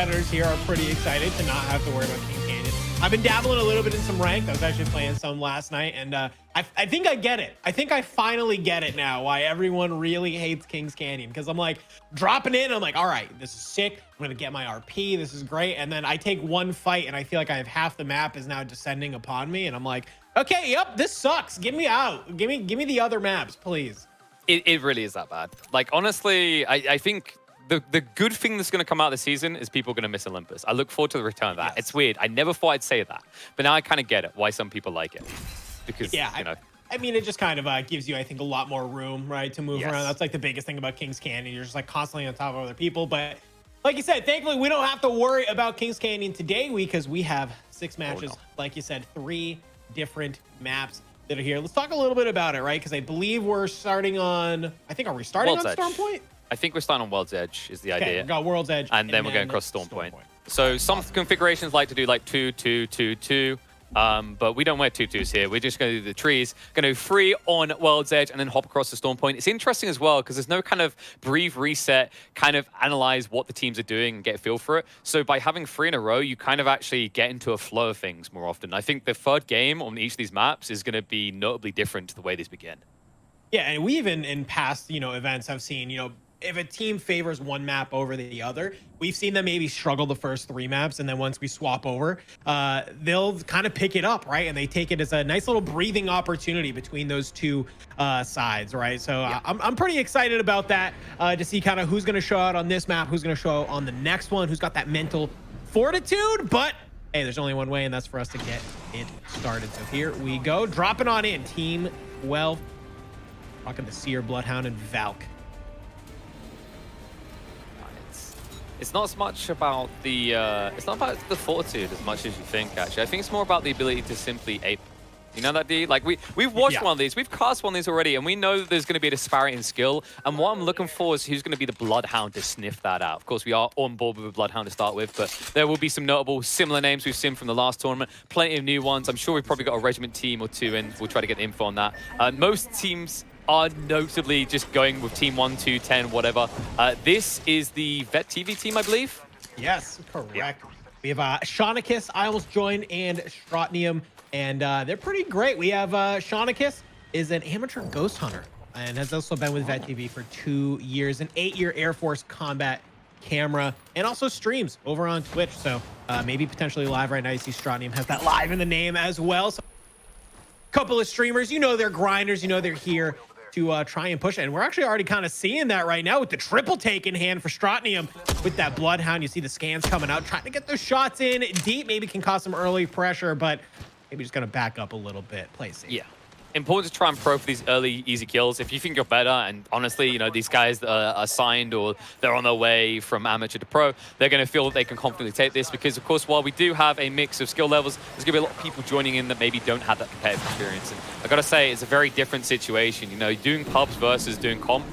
competitors here are pretty excited to not have to worry about King Canyon. I've been dabbling a little bit in some ranked. I was actually playing some last night, and I think I get it. I think I finally get it now, why everyone really hates King's Canyon. Because I'm like, dropping in, I'm like, all right, this is sick. I'm going to get my RP. This is great. And then I take one fight, and I feel like I have half the map is now descending upon me. And I'm like, okay, yep, this sucks. Get me out. Give me the other maps, please. It really is that bad. Like, honestly, I think the good thing that's going to come out this season is people are going to miss Olympus. I look forward to the return of that. Yes. It's weird. I never thought I'd say that. But now I kind of get it, why some people like it. Because, yeah, you know. I mean, it just kind of gives you, I think, a lot more room, right, to move Yes. around. That's like the biggest thing about King's Canyon. You're just like constantly on top of other people. But like you said, thankfully, we don't have to worry about King's Canyon today because we have 6 matches. Oh, no. Like you said, 3 different maps that are here. Let's talk a little bit about it, right? Because I believe we're starting on, I think, are we starting World's on Edge. Storm Point? I think we're starting on World's Edge is the Okay, idea. we got World's Edge. And then we're going across Storm Point. So some configurations like to do like 2, 2, 2, 2. But we don't wear 2-2s here. We're just going to do the trees. Going to do 3 on World's Edge and then hop across the Storm Point. It's interesting as well because there's no kind of breathe, reset, kind of analyze what the teams are doing and get a feel for it. So by having 3 in a row, you kind of actually get into a flow of things more often. I think the third game on each of these maps is going to be notably different to the way these begin. Yeah, and we even in past, events have seen, if a team favors one map over the other, we've seen them maybe struggle the first 3 maps, and then once we swap over, they'll kind of pick it up, right? And they take it as a nice little breathing opportunity between those 2 sides, right? So yeah. I'm pretty excited about that to see kind of who's going to show out on this map, who's going to show out on the next one, who's got that mental fortitude. But hey, there's only one way, and that's for us to get it started. So here we go, dropping on in Team 12, rocking the Seer, Bloodhound, and Valk. It's not as much about the fortitude as much as you think, actually. I think it's more about the ability to simply ape. You know that, D? Like, we've watched one of these, we've cast one of these already, and we know that there's going to be a disparity in skill. And what I'm looking for is who's going to be the Bloodhound to sniff that out. Of course, we are on board with a Bloodhound to start with, but there will be some notable similar names we've seen from the last tournament. Plenty of new ones. I'm sure we've probably got a regiment team or 2 in. We'll try to get the info on that. Most teams are notably just going with team 1, 2, 10, whatever. This is the Vet TV team, I believe. Yes, correct. Yeah. We have 𝙎𝙧𝙏, I almost joined, and 𝙬𝙧𝙀𝙧, and they're pretty great. We have 𝙎𝙧𝙏 is an amateur ghost hunter and has also been with Vet TV for 2 years, an 8-year Air Force combat camera, and also streams over on Twitch. So maybe potentially live right now. You see 𝙬𝙧𝙀𝙧 has that live in the name as well. So a couple of streamers, they're grinders, they're here to try and push it. And we're actually already kind of seeing that right now with the triple take in hand for 𝙬𝙧𝙀𝙧 with that Bloodhound. You see the scans coming out, trying to get those shots in deep. Maybe can cause some early pressure, but maybe just going to back up a little bit, play safe. Yeah. Important to try and pro for these early easy kills. If you think you're better, and honestly, these guys that are signed or they're on their way from amateur to pro, they're going to feel that they can confidently take this because, of course, while we do have a mix of skill levels, there's going to be a lot of people joining in that maybe don't have that competitive experience. And I got to say, it's a very different situation. Doing pubs versus doing comp,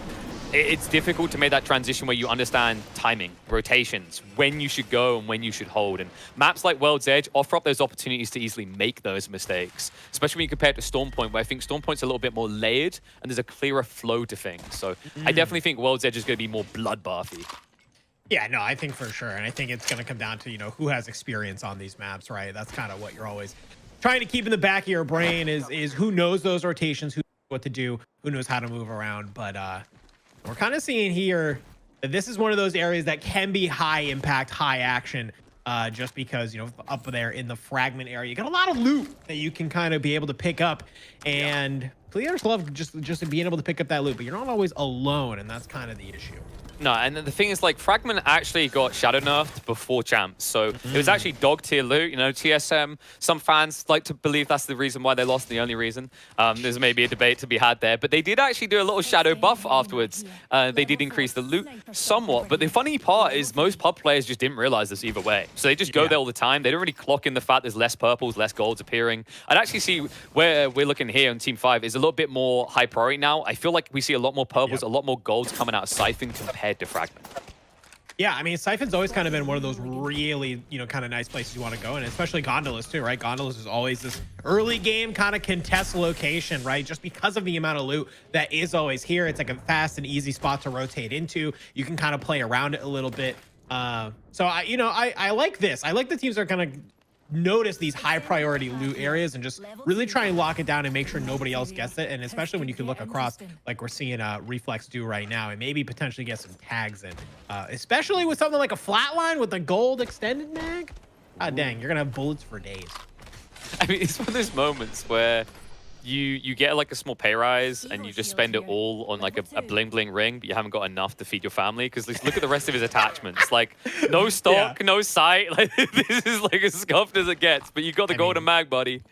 it's difficult to make that transition where you understand timing, rotations, when you should go and when you should hold. And maps like World's Edge offer up those opportunities to easily make those mistakes, especially when you compare it to Storm Point, where I think Storm Point's a little bit more layered and there's a clearer flow to things. So I definitely think World's Edge is going to be more bloodbathy. Yeah, no, I think for sure. And I think it's going to come down to, who has experience on these maps, right? That's kind of what you're always trying to keep in the back of your brain is who knows those rotations, who knows what to do, who knows how to move around. But we're kind of seeing here that this is one of those areas that can be high impact, high action, just because, up there in the fragment area, you got a lot of loot that you can kind of be able to pick up. And players love just being able to pick up that loot, but you're not always alone, and that's kind of the issue. No, and the thing is, like, Fragment actually got shadow nerfed before champs, so it was actually dog tier loot. TSM, some fans like to believe that's the reason why they lost, the only reason. There's maybe a debate to be had there, but they did actually do a little shadow buff afterwards. They did increase the loot somewhat, but the funny part is most pub players just didn't realize this either way. So they just go there all the time. They don't really clock in the fact there's less purples, less golds appearing. I'd actually see where we're looking here on Team 5 is a little bit more high priority now. I feel like we see a lot more purples, a lot more golds coming out of Siphon compared to Fragment. Yeah, I mean, Siphon's always kind of been one of those really, kind of nice places you want to go, and especially Gondolas too, right? Gondolas is always this early game kind of contest location, right? Just because of the amount of loot that is always here. It's like a fast and easy spot to rotate into. You can kind of play around it a little bit. So I like this. I like the teams that are gonna notice these high priority loot areas and just really try and lock it down and make sure nobody else gets it. And especially when you can look across like we're seeing Reflex do right now, and maybe potentially get some tags in, especially with something like a flatline with the gold extended mag. Ah, dang, you're gonna have bullets for days. I mean, it's one of those moments where you get like a small pay rise and you just spend it all on like a bling bling ring, but you haven't got enough to feed your family. Because look at the rest of his attachments. Like no stock, no sight. Like this is like as scuffed as it gets. But you got the golden mag, buddy.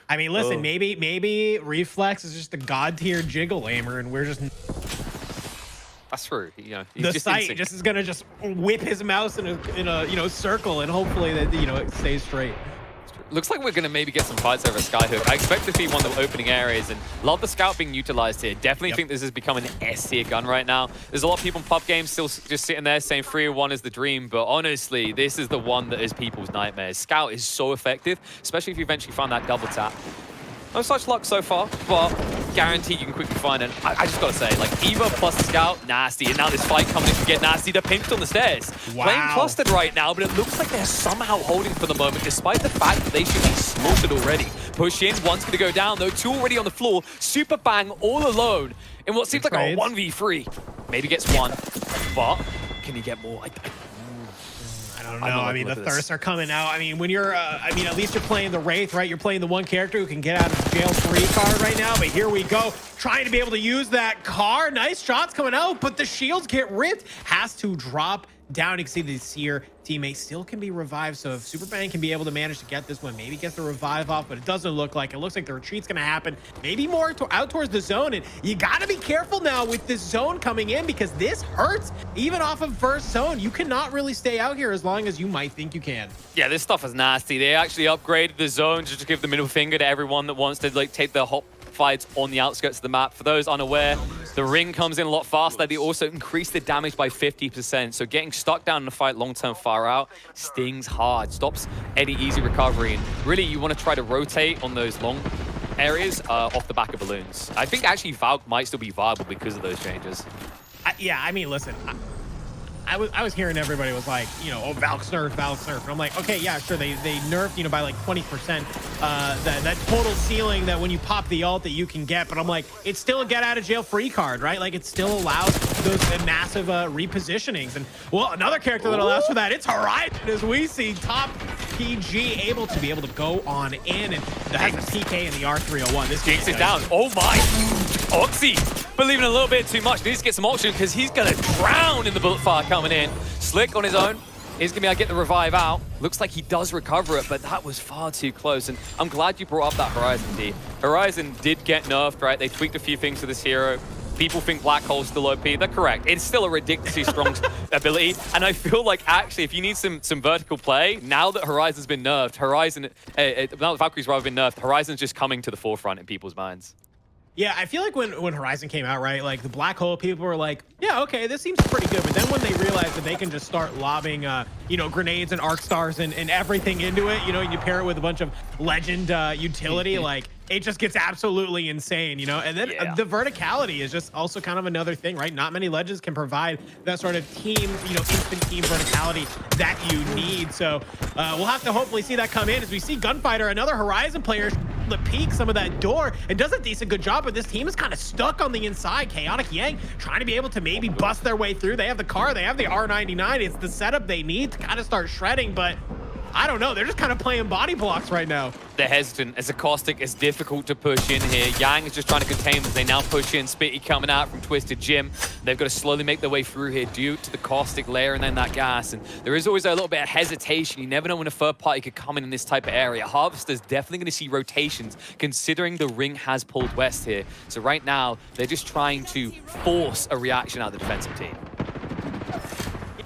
I mean, listen, maybe Reflex is just a god tier jiggle aimer, and we're just. That's true. You know, the sight just is gonna just whip his mouse in a circle, and hopefully that it stays straight. Looks like we're going to maybe get some fights over Skyhook. I expect to see one of the opening areas, and love the scout being utilized here. Definitely think this is becoming an S-tier gun right now. There's a lot of people in pub games still just sitting there saying 301 is the dream, but honestly, this is the one that is people's nightmares. Scout is so effective, especially if you eventually find that double tap. No such luck so far, but guaranteed you can quickly find it. I just got to say, like, Eva plus the Scout, nasty. And now this fight coming in to get nasty. They're pinched on the stairs. Wow. Playing clustered right now, but it looks like they're somehow holding for the moment, despite the fact that they should be slaughtered already. Push in, one's going to go down, though. Two already on the floor. Super Bang all alone in what seems like a 1v3. Maybe gets one, but can he get more? I don't know. I mean, the thirsts are coming out. I mean, when you're, at least you're playing the Wraith, right? You're playing the one character who can get out of jail free card right now. But here we go, trying to be able to use that car. Nice shots coming out, but the shields get ripped. Has to drop down. You can see the Seer teammate still can be revived. So if Superbang can be able to manage to get this one, maybe get the revive off, but it doesn't look like it. Looks like the retreat's going to happen. Maybe more out towards the zone. And you got to be careful now with this zone coming in, because this hurts even off of first zone. You cannot really stay out here as long as you might think you can. Yeah, this stuff is nasty. They actually upgraded the zone just to give the middle finger to everyone that wants to like take the hot fights on the outskirts of the map. For those unaware, the ring comes in a lot faster. They also increase the damage by 50%. So getting stuck down in a fight long-term far out stings hard, stops any easy recovery. And really, you want to try to rotate on those long areas off the back of balloons. I think actually Valk might still be viable because of those changes. Yeah, I mean, listen, I was hearing everybody was like, oh, Valk's nerfed, Valk's nerfed. And I'm like, okay, yeah, sure, they nerfed, by like 20%, that total ceiling that when you pop the ult that you can get. But I'm like, it's still a get out of jail free card, right? Like, it still allows those massive repositionings. And well, another character that allows for that, it's 𝙎𝙧𝙧, as we see top PG able to go on in, and that has the PK in the R301. This Jinx is down. Oh my, Oxy believing a little bit too much. Needs to get some oxygen because he's gonna drown in the bullet fire coming in. Slick on his own. He's gonna be able to get the revive out. Looks like he does recover it, but that was far too close. And I'm glad you brought up that Horizon, D. Horizon did get nerfed, right? They tweaked a few things to this hero. People think Black Hole's still OP. They're correct. It's still a ridiculously strong ability. And I feel like actually, if you need some vertical play, now that Horizon's been nerfed, now that Valkyrie's rather been nerfed, Horizon's just coming to the forefront in people's minds. Yeah, I feel like when Horizon came out, right, like the Black Hole, people were like, yeah, okay, this seems pretty good. But then when they realized that they can just start lobbing, grenades and arc stars and everything into it, you pair it with a bunch of legend utility, like it just gets absolutely insane, And then the verticality is just also kind of another thing, right? Not many legends can provide that sort of team, instant team verticality that you need. So we'll have to hopefully see that come in as we see Gunfighter, another Horizon player, to peek some of that door and does a decent good job, but this team is kind of stuck on the inside. Chaotic Yang trying to be able to maybe bust their way through. They have the car, they have the R99. It's the setup they need to kind of start shredding, but I don't know. They're just kind of playing body blocks right now. They're hesitant. As a Caustic, it's difficult to push in here. Yang is just trying to contain them. They now push in. Spitty coming out from Twisted Jim. They've got to slowly make their way through here due to the Caustic layer and then that gas. And there is always a little bit of hesitation. You never know when a third party could come in this type of area. Harvester's definitely going to see rotations, considering the ring has pulled west here. So right now, they're just trying to force a reaction out of the defensive team.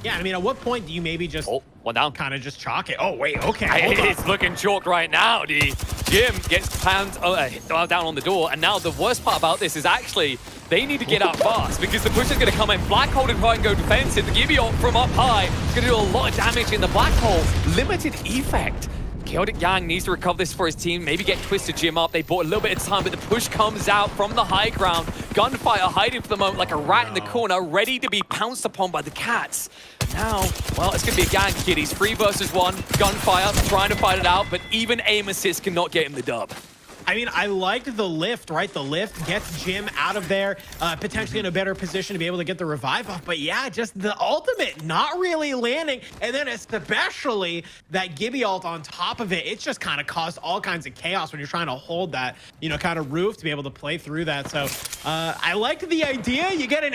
Yeah, I mean, at what point do you maybe just one down, kind of just chalk it? Oh, wait, okay, it's looking chalked right now, D. Jim gets hands down on the door, and now the worst part about this is actually they need to get out fast because the push is going to come in. Black Hole and try and go defensive. The Gibby from up high is going to do a lot of damage in the Black Hole. Limited effect. Chaotic Yang needs to recover this for his team, maybe get Twisted Jim up. They bought a little bit of time, but the push comes out from the high ground. Gunfighter hiding for the moment like a rat in the corner, ready to be pounced upon by the cats. Now, well, it's going to be a gang, kiddies. 3 versus 1, gunfire, trying to fight it out, but even aim assist cannot get him the dub. I mean, I liked the lift, right? The lift gets Jim out of there, potentially in a better position to be able to get the revive off. But yeah, just the ultimate not really landing. And then especially that Gibby ult on top of it, it's just kind of caused all kinds of chaos when you're trying to hold that, you know, kind of roof to be able to play through that. So I liked the idea. You get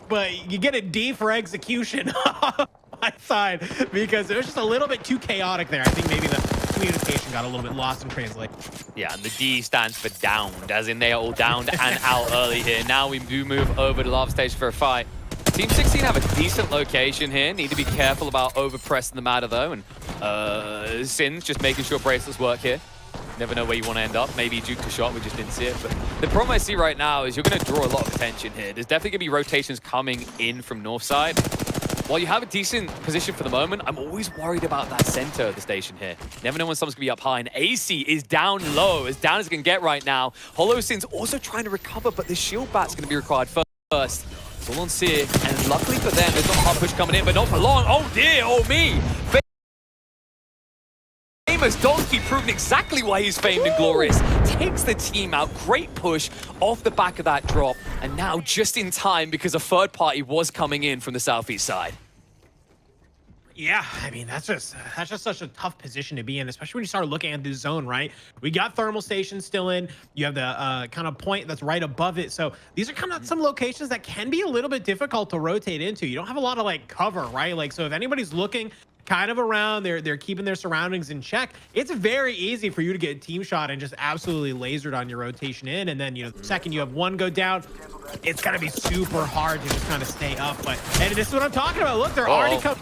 but you get a D for execution on my side because it was just a little bit too chaotic there. I think maybe the communication got a little bit lost in translation. Yeah, and the D stands for downed, as in they are all downed and out early here. Now we do move over to lava stage for a fight. Team 16 have a decent location here. Need to be careful about over-pressing the matter, though. And Sins just making sure bracelets work here. Never know where you want to end up. Maybe juke a shot, we just didn't see it. But the problem I see right now is you're going to draw a lot of attention here. There's definitely going to be rotations coming in from north side. While you have a decent position for the moment, I'm always worried about that center of the station here. Never know when someone's going to be up high. And AC is down low, as down as it can get right now. HoloSyn's also trying to recover, but the shield bat's going to be required first. It's all on Seer, and luckily for them, there's not a hard push coming in, but not for long. Oh dear, oh me! Famous Donkey proving exactly why he's famed and glorious. Takes the team out. Great push off the back of that drop. And now just in time because a third party was coming in from the southeast side. Yeah, I mean, that's just such a tough position to be in, especially when you start looking at the zone, right? We got thermal stations still in. You have the kind of point that's right above it. So these are kind of some locations that can be a little bit difficult to rotate into. You don't have a lot of like cover, right? Like, so if anybody's looking kind of around, they're keeping their surroundings in check, it's very easy for you to get a team shot and just absolutely lasered on your rotation in. And then, you know, the second you have one go down, it's gonna be super hard to just kind of stay up. But and this is what I'm talking about. Look, they're already coming.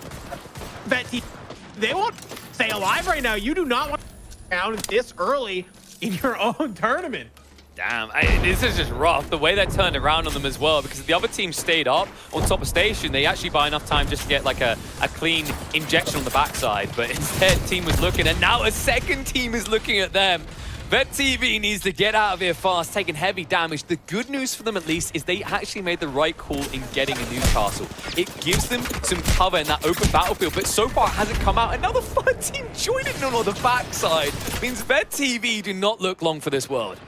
They won't stay alive right now. You do not want to go down this early in your own tournament. Damn, this is just rough. The way that turned around on them as well, because the other team stayed up on top of station. They actually buy enough time just to get like a clean injection on the backside. But instead, team was looking, and now a second team is looking at them. VetTV needs to get out of here fast, taking heavy damage. The good news for them, at least, is they actually made the right call in getting a Newcastle. It gives them some cover in that open battlefield, but so far it hasn't come out. Another third team joining them on the backside. Means VetTV do not look long for this world.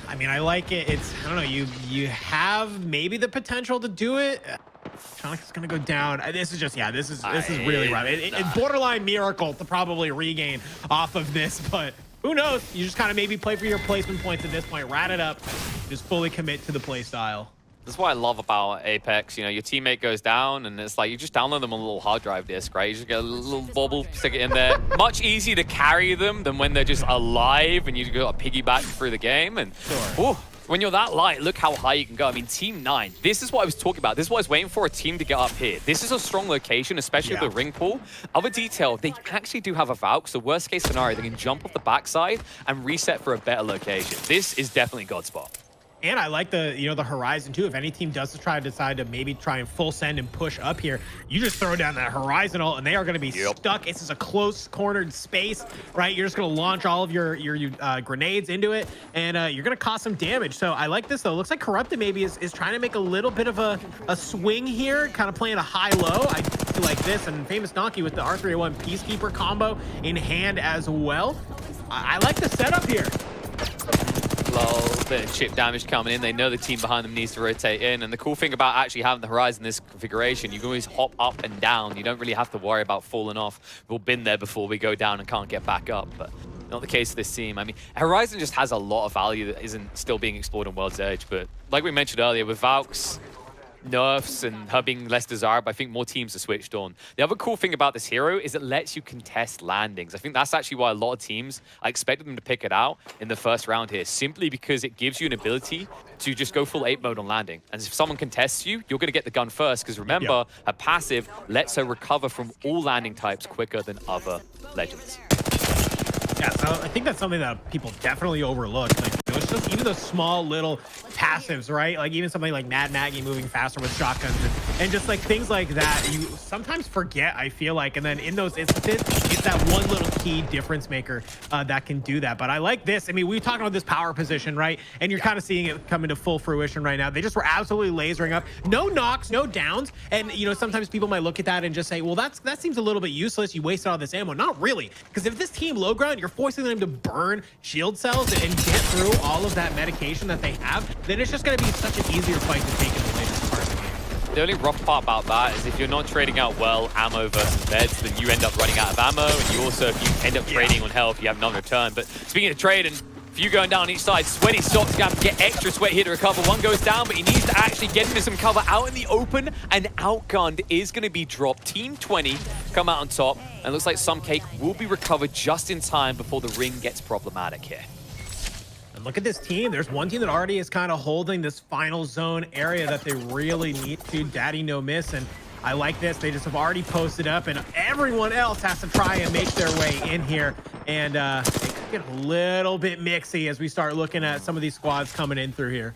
I mean, I like it. It's, I don't know, you have maybe the potential to do it. 𝙎𝙧𝙧 is gonna go down. This is just, yeah, this is really rough. It's borderline miracle to probably regain off of this, but who knows? You just kind of maybe play for your placement points at this point, rat it up, just fully commit to the play style. That's what I love about Apex. You know, your teammate goes down, and it's like you just download them on a little hard drive disk, right? You just get a little bobble, stick it in there. Much easier to carry them than when they're just alive and you got to piggyback through the game. And sure. When you're that light, look how high you can go. I mean, Team 9, this is what I was talking about. This is what I was waiting for, a team to get up here. This is a strong location, especially with the ring pool. Other detail, they actually do have a Valk, so worst case scenario, they can jump off the backside and reset for a better location. This is definitely God spot. And I like the, you know, the horizon too. If any team does decide to maybe try and full send and push up here, you just throw down that horizon ult and they are going to be stuck. It's just a close cornered space, right? You're just going to launch all of your grenades into it, and you're going to cause some damage. So I like this though. It looks like Corrupted maybe is trying to make a little bit of a swing here, kind of playing a high-low. I feel like this, and Famous Donkey with the R301 Peacekeeper combo in hand as well. I like the setup here. Bit of chip damage coming in. They know the team behind them needs to rotate in. And the cool thing about actually having the horizon in this configuration, you can always hop up and down. You don't really have to worry about falling off. We've been there before, we go down and can't get back up. But not the case of this team. I mean, Horizon just has a lot of value that isn't still being explored on World's Edge. But like we mentioned earlier, with Valks, nerfs, and her being less desirable, I think more teams are switched on. The other cool thing about this hero is it lets you contest landings. I think that's actually why a lot of teams, I expected them to pick it out in the first round here, simply because it gives you an ability to just go full 8 mode on landing. And if someone contests you, you're going to get the gun first, because remember, her passive lets her recover from all landing types quicker than other legends. Yeah, so I think that's something that people definitely overlook. Like, you know, it's just even those small little passives, right? Like even something like Mad Maggie moving faster with shotguns and just like things like that, you sometimes forget, I feel like. And then in those instances, it's just that one little key difference maker that can do that. But I like this. I mean, we talked about this power position, right? And you're kind of seeing it come into full fruition right now. They just were absolutely lasering up. No knocks, no downs. And, you know, sometimes people might look at that and just say, well, that seems a little bit useless. You wasted all this ammo. Not really. Because if this team low ground, you're forcing them to burn shield cells and get through all of that medication that they have, then it's just going to be such an easier fight to take in the latest part of the game. The only rough part about that is if you're not trading out well ammo versus meds, then you end up running out of ammo, and you also, if you end up trading on health, you have none return. But speaking of trade, and if you going down each side, Sweaty Sock's going to get extra sweat here to recover. One goes down, but he needs to actually get into some cover out in the open, and Outgunned is going to be dropped. Team 20 come out on top, and it looks like some cake will be recovered just in time before the ring gets problematic here. And look at this team. There's one team that already is kind of holding this final zone area that they really need to. Daddy no miss. And I like this. They just have already posted up, and everyone else has to try and make their way in here. And it could get a little bit mixy as we start looking at some of these squads coming in through here.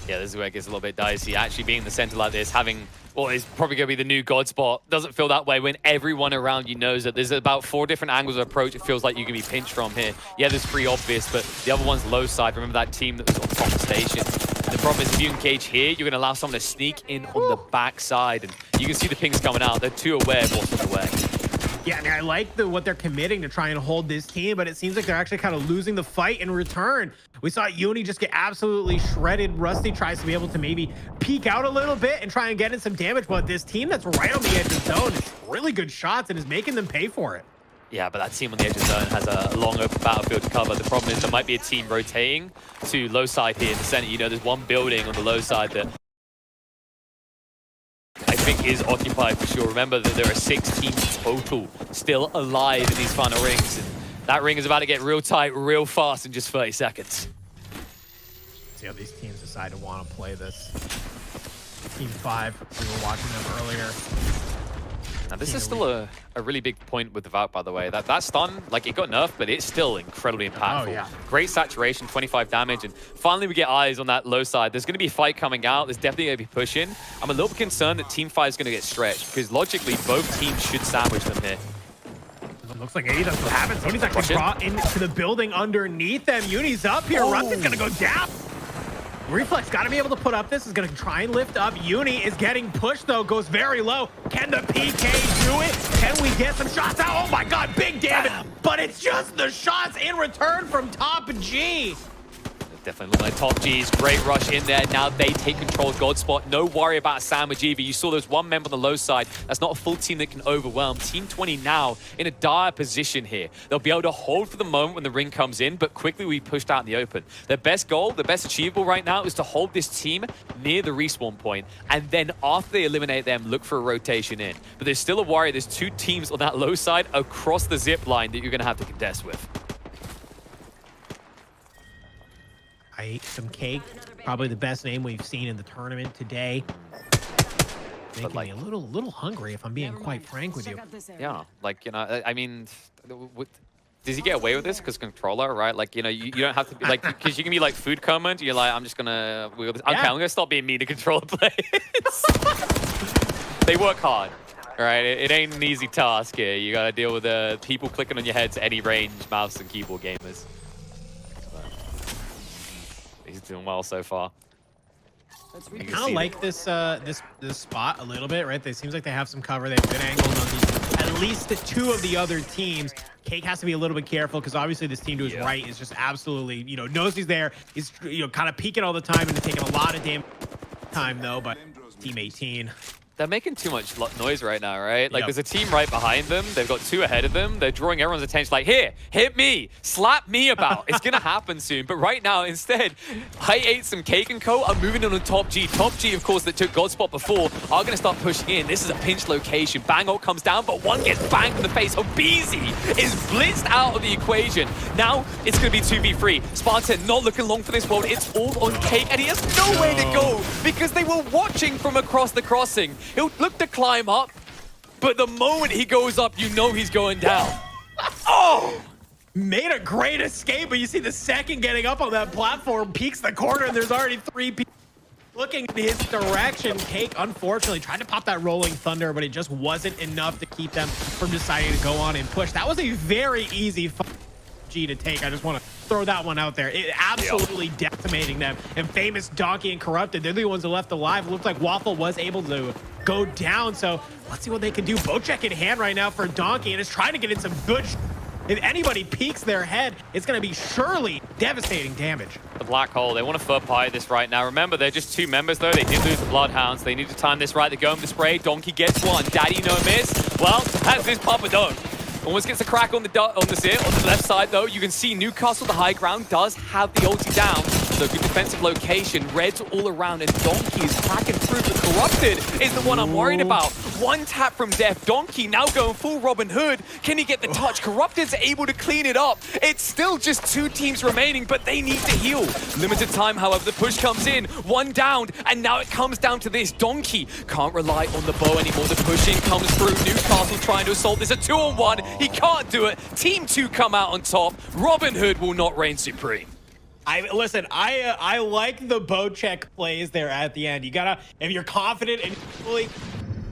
Yeah, this is where it gets a little bit dicey. Actually being in the center like this, having what is probably going to be the new god spot, doesn't feel that way when everyone around you knows that there's about 4 different angles of approach it feels like you can be pinched from here. Yeah, there's 3 obvious, but the other one's low side. Remember that team that was on top of the station. And the problem is if you engage here, you're going to allow someone to sneak in on the back side. And you can see the pings coming out. They're too aware of what's in the way. Yeah, I mean, I like what they're committing to try and hold this team, but it seems like they're actually kind of losing the fight in return. We saw Uni just get absolutely shredded. Rusty tries to be able to maybe peek out a little bit and try and get in some damage, but this team that's right on the edge of the zone is really good shots and is making them pay for it. Yeah, but that team on the edge of the zone has a long open battlefield to cover. The problem is there might be a team rotating to low side here in the center. You know, there's one building on the low side that I think is occupied for sure. Remember that there are 6 teams total still alive in these final rings. And that ring is about to get real tight, real fast in just 30 seconds. See how these teams decide to want to play this. Team 5, we were watching them earlier. Now this is still a really big point with the Valk, by the way. That stun, like, it got nerfed, but it's still incredibly impactful. Oh, yeah. Great saturation, 25 damage, and finally we get eyes on that low side. There's going to be a fight coming out. There's definitely going to be pushing. I'm a little bit concerned that Team 5 is going to get stretched, because logically both teams should sandwich them here. It looks like that's what happens. Sony's actually brought into the building underneath them. Uni's up here. Rusty's going to go down. Reflex got to be able to put up this. Is going to try and lift up. Uni is getting pushed, though. Goes very low. Can the PK do it? Can we get some shots out? Oh, my God. Big damage. But it's just the shots in return from Top G. Definitely look like Top G's great rush in there. Now they take control of God Spot. No worry about a sandwich either. You saw there's one member on the low side. That's not a full team that can overwhelm. Team 20 now in a dire position here. They'll be able to hold for the moment when the ring comes in, but quickly we pushed out in the open. Their best goal, the best achievable right now is to hold this team near the respawn point, and then after they eliminate them, look for a rotation in. But there's still a worry. There's 2 teams on that low side across the zip line that you're going to have to contest with. I ate some cake. Probably the best name we've seen in the tournament today. Making me a little hungry, if I'm being quite frank with you. Yeah, like, you know, I mean, does he get away with this because controller, right? Like, you know, you don't have to be like, because you can be like food comment. You're like, I'm just gonna wheel this. Okay, I'm gonna stop being mean to controller players. They work hard. All right, it ain't an easy task here. You gotta deal with people clicking on your heads at any range, mouse and keyboard gamers. He's doing well so far. I kind of like this spot a little bit, right? It seems like they have some cover. They have good angles on at least 2 of the other teams. Cake has to be a little bit careful because obviously this team to his right is just absolutely, you know, knows he's there. He's, you know, kind of peeking all the time and taking a lot of damage time though. But Team 18. They're making too much noise right now, right? Like, there's a team right behind them. They've got 2 ahead of them. They're drawing everyone's attention like, here, hit me, slap me about. It's going to happen soon. But right now, instead, I ate some cake and co. I'm moving on to Top G. Top G, of course, that took God Spot before, are going to start pushing in. This is a pinch location. Bang ult comes down, but one gets banged in the face. 𝙎𝙧𝙧𝙚 is blitzed out of the equation. Now, it's going to be 2v3. Spartan not looking long for this world. It's all on Cake, and he has nowhere to go because they were watching from across the crossing. He'll look to climb up, but the moment he goes up, you know he's going down. Oh! Made a great escape, but you see the second getting up on that platform, peeks the corner, and there's already 3 people. looking in his direction. Cake, unfortunately, tried to pop that Rolling Thunder, but it just wasn't enough to keep them from deciding to go on and push. That was a very easy G to take. I just want to throw that one out there. It absolutely decimating them. And famous Donkey and Corrupted, they're the ones that left alive. It looks like Waffle was able to go down. So let's see what they can do. 𝙑𝙀𝙏 in hand right now for Donkey, and is trying to get in some good. If anybody peeks their head, it's going to be surely devastating damage. The Black Hole, they want to third party this right now. Remember, they're just 2 members, though. They did lose the Bloodhounds. They need to time this right. They go in the spray. Donkey gets one. Daddy no miss. Well, that's his Papa Don't. Almost gets a crack on the zit. On the left side, though, you can see Newcastle, the high ground, does have the ulti down. So good defensive location. Reds all around, and Donkey is cracking through. The Corrupted is the one I'm worried about. One tap from Death. Donkey now going full Robin Hood. Can he get the touch? Corrupted's able to clean it up. It's still just 2 teams remaining, but they need to heal. Limited time, however, the push comes in. 1 down, and now it comes down to this. Donkey can't rely on the bow anymore. The pushing comes through. Newcastle trying to assault. There's a 2-on-1. He can't do it. Team 2 come out on top. Robin Hood will not reign supreme. Listen, I like the 𝙑𝙀𝙏 plays there at the end. You gotta, if you're confident and fully,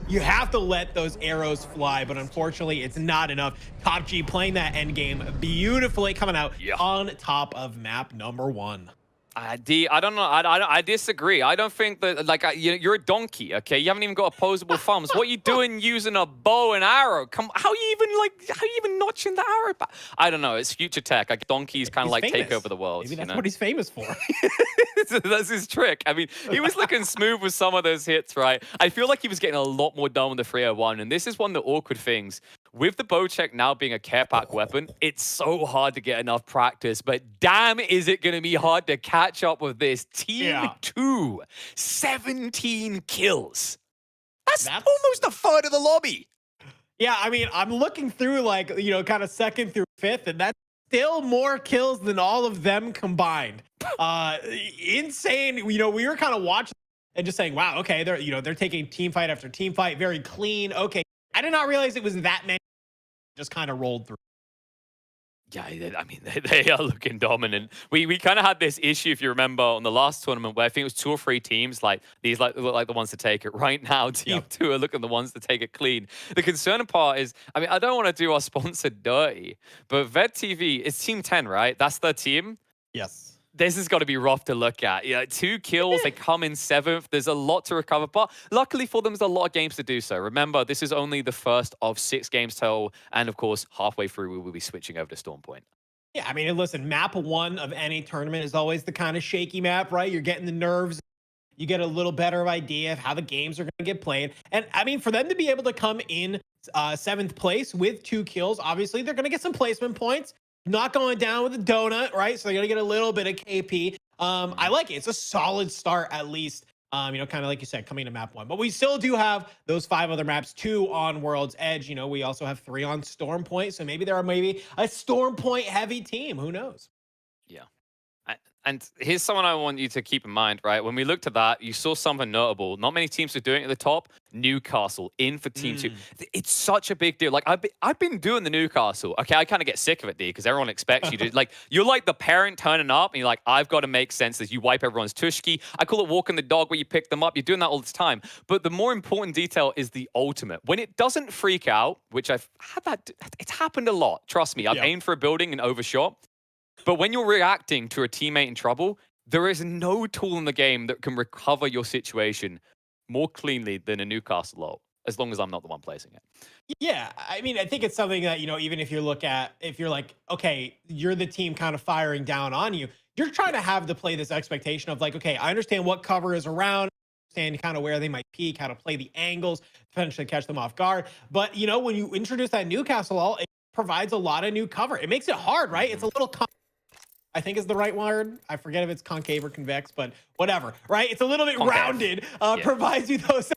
you have to let those arrows fly, but unfortunately it's not enough. Top G playing that end game beautifully, coming out on top of map number 1. D, I don't know. I disagree. I don't think that, like, you're a donkey, okay? You haven't even got opposable thumbs. What are you doing using a bow and arrow? How are you even notching the arrow back? I don't know. It's future tech. Like, donkeys kind of like famous. take over the world. Maybe that's what he's famous for. That's his trick. I mean, he was looking smooth with some of those hits, right? I feel like he was getting a lot more done with the 301, and this is one of the awkward things. With the 𝙑𝙀𝙏 now being a care pack weapon, it's so hard to get enough practice, but damn is it going to be hard to catch up with this. Team 2, 17 kills. That's almost a third of the lobby. Yeah, I mean, I'm looking through, like, you know, kind of 2nd through 5th, and that's still more kills than all of them combined. Insane. You know, we were kind of watching and just saying, wow, okay, they're taking team fight after team fight, very clean. Okay. I did not realize it was that many. Just kind of rolled through. Yeah, I mean, they are looking dominant. We kind of had this issue, if you remember, on the last tournament where I think it was 2 or 3 teams like these look like the ones to take it. Right now, Team 2 are looking the ones to take it clean. The concerning part is, I mean, I don't want to do our sponsor dirty, but VED it's Team 10, right? That's their team? Yes. This has got to be rough to look at. 2 kills, they come in 7th. There's a lot to recover, but luckily for them, there's a lot of games to do so. Remember, this is only the first of 6 games total, and of course, halfway through, we will be switching over to Storm Point. Yeah, I mean, listen, map 1 of any tournament is always the kind of shaky map, right? You're getting the nerves. You get a little better idea of how the games are going to get played. And I mean, for them to be able to come in 7th place with 2 kills, obviously, they're going to get some placement points. Not going down with a donut, right? So they're going to get a little bit of KP. I like it. It's a solid start, at least, you know, kind of like you said, coming to map 1. But we still do have those 5 other maps, 2 on World's Edge. You know, we also have 3 on Storm Point. So maybe there are a Storm Point heavy team. Who knows? Yeah. And here's someone I want you to keep in mind, right? When we looked at that, you saw something notable. Not many teams are doing it at the top. Newcastle in for Team 2. It's such a big deal. Like, I've been doing the Newcastle. Okay, I kind of get sick of it, D, because everyone expects you to. Like, you're like the parent turning up, and you're like, I've got to make sense as you wipe everyone's tushki. I call it walking the dog where you pick them up. You're doing that all the time. But the more important detail is the ultimate. When it doesn't freak out, which I've had that, it's happened a lot. Trust me, I've aimed for a building and overshot. But when you're reacting to a teammate in trouble, there is no tool in the game that can recover your situation more cleanly than a Newcastle ult, as long as I'm not the one placing it. Yeah, I mean, I think it's something that, you know, even if you're like, okay, you're the team kind of firing down on you, you're trying to have to play this expectation of like, okay, I understand what cover is around, understand kind of where they might peek, how to play the angles, potentially catch them off guard. But, you know, when you introduce that Newcastle ult, it provides a lot of new cover. It makes it hard, right? It's a little I think is the right word. I forget if it's concave or convex, but whatever, right? It's a little bit rounded, provides you those,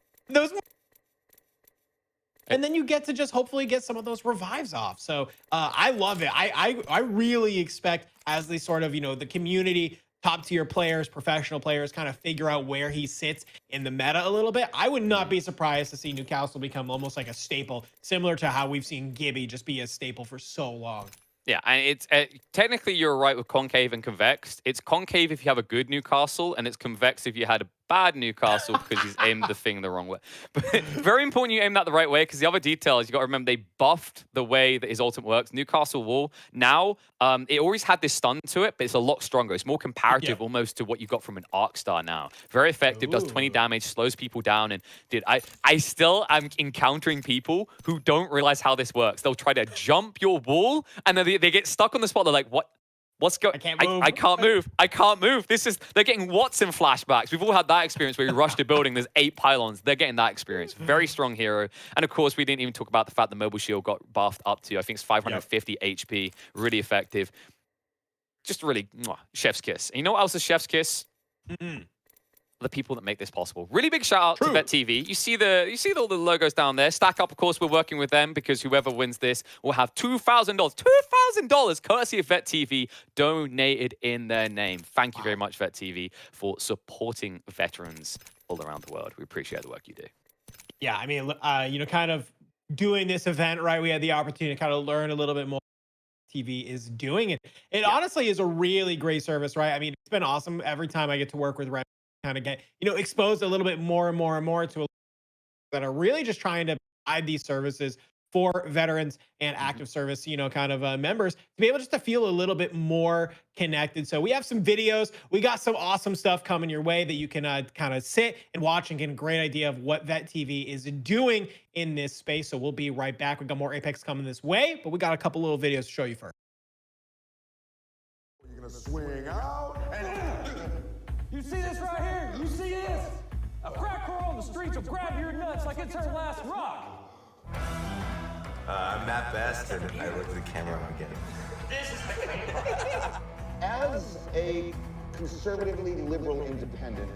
and then you get to just hopefully get some of those revives off. So I love it. I really expect, as they sort of, you know, the community, top tier players, professional players kind of figure out where he sits in the meta a little bit. I would not be surprised to see Newcastle become almost like a staple, similar to how we've seen 𝙎𝙧𝙧 just be a staple for so long. Yeah, and it's technically you're right with concave and convex. It's concave if you have a good Newcastle, and it's convex if you had a bad Newcastle because he's aimed the thing the wrong way. But very important you aim that the right way, because the other detail is you got to remember they buffed the way that his ultimate works. Newcastle Wall, now, it always had this stun to it, but it's a lot stronger. It's more comparative almost to what you got from an Arc Star now. Very effective, does 20 damage, slows people down. And dude, I still am encountering people who don't realize how this works. They'll try to jump your wall and then they get stuck on the spot. They're like, what? What's going? I can't move. I can't move. They're getting Watson flashbacks. We've all had that experience where you rush the building, there's 8 pylons. They're getting that experience. Very strong hero. And of course, we didn't even talk about the fact the mobile shield got buffed up to, I think it's 550 HP. Really effective. Just really, chef's kiss. And you know what else is chef's kiss? The people that make this possible. Really big shout out to Vet TV. You see all the logos down there. Stack Up, of course, we're working with them because whoever wins this will have $2,000. $2,000 courtesy of Vet TV donated in their name. Thank you very much, Vet TV, for supporting veterans all around the world. We appreciate the work you do. Yeah, I mean, you know, kind of doing this event, right? We had the opportunity to kind of learn a little bit more. TV is doing it. It honestly is a really great service, right? I mean, it's been awesome every time I get to work with Red. Kind of get, you know, exposed a little bit more and more and more to that are really just trying to provide these services for veterans and active service, you know, kind of members to be able just to feel a little bit more connected. So we have some videos. We got some awesome stuff coming your way that you can kind of sit and watch and get a great idea of what Vet TV is doing in this space. So we'll be right back. We got more Apex coming this way, but we got a couple little videos to show you first. You're gonna swing out and you see this right here? You see this? A crack girl on the streets will grab your nuts like it's her last rock. I'm Matt Best, and I look at the camera again. as a conservatively liberal independent.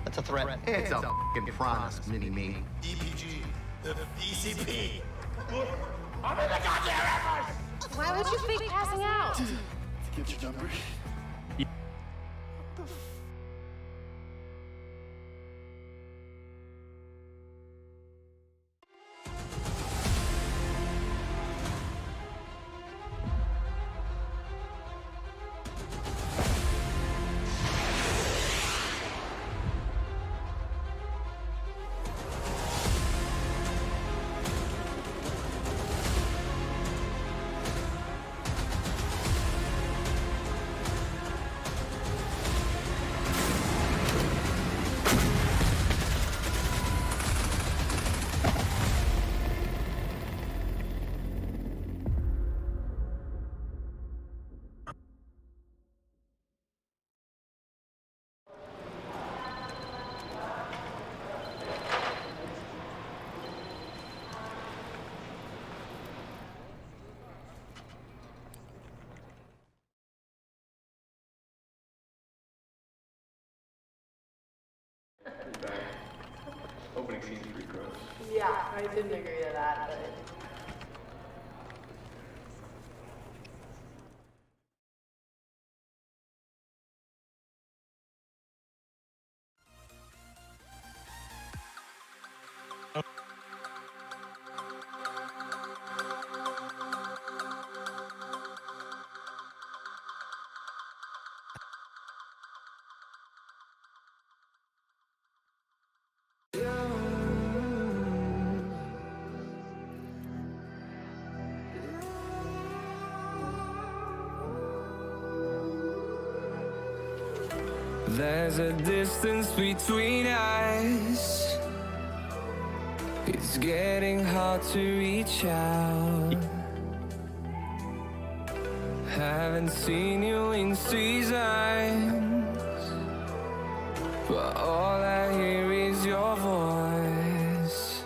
That's a threat. It's a f***ing promise, mini-me. EPG, the ECP. I'm in the goddamn effort! Why would you fake passing out? Get your jumper. Opening seems pretty gross. Yeah, I didn't agree to that, but... There's a distance between us. It's getting hard to reach out. Haven't seen you in seasons, but all I hear is your voice.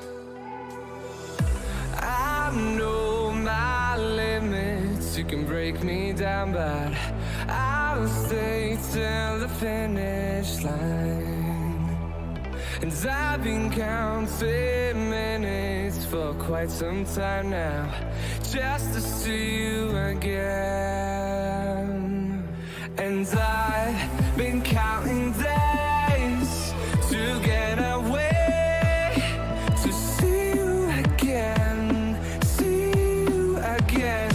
I know my limits. You can break me down, but I'll stay till the finish line. And I've been counting minutes for quite some time now, just to see you again. And I've been counting days to get away, to see you again, see you again.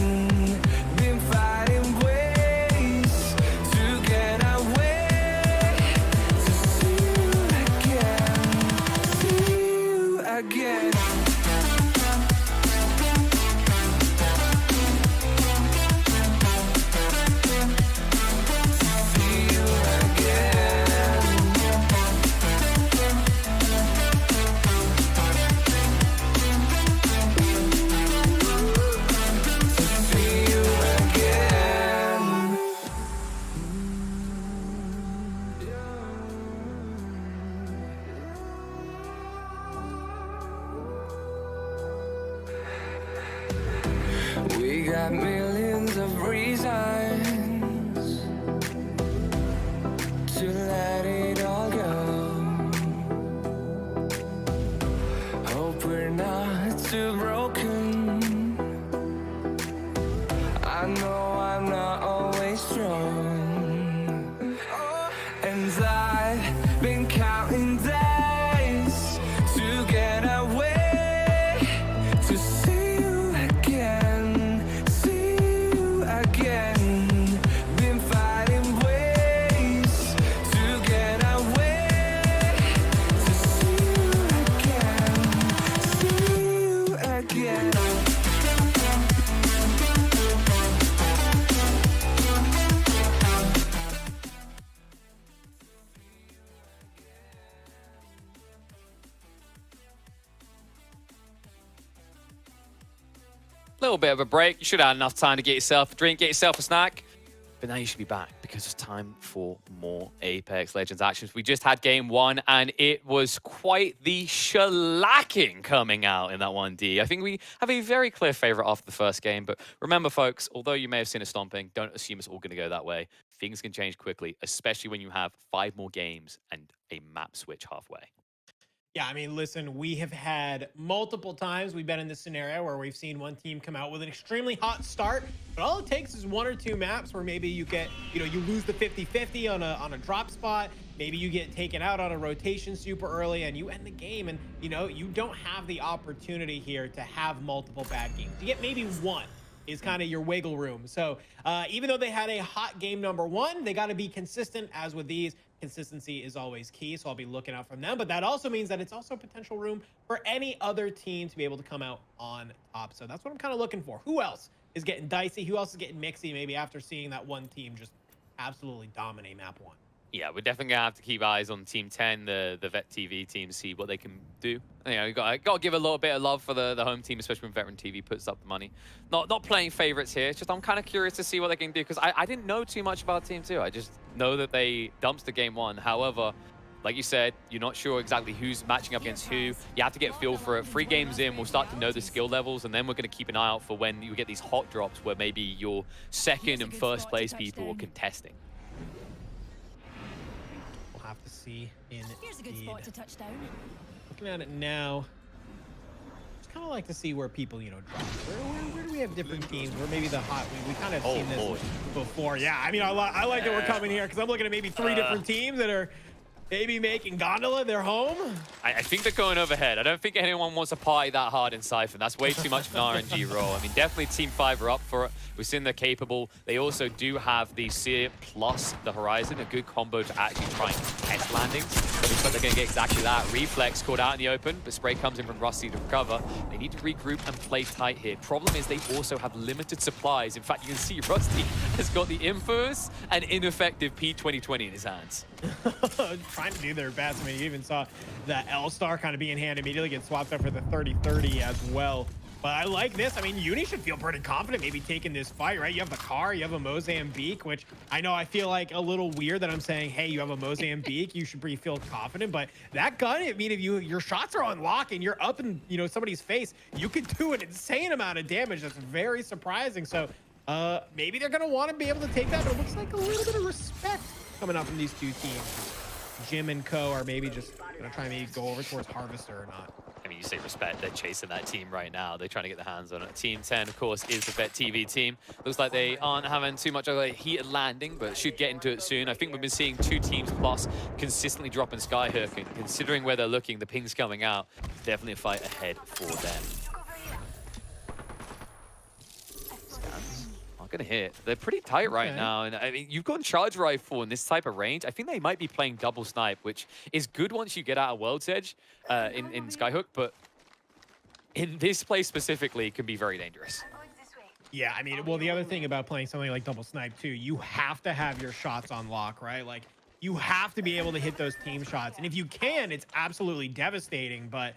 little bit of a break. You should have had enough time to get yourself a drink, get yourself a snack. But now you should be back because it's time for more Apex Legends actions. We just had game 1 and it was quite the shellacking coming out in that 1D. I think we have a very clear favorite after the first game. But remember, folks, although you may have seen a stomping, don't assume it's all going to go that way. Things can change quickly, especially when you have 5 more games and a map switch halfway. Yeah, I mean, listen, we have had multiple times we've been in this scenario where we've seen one team come out with an extremely hot start, but all it takes is 1 or 2 maps where maybe you get, you lose the 50-50 on a drop spot. Maybe you get taken out on a rotation super early and you end the game, and you don't have the opportunity here to have multiple bad games. You get maybe 1 is kind of your wiggle room. So even though they had a hot game number 1, they got to be consistent. As with these, consistency is always key, so I'll be looking out from them. But that also means that it's also potential room for any other team to be able to come out on top. So that's what I'm kind of looking for. Who else is getting dicey? Who else is getting mixy? Maybe after seeing that one team just absolutely dominate map 1. Yeah, we're definitely gonna have to keep eyes on Team 10, the Vet TV team, to see what they can do. You got to give a little bit of love for the home team, especially when Veteran TV puts up the money. Not playing favorites here. Just I'm kind of curious to see what they can do, because I didn't know too much about Team 2. I just know that they dumpster game 1. However, like you said, you're not sure exactly who's matching up against who. You have to get a feel for it. 3 games in, we'll start to know the skill levels, and then we're going to keep an eye out for when you get these hot drops where maybe your second and first place people are contesting. Have to see in Here's a good spot to touch down. Looking at it now, just kind of like to see where people drop. Where do we have different teams where maybe the hot we kind of seen this before. Yeah, I mean, I like that we're coming here because I'm looking at maybe 3 different teams that are maybe making Gondola their home. I think they're going overhead. I don't think anyone wants to party that hard in Siphon. That's way too much of an RNG role. I mean, definitely Team 5 are up for it. We've seen they're capable. They also do have the Seer plus the Horizon, a good combo to actually try and test landings. But they're going to get exactly that. Reflex caught out in the open, but Spray comes in from Rusty to recover. They need to regroup and play tight here. Problem is they also have limited supplies. In fact, you can see Rusty has got the infamous and ineffective P2020 in his hands. Trying to do their best. I mean, you even saw the L-Star kind of being hand immediately get swapped out for the 30-30 as well. But I like this. I mean, Uni should feel pretty confident maybe taking this fight, right? You have the car, you have a Mozambique, which I feel like a little weird that I'm saying, hey, you have a Mozambique, you should feel confident. But that gun, I mean, if your shots are on lock and you're up in somebody's face, you can do an insane amount of damage. That's very surprising. So maybe they're gonna want to be able to take that. But it looks like a little bit of respect coming up from these 2 teams. Jim and Co are maybe just gonna try and maybe go over towards Harvester or not. I mean, you say respect, they're chasing that team right now. They're trying to get their hands on it. Team 10, of course, is the Vet TV team. Looks like they aren't having too much of a heated landing, but should get into it soon. I think we've been seeing 2 teams plus consistently dropping Skyhook, and considering where they're looking, the ping's coming out, definitely a fight ahead for them. Gonna hit. They're pretty tight right now, and I mean, you've got charge rifle in this type of range. I think they might be playing double snipe, which is good once you get out of World's Edge in Skyhook, but in this play specifically, it can be very dangerous. Yeah, I mean, well, the other thing about playing something like double snipe too, you have to have your shots on lock, right? Like, you have to be able to hit those team shots, and if you can, it's absolutely devastating. But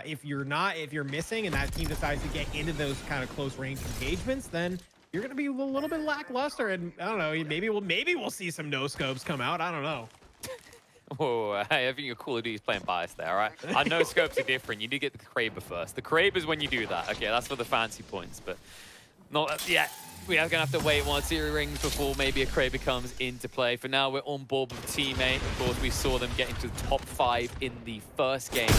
if you're missing, and that team decides to get into those kind of close range engagements, then you're going to be a little bit lackluster, and I don't know, maybe we'll see some no scopes come out. I don't know. Oh, hey, I think your Call of Duty is playing bias there, all right? I know scopes are different. You need to get the Kraber first. The Kraber is when you do that. Okay, that's for the fancy points, but not yet. We are going to have to wait 1 or 2 rings before maybe a Kraber comes into play. For now, we're on board with Team 8. Of course, we saw them get into the top 5 in the first game.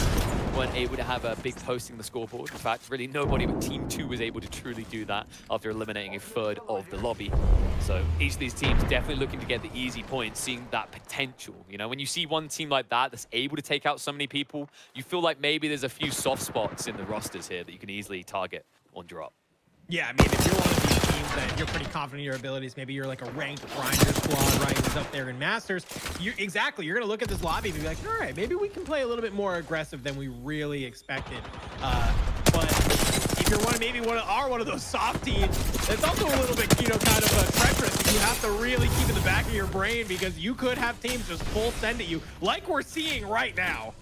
Weren't able to have a big posting the scoreboard. In fact, really nobody but Team 2 was able to truly do that after eliminating a third of the lobby. So each of these teams definitely looking to get the easy points, seeing that potential. When you see one team like that that's able to take out so many people, you feel like maybe there's a few soft spots in the rosters here that you can easily target on drop. Yeah, I mean, if you're one of these teams that you're pretty confident in your abilities, maybe you're like a ranked grinder squad, right, who's up there in Masters, you're going to look at this lobby and be like, all right, maybe we can play a little bit more aggressive than we really expected. But if you're one of those soft teams, it's also a little bit, kind of treacherous. You have to really keep in the back of your brain, because you could have teams just full send at you, like we're seeing right now.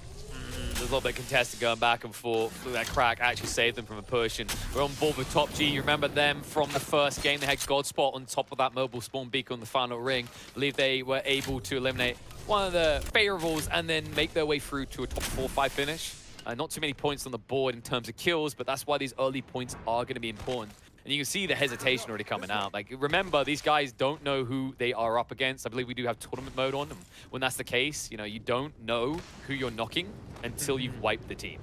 There's a little bit contested going back and forth. That crack actually saved them from a push, and we're on board with Top G. You remember them from the first game. They had Godspot on top of that mobile spawn beacon on the final ring. I believe they were able to eliminate one of the favorables and then make their way through to a top 4-5 finish. Not too many points on the board in terms of kills, but that's why these early points are going to be important. And you can see the hesitation already coming out. Like, remember, these guys don't know who they are up against. I believe we do have tournament mode on, and when that's the case, you know, you don't know who you're knocking until you've wiped the team.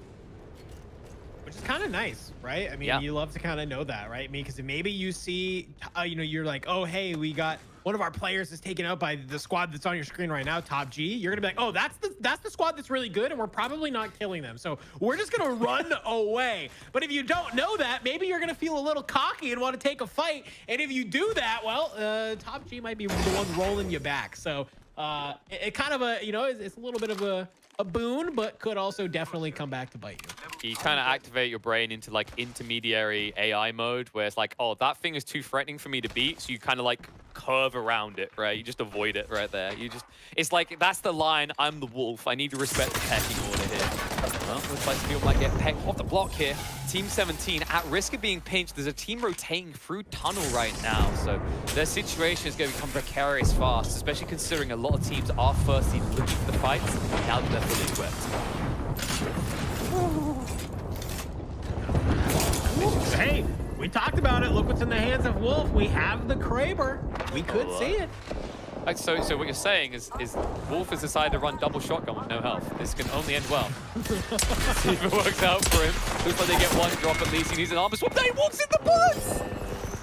Which is kind of nice, right? I mean, you love to kind of know that, right? I mean, because maybe you see, you know, you're like, oh, hey, we got one of our players is taken out by the squad that's on your screen right now, Top G. You're gonna be like, oh, that's the squad that's really good, and we're probably not killing them. So we're just gonna run away. But if you don't know that, maybe you're gonna feel a little cocky and want to take a fight. And if you do that, well, Top G might be the one rolling you back. So it kind of a, you know, it's a little bit of a boon, but could also definitely come back to bite you. You kind of activate your brain into like intermediary AI mode, where it's like, oh, that thing is too threatening for me to beat, so you kind of like curve around it, right? You just avoid it right there. You just, it's like, that's the line, I'm the wolf, I need to respect the pecking order here. Well, looks like people might get pecked off the block here. Team 17 at risk of being pinched. There's a team rotating through tunnel right now, so their situation is going to become precarious fast, especially considering a lot of teams are firstly looking for the fights now that they're fully equipped. Hey, we talked about it. Look what's in the hands of Wolf. We have the Kraber. We could see it. So what you're saying is Wolf has decided to run double shotgun with no health. This can only end well. See if it works out for him. Looks like they get one drop at least. He needs an armor swap. He walks in the bullets!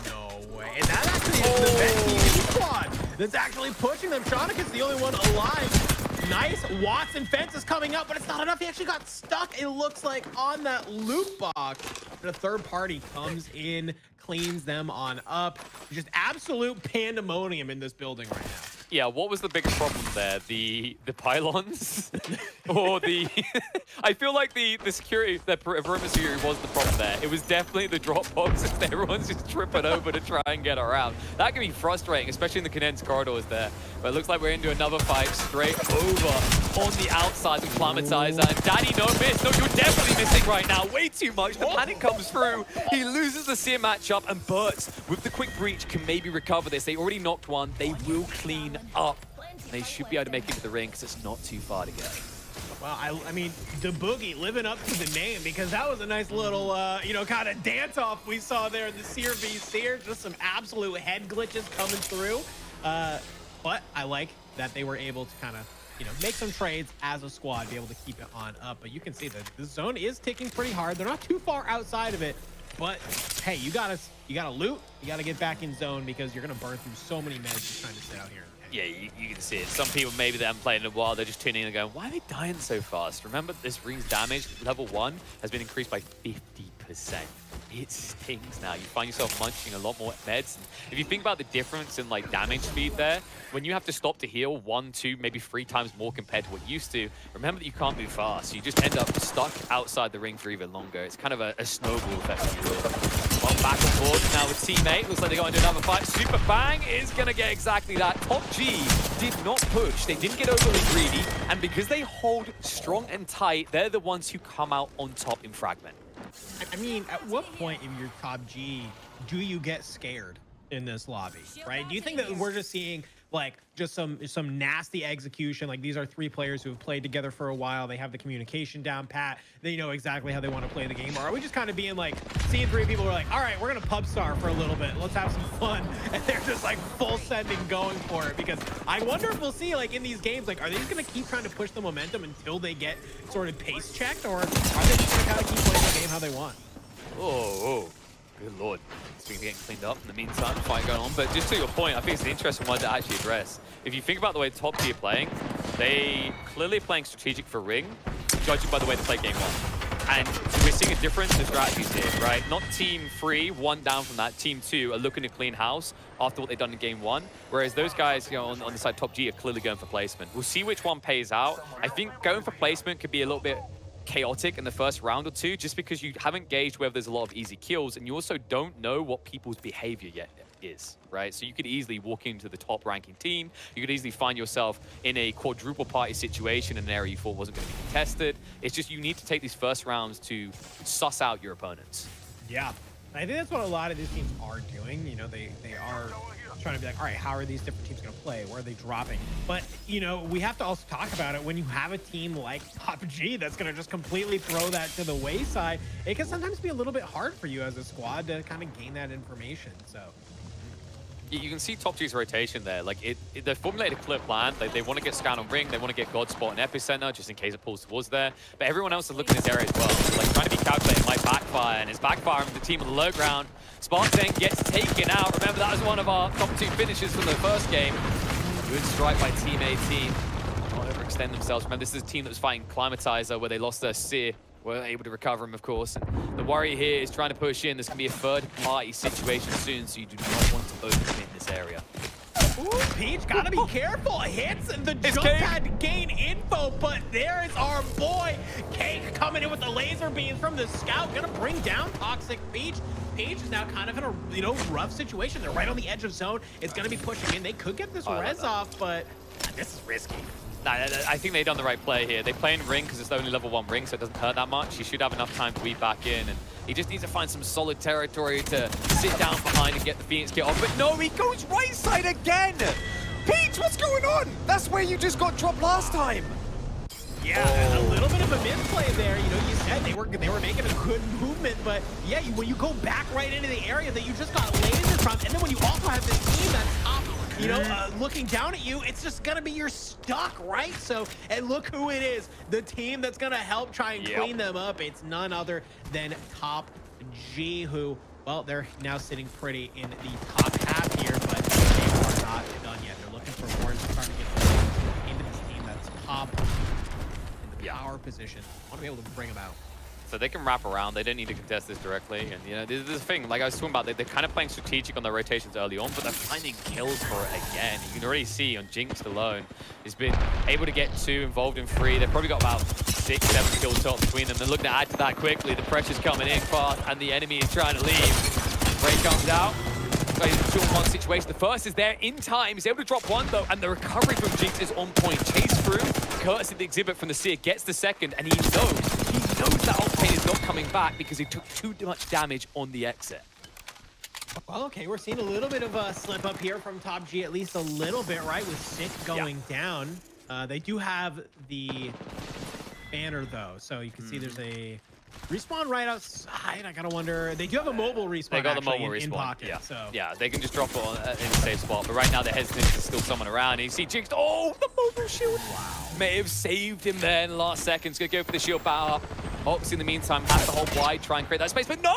No way. And that actually is the Vet TV squad that's actually pushing them. 𝙎𝙀𝙏 the only one alive. Nice. Watson fence is coming up, but it's not enough. He actually got stuck, it looks like, on that loot box. But a third party comes in, cleans them on up. Just absolute pandemonium in this building right now. Yeah, what was the biggest problem there? The pylons? Or the... I feel like the security, the perimeter security was the problem there. It was definitely the drop boxes. Everyone's just tripping over to try and get around. That can be frustrating, especially in the condensed corridors there. But it looks like we're into another fight straight over on the outside with Climatizer. And Daddy, no miss. No, you're definitely missing right now. Way too much. The panic comes through. He loses the Seer matchup, and 𝙑𝙀, with the quick breach, can maybe recover this. They already knocked one. They will clean up. They should be able to make it to the ring because it's not too far to go. Well, I mean, 𝙑𝙀𝙧 living up to the name, because that was a nice little, you know, kind of dance-off we saw there in the Seer v Seer. Just some absolute head glitches coming through. But I like that they were able to kind of, you know, make some trades as a squad, be able to keep it on up. But you can see that the zone is ticking pretty hard. They're not too far outside of it. But hey, you gotta loot. You gotta get back in zone, because you're gonna burn through so many meds just trying to sit out here. Yeah, you can see it. Some people, maybe they haven't played in a while, they're just tuning in and going, why are they dying so fast? Remember, this ring's damage, level 1, has been increased by 50%. It stings now. You find yourself munching a lot more meds. And if you think about the difference in like damage speed there, when you have to stop to heal 1, 2, maybe 3 times more compared to what you used to, remember that you can't move fast. You just end up stuck outside the ring for even longer. It's kind of a snowball effect, if you will. One back and forth now with teammate. Looks like they go into another fight. Super Bang is going to get exactly that. Top G did not push. They didn't get overly greedy. And because they hold strong and tight, they're the ones who come out on top in Fragment. I mean, at what point in your Top G do you get scared in this lobby, right? Do you think that we're just seeing like just some nasty execution? Like, these are 3 players who have played together for a while. They have the communication down pat. They know exactly how they want to play the game. Or are we just kind of being like, seeing 3 people who are like, all right, we're gonna pub star for a little bit, let's have some fun, and they're just like full sending going for it? Because I wonder if we'll see, like, in these games, like, are they just gonna keep trying to push the momentum until they get sort of pace checked, or are they just gonna kind of keep playing the game how they want? Oh, good lord. It's been getting cleaned up in the meantime, fight going on. But just to your point, I think it's an interesting one to actually address. If you think about the way Top G are playing, they clearly playing strategic for ring, judging by the way they play game 1. And we're seeing a difference in the strategies here, right? Not team 3, 1 down from that. Team 2 are looking to clean house after what they've done in game 1. Whereas those guys, you know, on the side Top G are clearly going for placement. We'll see which one pays out. I think going for placement could be a little bit chaotic in the first round or 2, just because you haven't gauged whether there's a lot of easy kills, and you also don't know what people's behavior yet is, right? So you could easily walk into the top ranking team. You could easily find yourself in a quadruple party situation in an area you thought wasn't going to be contested. It's just you need to take these first rounds to suss out your opponents. Yeah. I think that's what a lot of these teams are doing. You know, they are trying to be like, all right, how are these different teams going to play? Where are they dropping? But, you know, we have to also talk about it. When you have a team like 𝙑𝙀 that's going to just completely throw that to the wayside, it can sometimes be a little bit hard for you as a squad to kind of gain that information. So you can see 𝙑𝙀's rotation there. Like, they formulated a clear plan. They want to get Scout on Ring. They want to get God Spot and Epicenter just in case it pulls towards there. But everyone else is looking in this area as well. Like, trying to be calculated might backfire, and it's backfiring the team on the low ground. Spartan gets taken out. Remember, that was one of our top 2 finishes from the first game. Good strike by Team 18. Not overextend themselves. Remember, this is a team that was fighting Climatizer, where they lost their Seer. We're able to recover him, of course. And the worry here is trying to push in. There's going to be a third-party situation soon, so you do not want to overcommit this area. Ooh, Peach, gotta be careful. Hits and the jump pad to gain info, but there is our boy Cake coming in with the laser beams from the Scout, gonna bring down Toxic Peach. Peach is now kind of in a rough situation. They're right on the edge of zone. It's gonna be pushing in. They could get this res off, but this is risky. Nah, I think they've done the right play here. They play in Ring because it's the only level 1 Ring, so it doesn't hurt that much. He should have enough time to weave back in, and he just needs to find some solid territory to sit down behind and get the Phoenix kit off. But no, he goes right side again! Peach, what's going on? That's where you just got dropped last time. Yeah, a little bit of a misplay there. You know, you said they were making a good movement, but yeah, when you go back right into the area that you just got lasered from, and then when you also have this team that's up, you know, looking down at you, it's just gonna be you're stuck, right? So, and look who it is, the team that's gonna help try and clean them up. It's none other than 𝙑𝙀, who, well, they're now sitting pretty in the top half here, but they are not done yet. They're looking for more to try to get into this team that's top in the power position. I want to be able to bring them out. So they can wrap around. They don't need to contest this directly. And, you know, this is the thing, like I was talking about, they're kind of playing strategic on their rotations early on, but they're finding kills for it again. You can already see on Jinx alone, he's been able to get 2, involved in 3. They've probably got about 6, 7 kills top between them. They're looking to add to that quickly. The pressure's coming in fast, and the enemy is trying to leave. Ray comes out. He's in a 2-on-1 situation. The first is there in time. He's able to drop 1, though, and the recovery from Jinx is on point. Chase through, courtesy of the exhibit from the Seer, gets the second, and he knows that Octane is not coming back because he took too much damage on the exit. Well, okay, we're seeing a little bit of a slip up here from 𝙑𝙀, at least a little bit, right, with Sick going down. They do have the banner, though, so you can see there's a respawn right outside. I gotta wonder. They do have a mobile respawn. They got the mobile in respawn. pocket, Yeah. so Yeah, they can just drop it in a safe spot. But right now, the hesitance is still someone around. And you see Jinx. Oh, the mobile shield. Wow. May have saved him there in the last seconds. Gonna go for the shield power. Ox, in the meantime, has to hold wide, try and create that space. But no!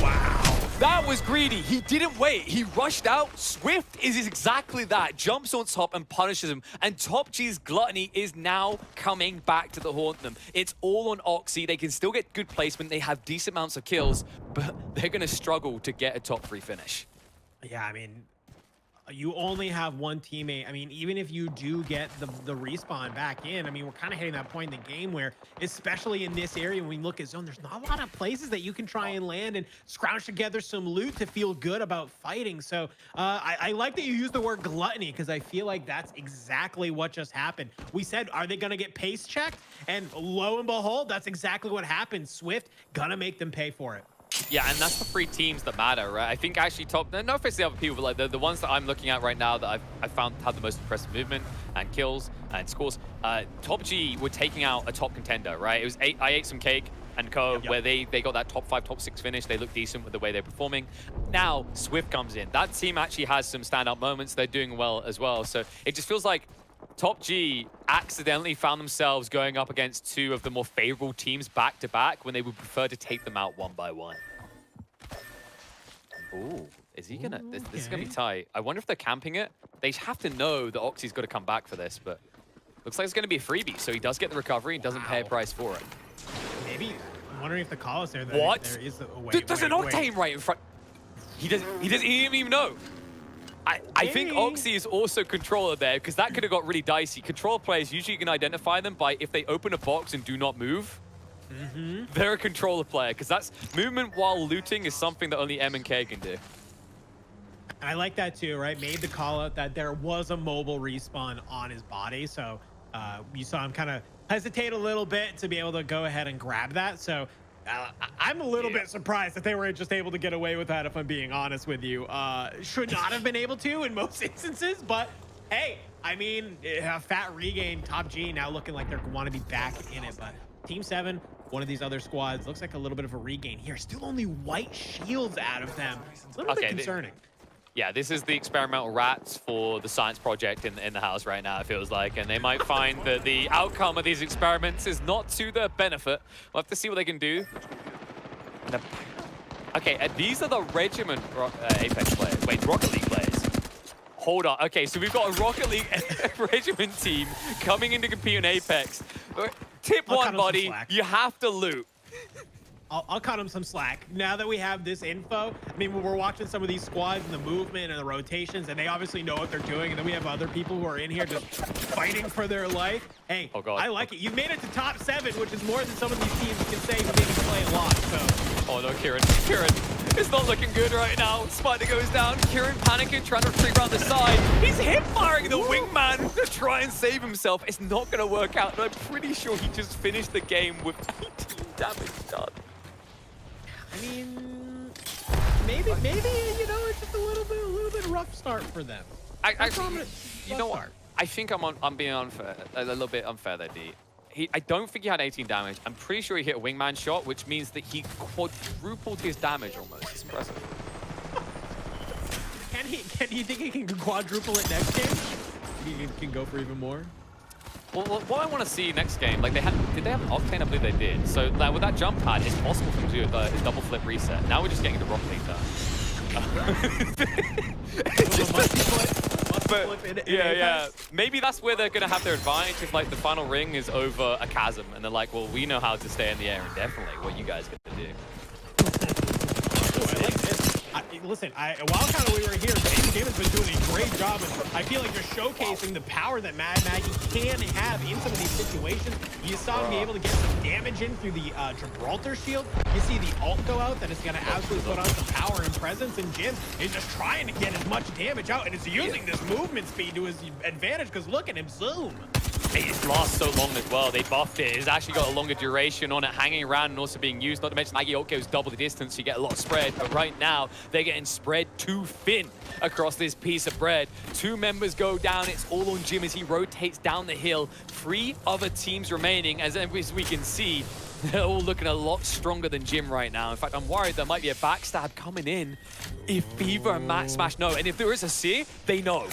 Wow. That was greedy. He didn't wait. He rushed out. Swift is exactly that. Jumps on top and punishes him. And 𝙑𝙀's gluttony is now coming back to haunt them. It's all on Oxy. They can still get good placement. They have decent amounts of kills, but they're going to struggle to get a top 3 finish. Yeah, I mean, you only have one teammate. I mean, even if you do get the respawn back in, I mean, we're kind of hitting that point in the game where, especially in this area, when we look at zone, there's not a lot of places that you can try and land and scrounge together some loot to feel good about fighting. So I like that you use the word gluttony, because I feel like that's exactly what just happened. We said, are they going to get pace checked? And lo and behold, that's exactly what happened. Swift gonna make them pay for it. Yeah, and that's the 3 teams that matter, right? I think actually no offense to the other people, but like the ones that I'm looking at right now that I've found have the most impressive movement and kills and scores. 𝙑𝙀 were taking out a top contender, right? It was I ate some cake and co, where they got that top 5, top 6 finish. They look decent with the way they're performing. Now Swift comes in. That team actually has some standout moments. They're doing well as well. So it just feels like 𝙑𝙀 accidentally found themselves going up against 2 of the more favorable teams back to back when they would prefer to take them out 1 by 1. Ooh, is he gonna? This is gonna be tight. I wonder if they're camping it. They have to know that Oxy's got to come back for this, but looks like it's gonna be a freebie. So he does get the recovery and doesn't pay a price for it. Maybe. I'm wondering if the call is there. What? There is a way. There's an Octane right in front. He didn't even know. I think Oxy is also controller there, because that could have got really dicey. Controller players, usually you can identify them by if they open a box and do not move. They're a controller player, because that's movement while looting is something that only M and K can do. I like that too, right? Made the call out that there was a mobile respawn on his body, so you saw him kind of hesitate a little bit to be able to go ahead and grab that. So I'm a little bit surprised that they were just able to get away with that, if I'm being honest with you. Should not have been able to in most instances, but hey, I mean, fat regain, top G now looking like they want to be back in it. But Team 7, one of these other squads, looks like a little bit of a regain here. Still only white shields out of them. A little bit concerning. Yeah, this is the experimental rats for the science project in the house right now, it feels like. And they might find that the outcome of these experiments is not to their benefit. We'll have to see what they can do. Okay, these are the Regiment Apex players. Wait, Rocket League players. Hold on. Okay, so we've got a Rocket League Regiment team coming in to compete in Apex. Tip one, buddy, you have to loot. I'll cut him some slack. Now that we have this info, I mean, when we're watching some of these squads and the movement and the rotations, and they obviously know what they're doing, and then we have other people who are in here just fighting for their life. Hey, oh God. I like it. You made it to top 7, which is more than some of these teams can say who didn't play a lot. So. Oh no, Kieran. It's not looking good right now. Spider goes down. Kieran panicking, trying to retreat around the side. He's hip-firing the wingman to try and save himself. It's not going to work out, and I'm pretty sure he just finished the game with 18 damage done. I mean, maybe you know, it's just a little bit rough start for them. Actually, you know what? I think I'm being unfair, a little bit unfair there, D. I don't think he had 18 damage. I'm pretty sure he hit a wingman shot, which means that he quadrupled his damage almost. It's impressive. Can you think he can quadruple it next game? He can go for even more. Well, what I want to see next game, like did they have an Octane? I believe they did. So like, with that jump pad, it's possible for them to do a double flip reset. Now we're just getting the Rocket League done. Yeah. Maybe that's where they're gonna have their advantage if like the final ring is over a chasm, and they're like, well, we know how to stay in the air indefinitely. What you guys gonna do? I like this. Listen, while kind of we were here, Jim has been doing a great job, and I feel like you're showcasing the power that Mad Maggie can have in some of these situations. You saw him be able to get some damage in through the Gibraltar shield. You see the ult go out, that is going to absolutely put on some power and presence, and Jim is just trying to get as much damage out, and is using this movement speed to his advantage, because look at him zoom. It lasts so long as well. They buffed it. It's actually got a longer duration on it, hanging around and also being used. Not to mention, Maggie ult goes double the distance, so you get a lot of spread. But right now, they're getting spread too thin across this piece of bread. 2 members go down. It's all on Jim as he rotates down the hill. 3 other teams remaining. As we can see, they're all looking a lot stronger than Jim right now. In fact, I'm worried there might be a backstab coming in if Fever and Matt Smash know. And if there is a C, they know.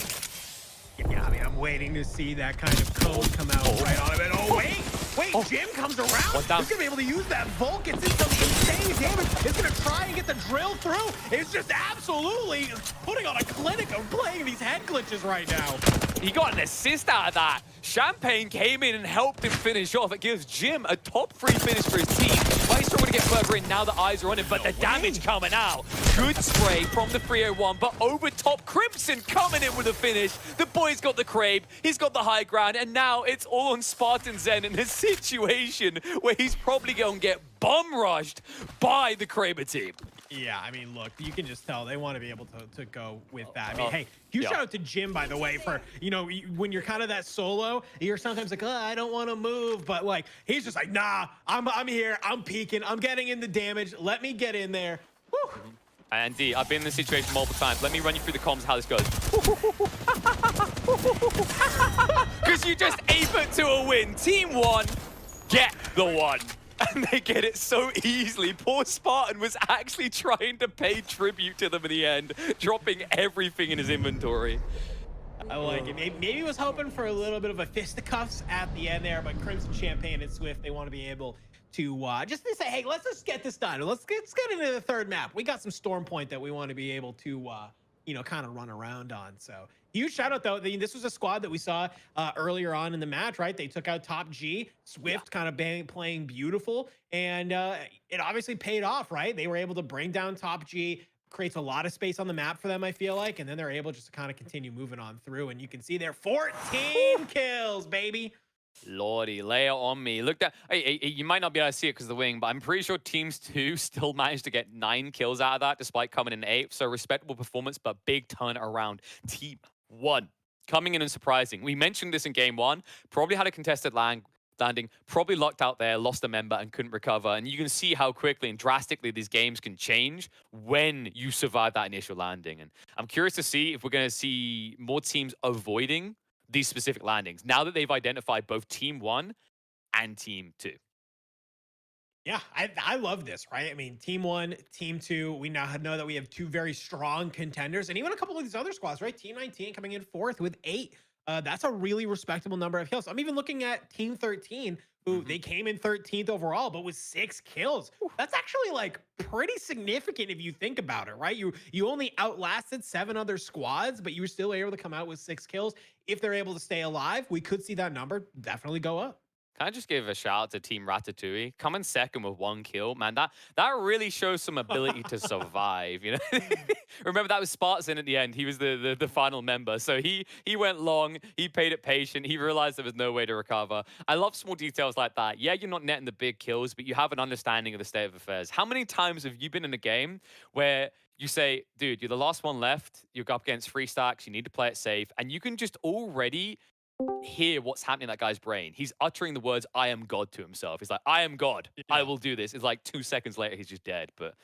Yeah, I mean, I'm waiting to see that kind of code come out right on him. And wait, Jim comes around. He's going to be able to use that Volk. It's some insane damage. It's going to try and get the drill through. It's just absolutely putting on a clinic of playing these head glitches right now. He got an assist out of that. Champagne came in and helped him finish off. It gives Jim a top 3 finish for his team. He's still going to get further in now that eyes are on him, but the damage coming out. Good spray from the 301, but over top, Crimson coming in with a finish. The boy's got the crave, he's got the high ground, and now it's all on Spartan Zen in a situation where he's probably going to get bum rushed by the Kraber team. Yeah, I mean, look, you can just tell they want to be able to go with that. I mean, hey, huge shout out to Jim, by the way, for, you know, when you're kind of that solo, you're sometimes like, oh, I don't want to move. But, like, he's just like, nah, I'm here. I'm peeking. I'm getting in the damage. Let me get in there. Woo. And D, I've been in this situation multiple times. Let me run you through the comms how this goes. Because you just ape it to a win. Team 1, get the 1. And they get it so easily. Poor Spartan was actually trying to pay tribute to them in the end, dropping everything in his inventory. I like it. Maybe he was hoping for a little bit of a fisticuffs at the end there, but Crimson, Champagne, and Swift, they want to be able to just to say, hey, let's just get this done. Let's get into the 3rd map. We got some Storm Point that we want to be able to, you know, kind of run around on. So huge shout out, though. This was a squad that we saw earlier on in the match, right? They took out Top G. Swift kind of playing beautiful, and it obviously paid off, right? They were able to bring down Top G, creates a lot of space on the map for them, I feel like, and then they're able just to kind of continue moving on through, and you can see there 14 kills, baby. Lordy, lay it on me. Look that. Hey, you might not be able to see it because of the wing, but I'm pretty sure Teams 2 still managed to get 9 kills out of that despite coming in 8th. So respectable performance, but big turn around. Team 1 coming in and surprising. We mentioned this in game 1. Probably had a contested land landing, probably locked out there, lost a member, and couldn't recover. And you can see how quickly and drastically these games can change when you survive that initial landing. And I'm curious to see if we're going to see more teams avoiding these specific landings now that they've identified both Team 1 and Team 2. Yeah, I love this, right? I mean, Team 1, Team 2, we now know that we have two very strong contenders, and even a couple of these other squads, right? Team 19 coming in 4th with 8. That's a really respectable number of kills. I'm even looking at Team 13, who they came in 13th overall, but with 6 kills. That's actually like pretty significant if you think about it, right? You only outlasted 7 other squads, but you were still able to come out with 6 kills. If they're able to stay alive, we could see that number definitely go up. Can I just give a shout out to Team 𝙎𝙬𝙧𝙚? Coming second with 1 kill, man. That really shows some ability to survive. You know, remember that was 𝙬𝙧𝙧 at the end. He was the final member, so he went long. He paid it patient. He realized there was no way to recover. I love small details like that. Yeah, you're not netting the big kills, but you have an understanding of the state of affairs. How many times have you been in a game where you say, dude, you're the last one left. You're up against 3 stacks. You need to play it safe, and you can just already hear what's happening in that guy's brain. He's uttering the words, I am God to himself. He's like, I am God. Yeah. I will do this. It's like 2 seconds later, he's just dead. But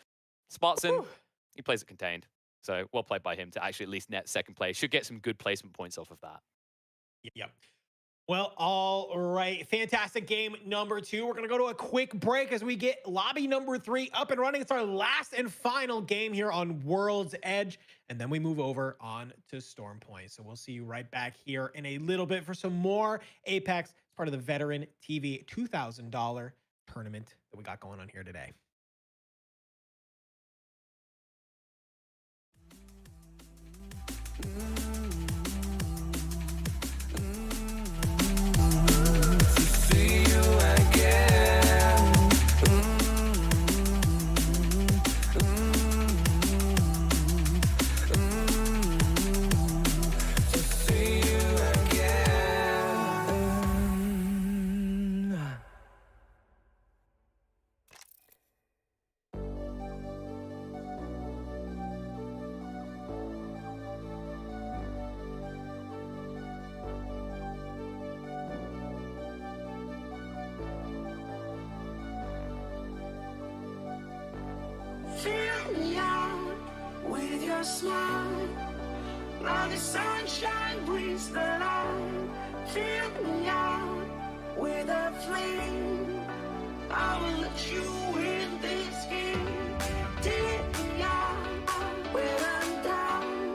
𝙬𝙬𝙧𝙧, he plays it contained. So well played by him to actually at least net second place. Should get some good placement points off of that. Yep. Well, all right. Fantastic game number 2. We're going to go to a quick break as we get lobby number 3 up and running. It's our last and final game here on World's Edge. And then we move over on to Storm Point. So we'll see you right back here in a little bit for some more Apex. It's part of the Veteran TV $2,000 tournament that we got going on here today. Fill me out with your smile, like the sunshine brings the light. Fill me out with a flame, I will let you in this game. Take me out when I'm down,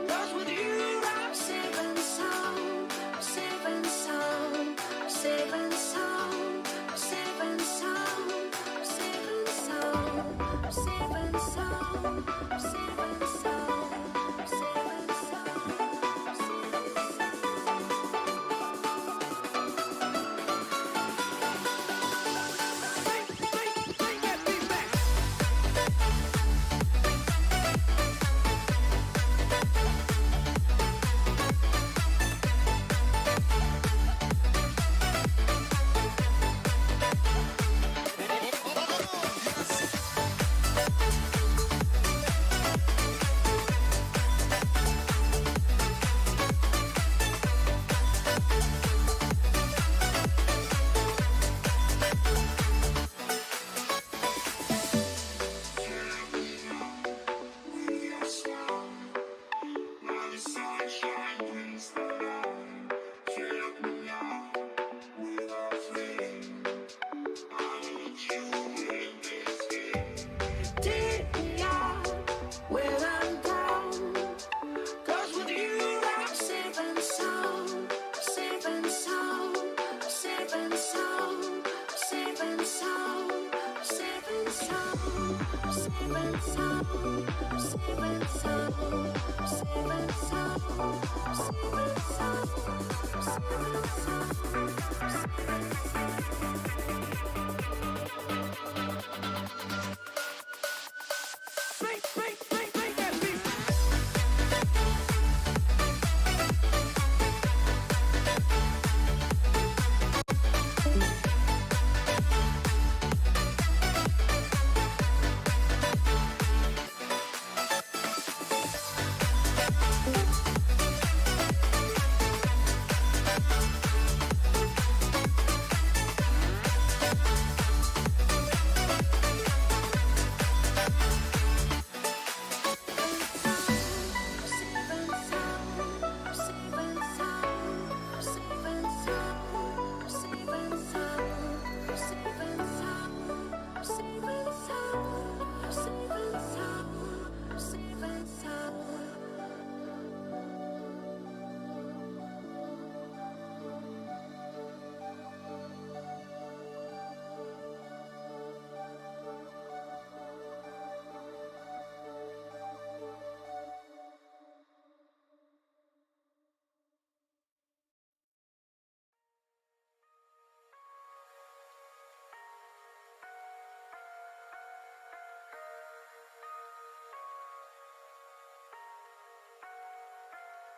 'cause with you I'm safe and sound. I'm safe and sound, I'm safe and sound, I'm safe and sound, I'm safe and sound. I'm safe and sound, I'm safe and sound, I'm safe and sound, I'm safe and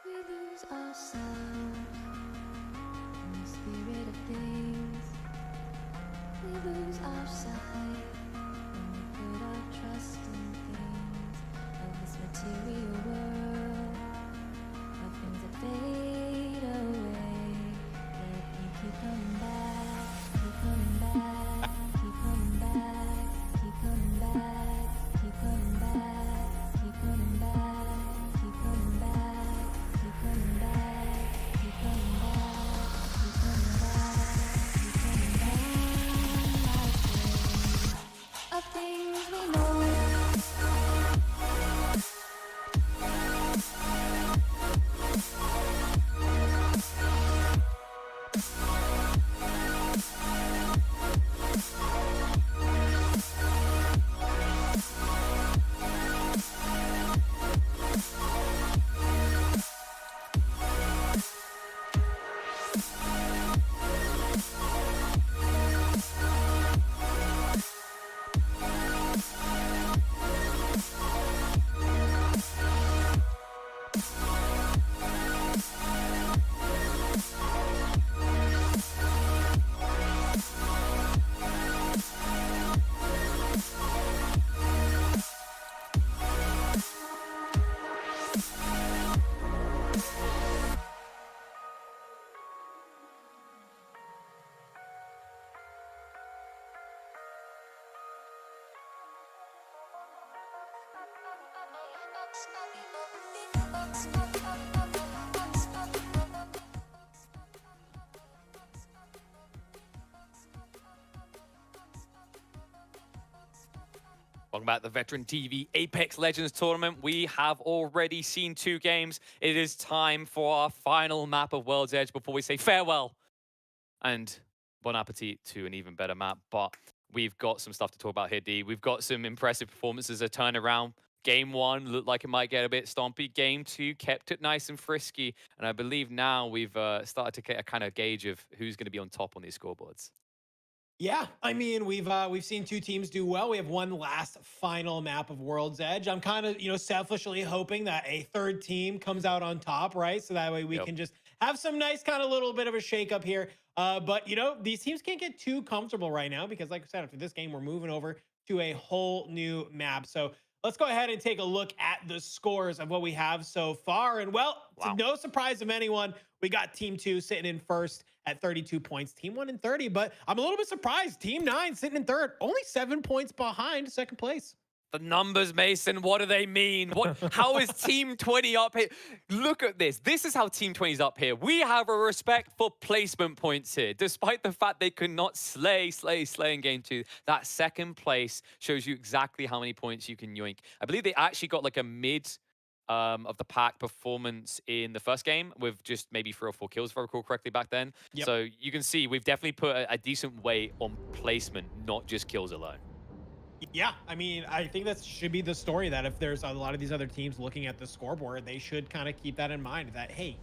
We lose ourselves in the spirit of things. We lose our sight when we put our trust in things of this material world, of things that fade away. Let me keep coming back, keep coming back, keep coming back, keep coming back, keep coming back, keep coming back, keep coming back, keep coming back, keep coming back, keep coming back, keep coming back. Of things we know. Welcome back to the Veteran TV Apex Legends Tournament. We have already seen 2 games. It is time for our final map of World's Edge before we say farewell and bon appetit to an even better map. But we've got some stuff to talk about here, D. We've got some impressive performances, a turnaround. Game 1 looked like it might get a bit stompy. Game 2 kept it nice and frisky. And I believe now we've started to get a kind of gauge of who's going to be on top on these scoreboards. Yeah, I mean, we've seen 2 teams do well. We have one last final map of World's Edge. I'm kind of, selfishly hoping that a 3rd team comes out on top, right? So that way we can just have some nice kind of little bit of a shakeup here. But, these teams can't get too comfortable right now because, like I said, after this game, we're moving over to a whole new map. So let's go ahead and take a look at the scores of what we have so far. And, well, to no surprise of anyone, we got Team 2 sitting in first at 32 points, Team 1 in 30. But I'm a little bit surprised. Team 9 sitting in third, only 7 points behind second place. The numbers, Mason, what do they mean? How is Team 20 up here? Look at this. This is how Team 20 is up here. We have a respect for placement points here. Despite the fact they could not slay in Game 2, that second place shows you exactly how many points you can yoink. I believe they actually got like a mid of the pack performance in the first game with just maybe 3 or 4 kills, if I recall correctly back then. Yep. So you can see we've definitely put a decent weight on placement, not just kills alone. Yeah, I mean, I think that should be the story, that if there's a lot of these other teams looking at the scoreboard, they should kind of keep that in mind, that, hey,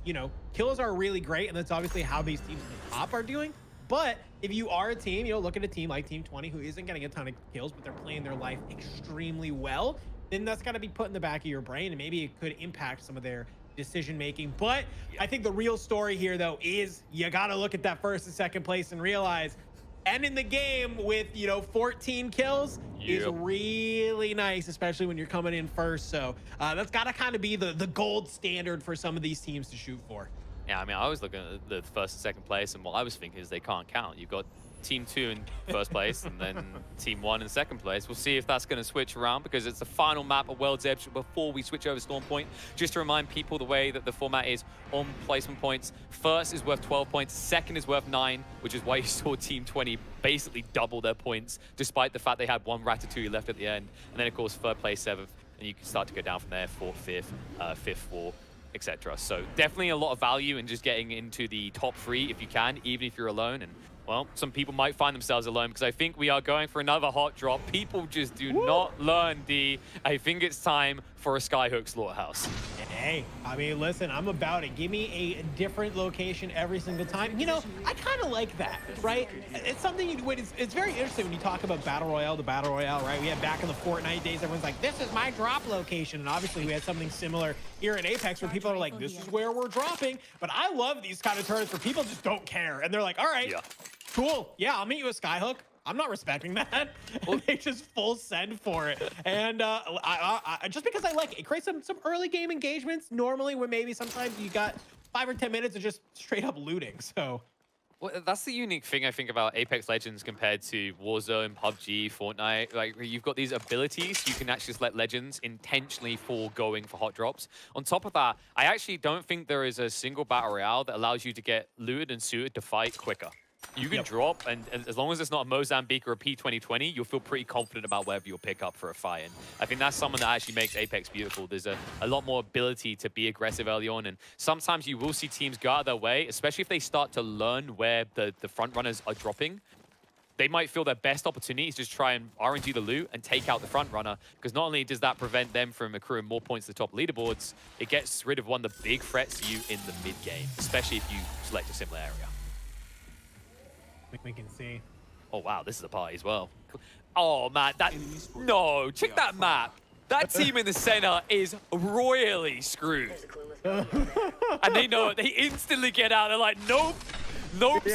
kills are really great, and that's obviously how these teams at the top are doing. But if you are a team, look at a team like Team 20 who isn't getting a ton of kills, but they're playing their life extremely well, then that's got to be put in the back of your brain, and maybe it could impact some of their decision making. But I think the real story here, though, is you got to look at that first and second place and realize ending the game with 14 kills is really nice, especially when you're coming in first. So that's got to kind of be the gold standard for some of these teams to shoot for. Yeah, I mean, I was looking at the first and second place, and what I was thinking is they can't count. You've got Team 2 in first place, and then Team 1 in second place. We'll see if that's going to switch around, because it's the final map of World's Edge before we switch over Storm Point. Just to remind people, the way that the format is on placement points, first is worth 12 points, second is worth 9, which is why you saw Team 20 basically double their points, despite the fact they had 1 Ratatouille left at the end. And then, of course, third place, 7th, and you can start to go down from there, 4th, 5th, 5th, 4th, etc. So definitely a lot of value in just getting into the top 3 if you can, even if you're alone. And well, some people might find themselves alone, because I think we are going for another hot drop. People just do not learn, D. I think it's time for a Skyhook Slaughterhouse. Hey, I mean, listen, I'm about it. Give me a different location every single time. You know, I kind of like that, right? It's something it's very interesting when you talk about battle royale to battle royale, right? We had back in the Fortnite days, everyone's like, this is my drop location. And obviously we had something similar here in Apex where people are like, this is where we're dropping. But I love these kind of tournaments where people just don't care. And they're like, all right, cool. Yeah, I'll meet you at Skyhook. I'm not respecting that. Well, they just full send for it. And I just because I like it, creates some early game engagements normally when maybe sometimes you got 5 or 10 minutes of just straight up looting. So well, that's the unique thing I think about Apex Legends compared to Warzone, PUBG, Fortnite. Like, you've got these abilities, you can actually just let Legends intentionally foregoing for hot drops. On top of that, I actually don't think there is a single battle royale that allows you to get looted and suited to fight quicker. You can drop, and as long as it's not a Mozambique or a P2020, you'll feel pretty confident about wherever you'll pick up for a fight. And I think that's something that actually makes Apex beautiful. There's a lot more ability to be aggressive early on, and sometimes you will see teams go out of their way, especially if they start to learn where the front runners are dropping. They might feel their best opportunity is just try and RNG the loot and take out the front runner, because not only does that prevent them from accruing more points to the top leaderboards, it gets rid of one of the big threats to you in the mid game, especially if you select a similar area. We can see. Oh, wow, this is a party as well. Oh, man, no, check that map. That team in the center is royally screwed. And they know it. They instantly get out. They're like, nope,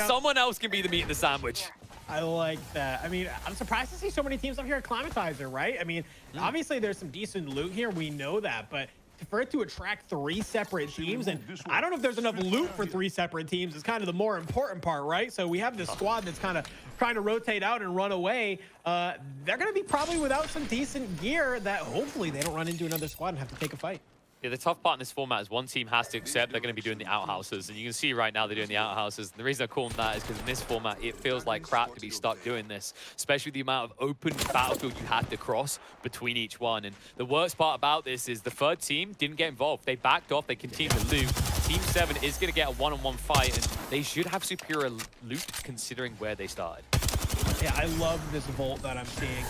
someone else can be the meat in the sandwich. I like that. I mean, I'm surprised to see so many teams up here at Climatizer, right? I mean, obviously there's some decent loot here. We know that, but for it to attract 3 separate teams, and I don't know if there's enough loot for 3 separate teams, is kind of the more important part, right? So we have this squad that's kind of trying to rotate out and run away. They're going to be probably without some decent gear that hopefully they don't run into another squad and have to take a fight. Yeah, the tough part in this format is one team has to accept they're going to be doing the outhouses. And you can see right now they're doing the outhouses. And the reason I call them that is because in this format, it feels like crap to be stuck doing this, especially the amount of open battlefield you had to cross between each one. And the worst part about this is the third team didn't get involved. They backed off. They continued to loot. Team 7 is going to get a one-on-one fight, and they should have superior loot considering where they started. Yeah, I love this Volt that I'm seeing.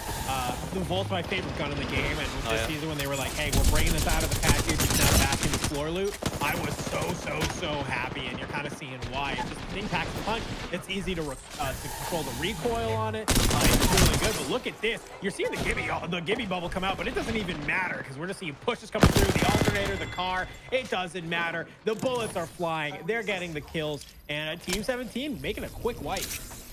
The Volt's my favorite gun in the game, and with this season when they were like, hey, we're bringing this out of the package, it's now back into floor loot, I was so happy, and you're kind of seeing why. It's just being PAX Punch, it's easy to control the recoil on it. It's really good, but look at this. You're seeing the Gibby bubble come out, but it doesn't even matter, because we're just seeing pushes coming through, the alternator, the car, it doesn't matter. The bullets are flying, they're getting the kills, and Team 17 making a quick wipe.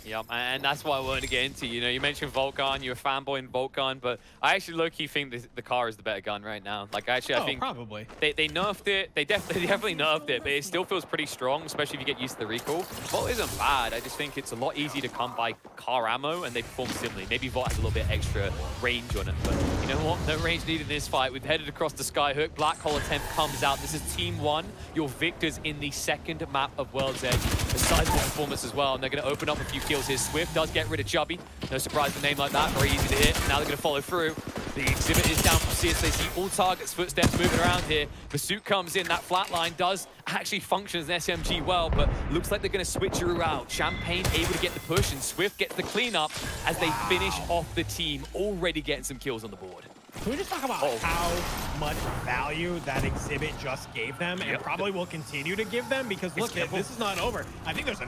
Yeah, and that's what I wanted to get into. You know, you mentioned Volkan, you're a fanboy in Volkan, but I actually low-key think the car is the better gun right now. Like, actually, I think probably they nerfed it. They definitely nerfed it, but it still feels pretty strong, especially if you get used to the recoil. Volt isn't bad. I just think it's a lot easier to come by car ammo, and they perform similarly. Maybe Volt has a little bit extra range on it, but you know what? No range needed in this fight. We've headed across the Skyhook. Black Hole attempt comes out. This is Team 1, your victors in the second map of World's Edge. A sizable performance as well, and they're going to open up a few kills here. Swift does get rid of Chubby. No surprise with a name like that. Very easy to hit. Now they're going to follow through. The exhibit is down from CS. They see all targets, footsteps moving around here. Pursuit comes in. That flatline does actually function as an SMG well, but looks like they're going to switcheroo out. Champagne able to get the push, and Swift gets the cleanup as they finish off the team, already getting some kills on the board. Can we just talk about how much value that exhibit just gave them, and probably will continue to give them? Because look, this is not over. I think there's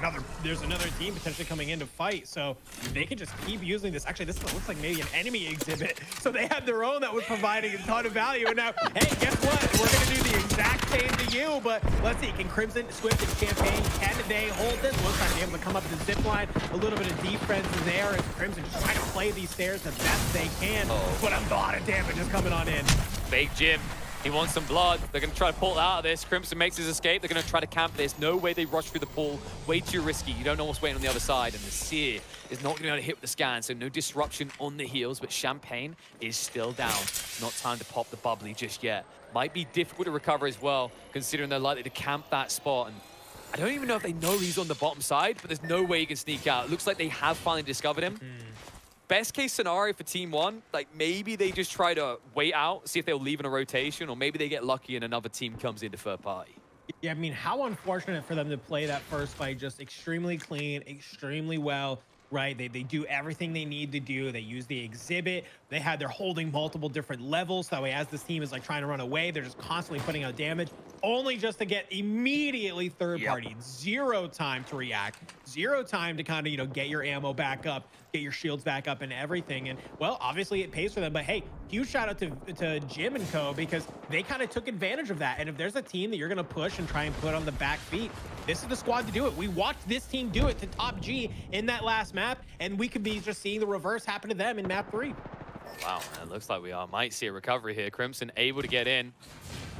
another team potentially coming in to fight, so they can just keep using this. Actually, this looks like maybe an enemy exhibit, so they had their own that was providing a ton of value. And now, hey, guess what? We're gonna do the exact same to you. But let's see, can Crimson, Swift, and Champagne, can they hold this? Looks like they're able to come up the zip line. A little bit of defense there as Crimson just trying to play these stairs the best they can. But a lot of damage is coming on in. Fake Jim. He wants some blood. They're going to try to pull it out of this. Crimson makes his escape. They're going to try to camp this. No way they rush through the pool. Way too risky. You don't know what's waiting on the other side. And the Seer is not going to be able to hit with the scan, so no disruption on the heels, but Champagne is still down. Not time to pop the bubbly just yet. Might be difficult to recover as well, considering they're likely to camp that spot. And I don't even know if they know he's on the bottom side, but there's no way he can sneak out. It looks like they have finally discovered him. Best case scenario for Team 1, like maybe they just try to wait out, see if they'll leave in a rotation, or maybe they get lucky and another team comes into third party. Yeah, I mean, how unfortunate for them to play that first fight just extremely clean, extremely well. right? They do everything they need to do. They use the exhibit. They're holding multiple different levels. That way, as this team is like trying to run away, they're just constantly putting out damage, only just to get immediately third party. Zero time to react, zero time to kind of, you know, get your ammo back up, get your shields back up and everything. And well, obviously it pays for them, but hey, huge shout out to 𝙎𝙀 and co, because they kind of took advantage of that. And if there's a team that you're going to push and try and put on the back feet, this is the squad to do it. We watched this team do it to Top G in that last map, and we could be just seeing the reverse happen to them in map 3. Wow, it looks like we might see a recovery here. Crimson able to get in.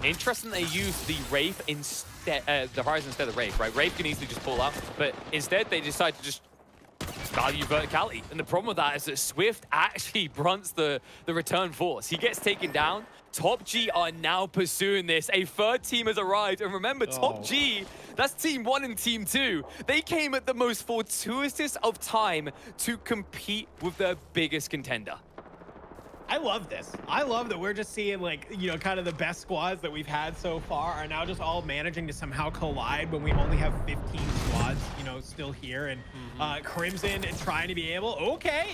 Interesting they used the Wraith instead, the Horizon instead of Wraith, right? Wraith can easily just pull out, but instead they decide to just value verticality. And the problem with that is that Swift actually grunts the return force. He gets taken down. Top G are now pursuing this. A third team has arrived. And remember, Top G, that's Team 1 and Team 2. They came at the most fortuitous of time to compete with their biggest contender. I love this. I love that we're just seeing, like, you know, kind of the best squads that we've had so far are now just all managing to somehow collide when we only have 15 squads, you know, still here. And Crimson and trying to be able,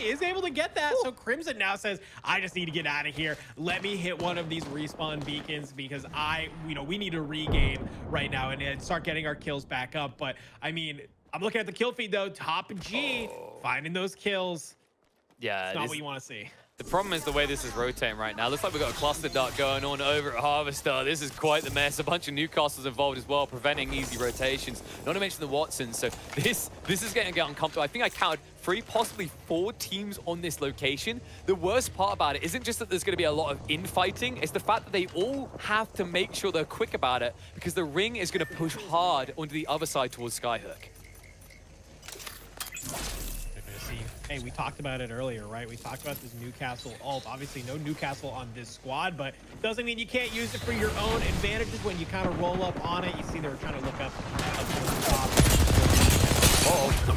is able to get that. So Crimson now says, I just need to get out of here. Let me hit one of these respawn beacons because we need to regain right now and start getting our kills back up. But I mean, I'm looking at the kill feed though. Top G finding those kills. Yeah, it's not what you want to see. The problem is the way this is rotating right now. Looks like we've got a cluster dart going on over at Harvester. This is quite the mess. A bunch of Newcastles involved as well, preventing easy rotations. Not to mention the Watsons. So this is getting to get uncomfortable. I think I counted 3, possibly 4 teams on this location. The worst part about it isn't just that there's going to be a lot of infighting. It's the fact that they all have to make sure they're quick about it because the ring is going to push hard onto the other side towards 𝙬𝙧𝙧. Hey, we talked about it earlier, right? We talked about this Newcastle ult. Obviously, no Newcastle on this squad, but doesn't mean you can't use it for your own advantages when you kind of roll up on it. You see they were trying to look up towards the top.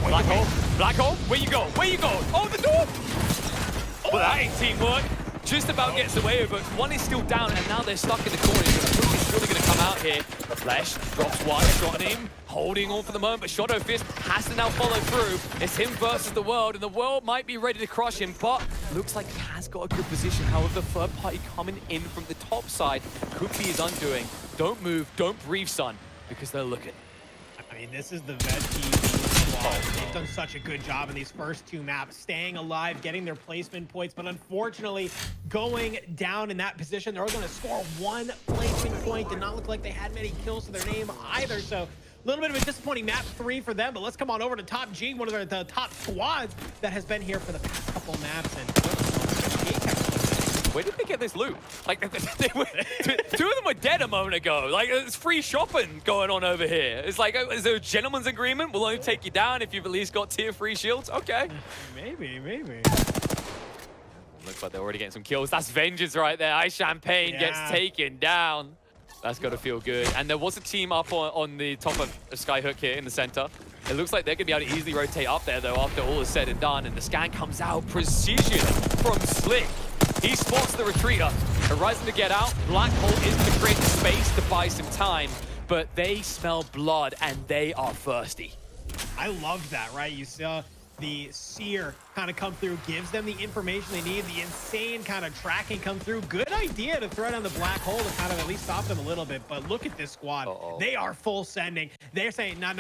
Black hole! Black hole! Where you go? Where you go? Oh, the door! Well, that ain't teamwork. Just about gets away with it. One is still down, and now they're stuck in the corner. He's really going to come out here. Flesh drops one, got him. Holding on for the moment, but 𝙎𝙧𝙧 has to now follow through. It's him versus the world, and the world might be ready to crush him, but looks like he has got a good position. However, the third party coming in from the top side could be his undoing. Don't move, don't breathe, son, because they're looking. I mean, this is the vet team. They've done such a good job in these first 2 maps, staying alive, getting their placement points, but unfortunately, going down in that position, they're going to score 1 placement point. Did not look like they had many kills to their name either, so a little bit of a disappointing map 3 for them, but let's come on over to Top G, one of the top squads that has been here for the past couple maps. And where did they get this loot? Like, they were, 2 of them were dead a moment ago. Like, it's free shopping going on over here. It's like, is there a gentleman's agreement? We'll only take you down if you've at least got tier 3 shields. Okay. Maybe. Looks like they're already getting some kills. That's vengeance right there. 𝙬𝙧𝙧 gets taken down. That's got to feel good. And there was a team up on the top of 𝙬𝙧𝙧 here in the center. It looks like they're going to be able to easily rotate up there, though, after all is said and done. And the scan comes out. Precision from Slick. He spots the retreater. Horizon to get out. Black hole is going to create the space to buy some time. But they smell blood, and they are thirsty. I love that, right? You saw the seer kind of come through, gives them the information they need, the insane kind of tracking come through. Good idea to throw down the black hole to kind of at least stop them a little bit. But look at this squad. They are full sending. They're saying, no.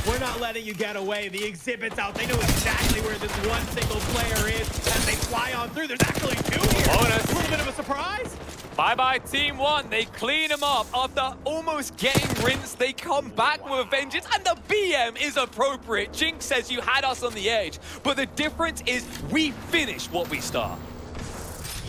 We're not letting you get away. The exhibit's out. They know exactly where this one single player is as they fly on through. There's actually 2 here. A little bit of a surprise. Bye-bye, Team 1. They clean him up. After almost getting rinsed, they come back with a vengeance, and the BM is appropriate. Jinx says you had us on the edge, but the difference is we finish what we start.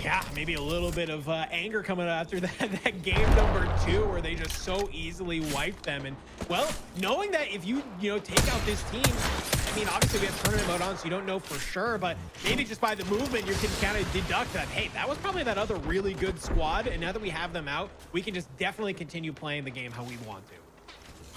Yeah, maybe a little bit of anger coming out after that game number 2 where they just so easily wiped them. And, well, knowing that if you take out this team, I mean, obviously we have tournament mode on, so you don't know for sure, but maybe just by the movement, you can kind of deduct that, hey, that was probably that other really good squad, and now that we have them out, we can just definitely continue playing the game how we want to.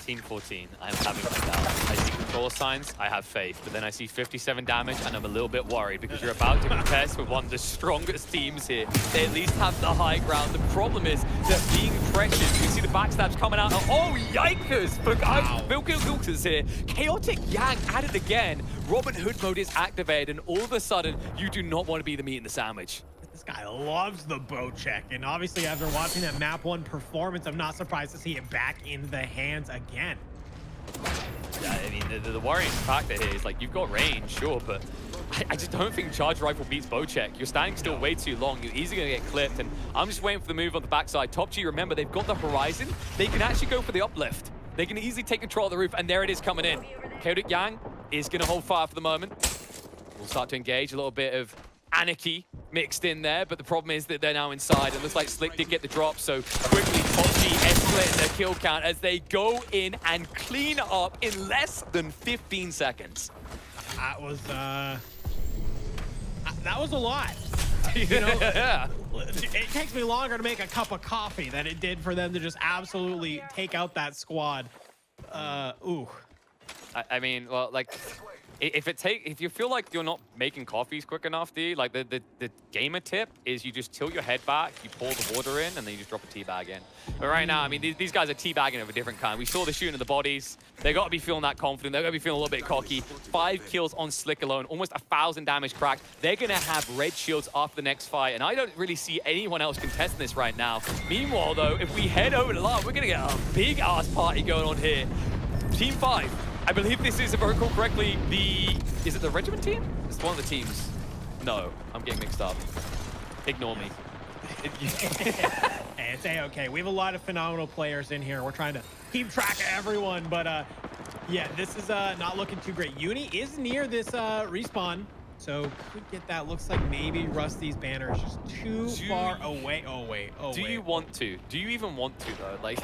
Team 14, I'm having my doubts. I see control signs, I have faith, but then I see 57 damage, and I'm a little bit worried because you're about to contest with one of the strongest teams here. They at least have the high ground. The problem is that being pressured, you see the backstabs coming out. Oh, yikers! But 𝙎𝙀𝙏 is here. Chaotic Yang at it again. Robin Hood mode is activated, and all of a sudden, you do not want to be the meat in the sandwich. This guy loves the bow check, and obviously after watching that map 1 performance, I'm not surprised to see it back in the hands again. Yeah, I mean, the worrying factor here is like, you've got range, sure, but I just don't think charge rifle beats bow check. You're standing still way too long. You're easily going to get clipped, and I'm just waiting for the move on the backside. Top G, remember, they've got the horizon. They can actually go for the uplift. They can easily take control of the roof, and there it is coming in. Chaotic Yang is going to hold fire for the moment. We'll start to engage a little bit of anarchy mixed in there, but the problem is that they're now inside. It looks like Slick did get the drop, so quickly Top G escalating their kill count as they go in and clean up in less than 15 seconds. That was a lot. You know, yeah. It takes me longer to make a cup of coffee than it did for them to just absolutely take out that squad. Ooh. I mean, well, like, if you feel like you're not making coffees quick enough, D, like the gamer tip is you just tilt your head back, you pour the water in, and then you just drop a tea bag in. But right now, I mean, these guys are teabagging of a different kind. We saw the shooting of the bodies. They got to be feeling that confident. They're going to be feeling a little bit cocky. 5 kills on Slick alone, almost 1,000 damage cracked. They're going to have red shields after the next fight, and I don't really see anyone else contesting this right now. Meanwhile, though, if we head over to LAN, we're going to get a big-ass party going on here. Team 5. I believe this is, if I recall correctly, is it the Regiment team? It's one of the teams. No, I'm getting mixed up. Ignore me. Hey, it's A-okay. We have a lot of phenomenal players in here. We're trying to keep track of everyone, but yeah, this is not looking too great. Uni is near this respawn, so could get that. Looks like maybe Rusty's banner is just too far away. Oh, wait. Oh, Do wait. you want to? Do you even want to, though? Like,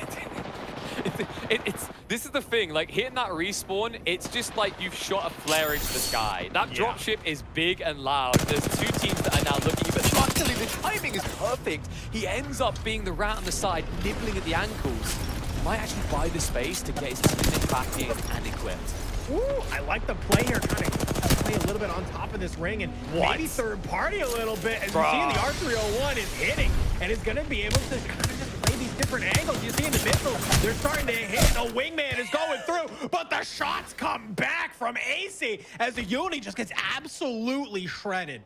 this is the thing. Like, hitting that respawn, it's just like you've shot a flare into the sky. That dropship is big and loud. There's 2 teams that are now looking, but luckily the timing is perfect. He ends up being the rat on the side, nibbling at the ankles. He might actually buy the space to get his teammate back in and equipped. Ooh, I like the play here, trying to play a little bit on top of this ring and maybe third party a little bit. As you see, the R301 is hitting and is going to be able to kind of just play these different angles. You see in the missiles, they're starting to hit. The wingman is going through, but the shots come back from AC as the Uni just gets absolutely shredded.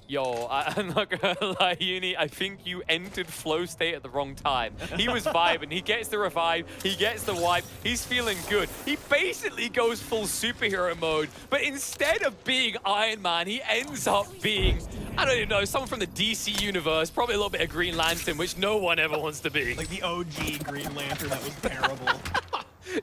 Yo, I'm not gonna lie, Uni, I think you entered flow state at the wrong time. He was vibing, he gets the revive, he gets the wipe, he's feeling good. He basically goes full superhero mode, but instead of being Iron Man, he ends up being, I don't even know, someone from the DC universe, probably a little bit of Green Lantern, which no one ever wants to be. Like the OG Green Lantern that was terrible.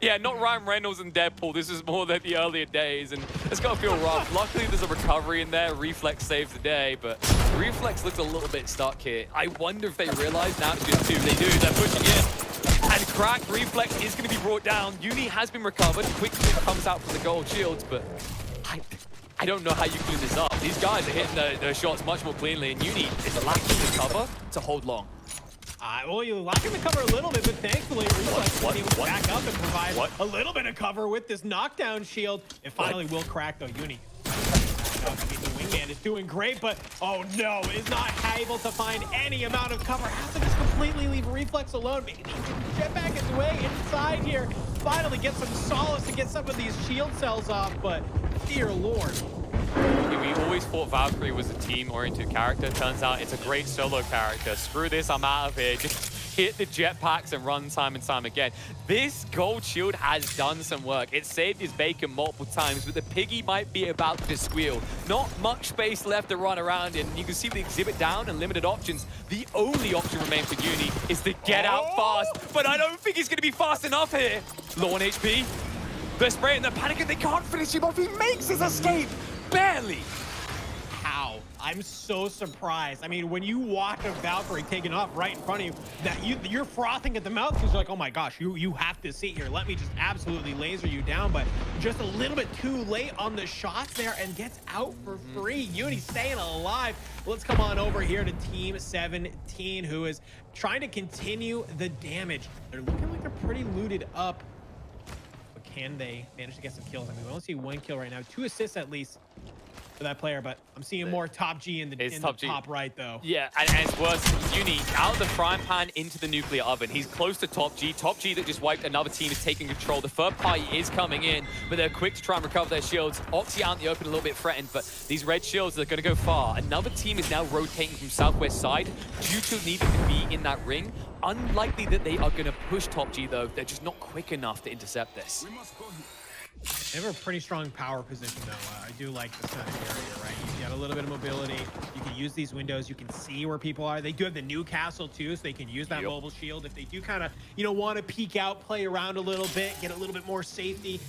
Yeah, not Ryan Reynolds and Deadpool. This is more than the earlier days, and it's got to feel rough. Luckily, there's a recovery in there. Reflex saves the day, but Reflex looks a little bit stuck here. I wonder if they realize now it's just 2. They do. They're pushing in. And Crack Reflex is going to be brought down. Uni has been recovered. Quickly comes out from the gold shields, but I don't know how you clean this up. These guys are hitting their shots much more cleanly, and Uni is lacking the cover to hold long. Well, you're locking the cover a little bit, but thankfully, Reflex is able to back up and provide a little bit of cover with this knockdown shield. It finally will crack, though. Uni. I mean, the wingman is doing great, but oh no, is not able to find any amount of cover. Has to just completely leave Reflex alone. Maybe jetpack his way inside here. Finally get some solace to get some of these shield cells off, but dear Lord. We always thought Valkyrie was a team-oriented character. Turns out it's a great solo character. Screw this, I'm out of here. Just hit the jetpacks and run time and time again. This gold shield has done some work. It saved his bacon multiple times, but the piggy might be about to squeal. Not much space left to run around in. You can see the exhibit down and limited options. The only option remaining for Uni is to get out fast, but I don't think he's going to be fast enough here. Low on HP. They're spraying, they're panicking. They can't finish him off. He makes his escape. Barely. How? I'm so surprised. I mean, when you watch a Valkyrie taking off right in front of you, that you're frothing at the mouth because you're like, oh my gosh, you have to sit here. Let me just absolutely laser you down. But just a little bit too late on the shots there and gets out for free. Uni staying alive. Let's come on over here to Team 17, who is trying to continue the damage. They're looking like they're pretty looted up. But can they manage to get some kills? I mean, we only see 1 kill right now, 2 assists at least. for that player, but I'm seeing more top G in the, top right, though. Yeah, and it's worse. Uni out of the frying pan into the nuclear oven. He's close to top G. Top G that just wiped another team is taking control. The third party is coming in, but they're quick to try and recover their shields. Oxy out in the open a little bit threatened, but these red shields are going to go far. Another team is now rotating from southwest side due to needing to be in that ring. Unlikely that they are going to push top G, though. They're just not quick enough to intercept this. They have a pretty strong power position, though. I do like this kind of area, right? You got a little bit of mobility. You can use these windows. You can see where people are. They do have the Newcastle, too, so they can use that mobile shield. If they do kind of, want to peek out, play around a little bit, get a little bit more safety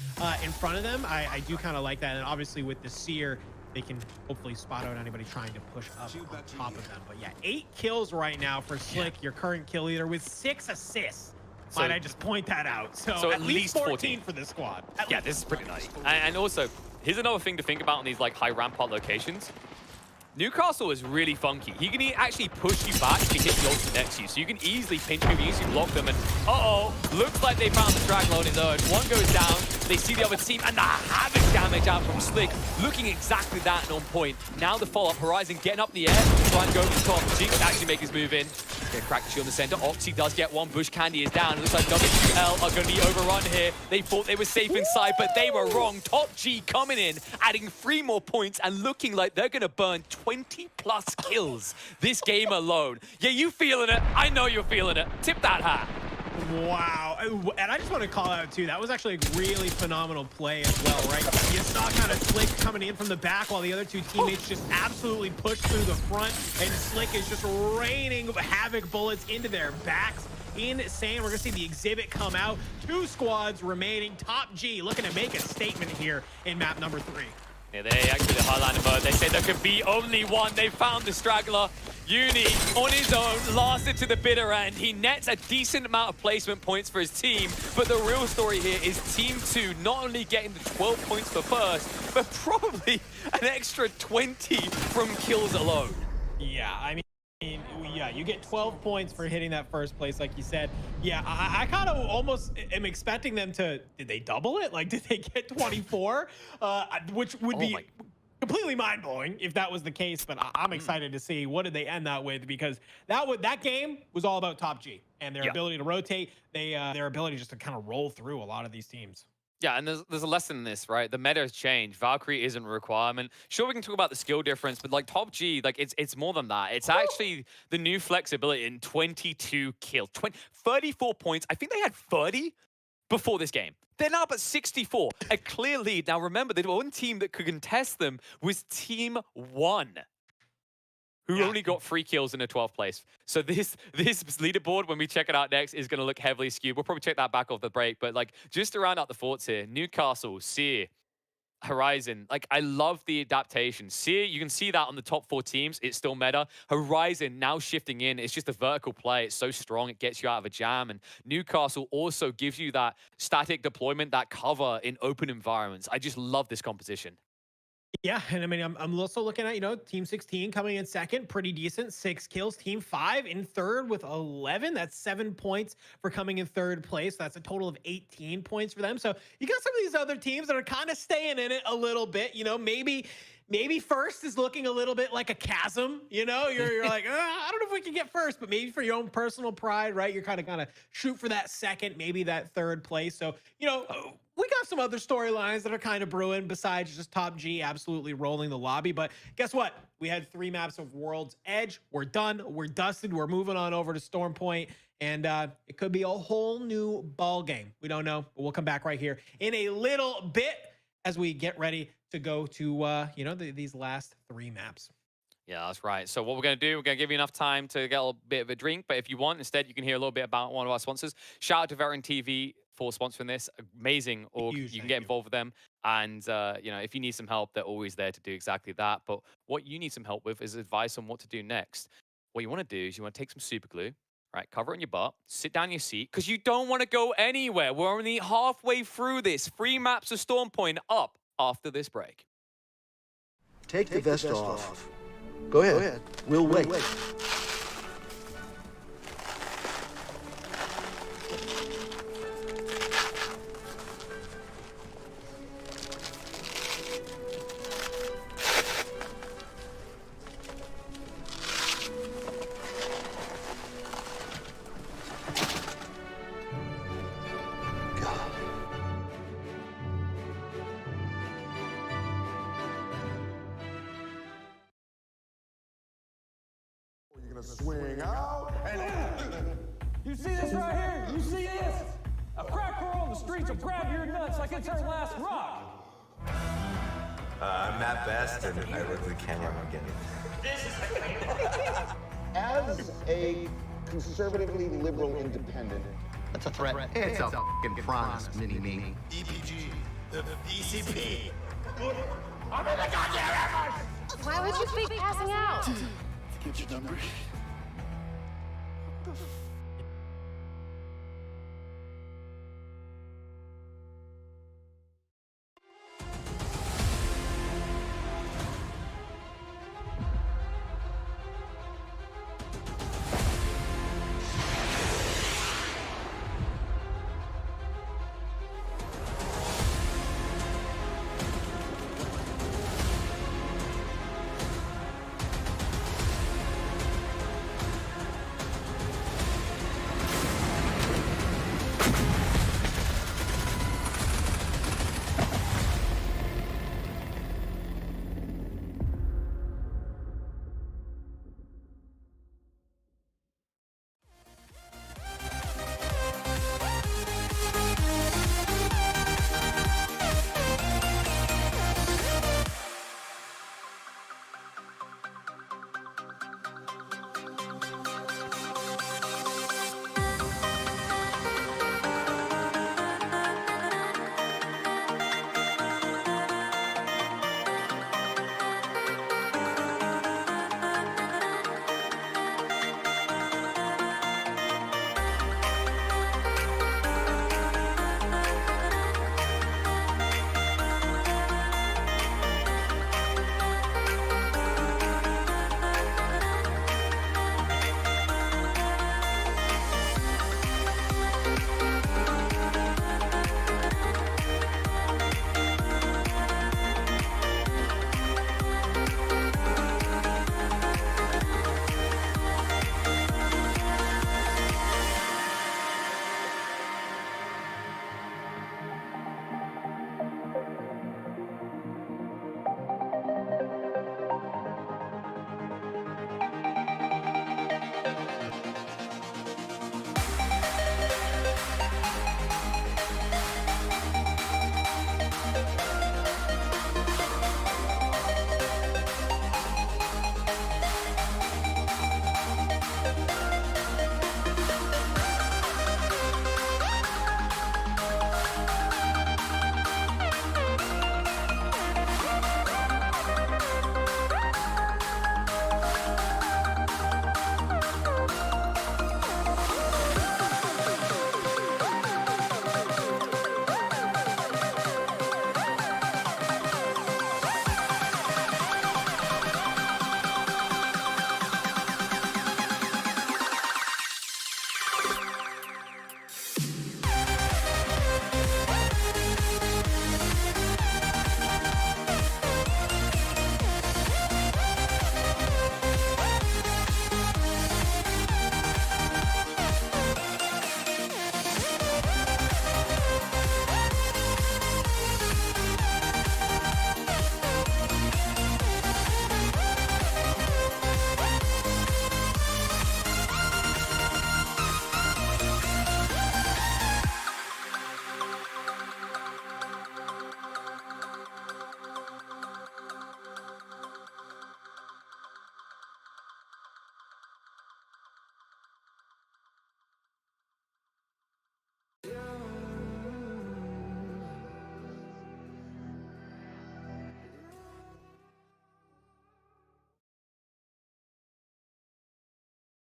in front of them, I do kind of like that. And obviously with the Seer, they can hopefully spot out anybody trying to push up on top of them. But yeah, 8 kills right now for Slick, your current kill leader, with 6 assists. So, might I just point that out? So at least 14 for this squad. Yeah, this is pretty nice. And also, here's another thing to think about in these like high rampart locations. Newcastle is really funky. He can actually push you back to hit the ultimate next to you. So you can easily pinch move, easily block them. And looks like they found the Straggler on his own. One goes down. They see the other team, and the havoc damage out from Slick, looking exactly that and on point. Now the follow-up, Horizon getting up in the air, trying to go over the top. G can actually make his move in. Gonna crack the shield in the center. Oxy does get one. Bush Candy is down. It looks like WL are going to be overrun here. They thought they were safe inside, but they were wrong. Top G coming in, adding 3 more points and looking like they're going to burn 20+ kills this game alone. Yeah, you feeling it? I know you're feeling it. Tip that hat. Wow. And I just want to call out, too, that was actually a really phenomenal play as well, right? You saw kind of Slick coming in from the back while the other 2 teammates just absolutely pushed through the front, and Slick is just raining havoc bullets into their backs. Insane. We're going to see the exhibit come out. 2 squads remaining. Top G looking to make a statement here in map number 3. Yeah, they actually the Highlander mode. They say there could be only one. They found the Straggler. Uni on his own, lasted to the bitter end. He nets a decent amount of placement points for his team, but the real story here is Team 2 not only getting the 12 points for first, but probably an extra 20 from kills alone. Yeah, I mean, yeah, you get 12 points for hitting that first place, like you said. Yeah, I kind of almost am expecting them to, did they double it? Like, did they get 24? Which would be completely mind-blowing if that was the case, but I'm excited to see what did they end that with, because that game was all about top G and their ability to rotate, their ability just to kind of roll through a lot of these teams. Yeah, and there's a lesson in this, right? The meta has changed. Valkyrie isn't a requirement. Sure, we can talk about the skill difference, but like top G, like it's more than that. It's actually the new flexibility in 22 kills, 34 points. I think they had 30 before this game. They're now up at 64, a clear lead. Now remember, the one team that could contest them was Team 1. Who only got 3 kills in a 12th place. So this leaderboard, when we check it out next, is going to look heavily skewed. We'll probably check that back off the break. But like, just to round out the thoughts here, Newcastle, Seer, Horizon, like I love the adaptation. Seer, you can see that on the top 4 teams. It's still meta. Horizon now shifting in. It's just a vertical play. It's so strong. It gets you out of a jam. And Newcastle also gives you that static deployment, that cover in open environments. I just love this composition. Yeah, and I mean, I'm also looking at, Team 16 coming in second, pretty decent, 6 kills. Team 5 in third with 11. That's 7 points for coming in third place. That's a total of 18 points for them. So you got some of these other teams that are kind of staying in it a little bit. Maybe first is looking a little bit like a chasm. You're like, I don't know if we can get first, but maybe for your own personal pride, right? You're kind of shoot for that second, maybe that third place. So, we got some other storylines that are kind of brewing besides just top G absolutely rolling the lobby. But guess what? We had 3 maps of World's Edge. We're done. We're dusted. We're moving on over to Storm Point. And it could be a whole new ball game. We don't know, but we'll come back right here in a little bit as we get ready to go to, these last 3 maps. Yeah, that's right. So what we're going to do, we're going to give you enough time to get a little bit of a drink. But if you want, instead, you can hear a little bit about one of our sponsors. Shout out to Veteran TV for sponsoring this. Amazing org. You can get involved with them. And, if you need some help, they're always there to do exactly that. But what you need some help with is advice on what to do next. What you want to do is you want to take some super glue, right? Cover it on your butt, sit down in your seat, because you don't want to go anywhere. We're only halfway through this. 3 maps of Storm Point up after this break. Take the vest off. Go ahead. We'll wait. gonna swing out and You see this right here? You see this? A crack girl on the streets will grab your nuts like it's her last rock. I'm Matt Best, and I look at the camera again. as a conservatively liberal independent, That's a threat. It's a fucking promise, mini-me. EPG, the ECP. I'm in the goddamn ambulance! Why would you fake passing out? Get your number.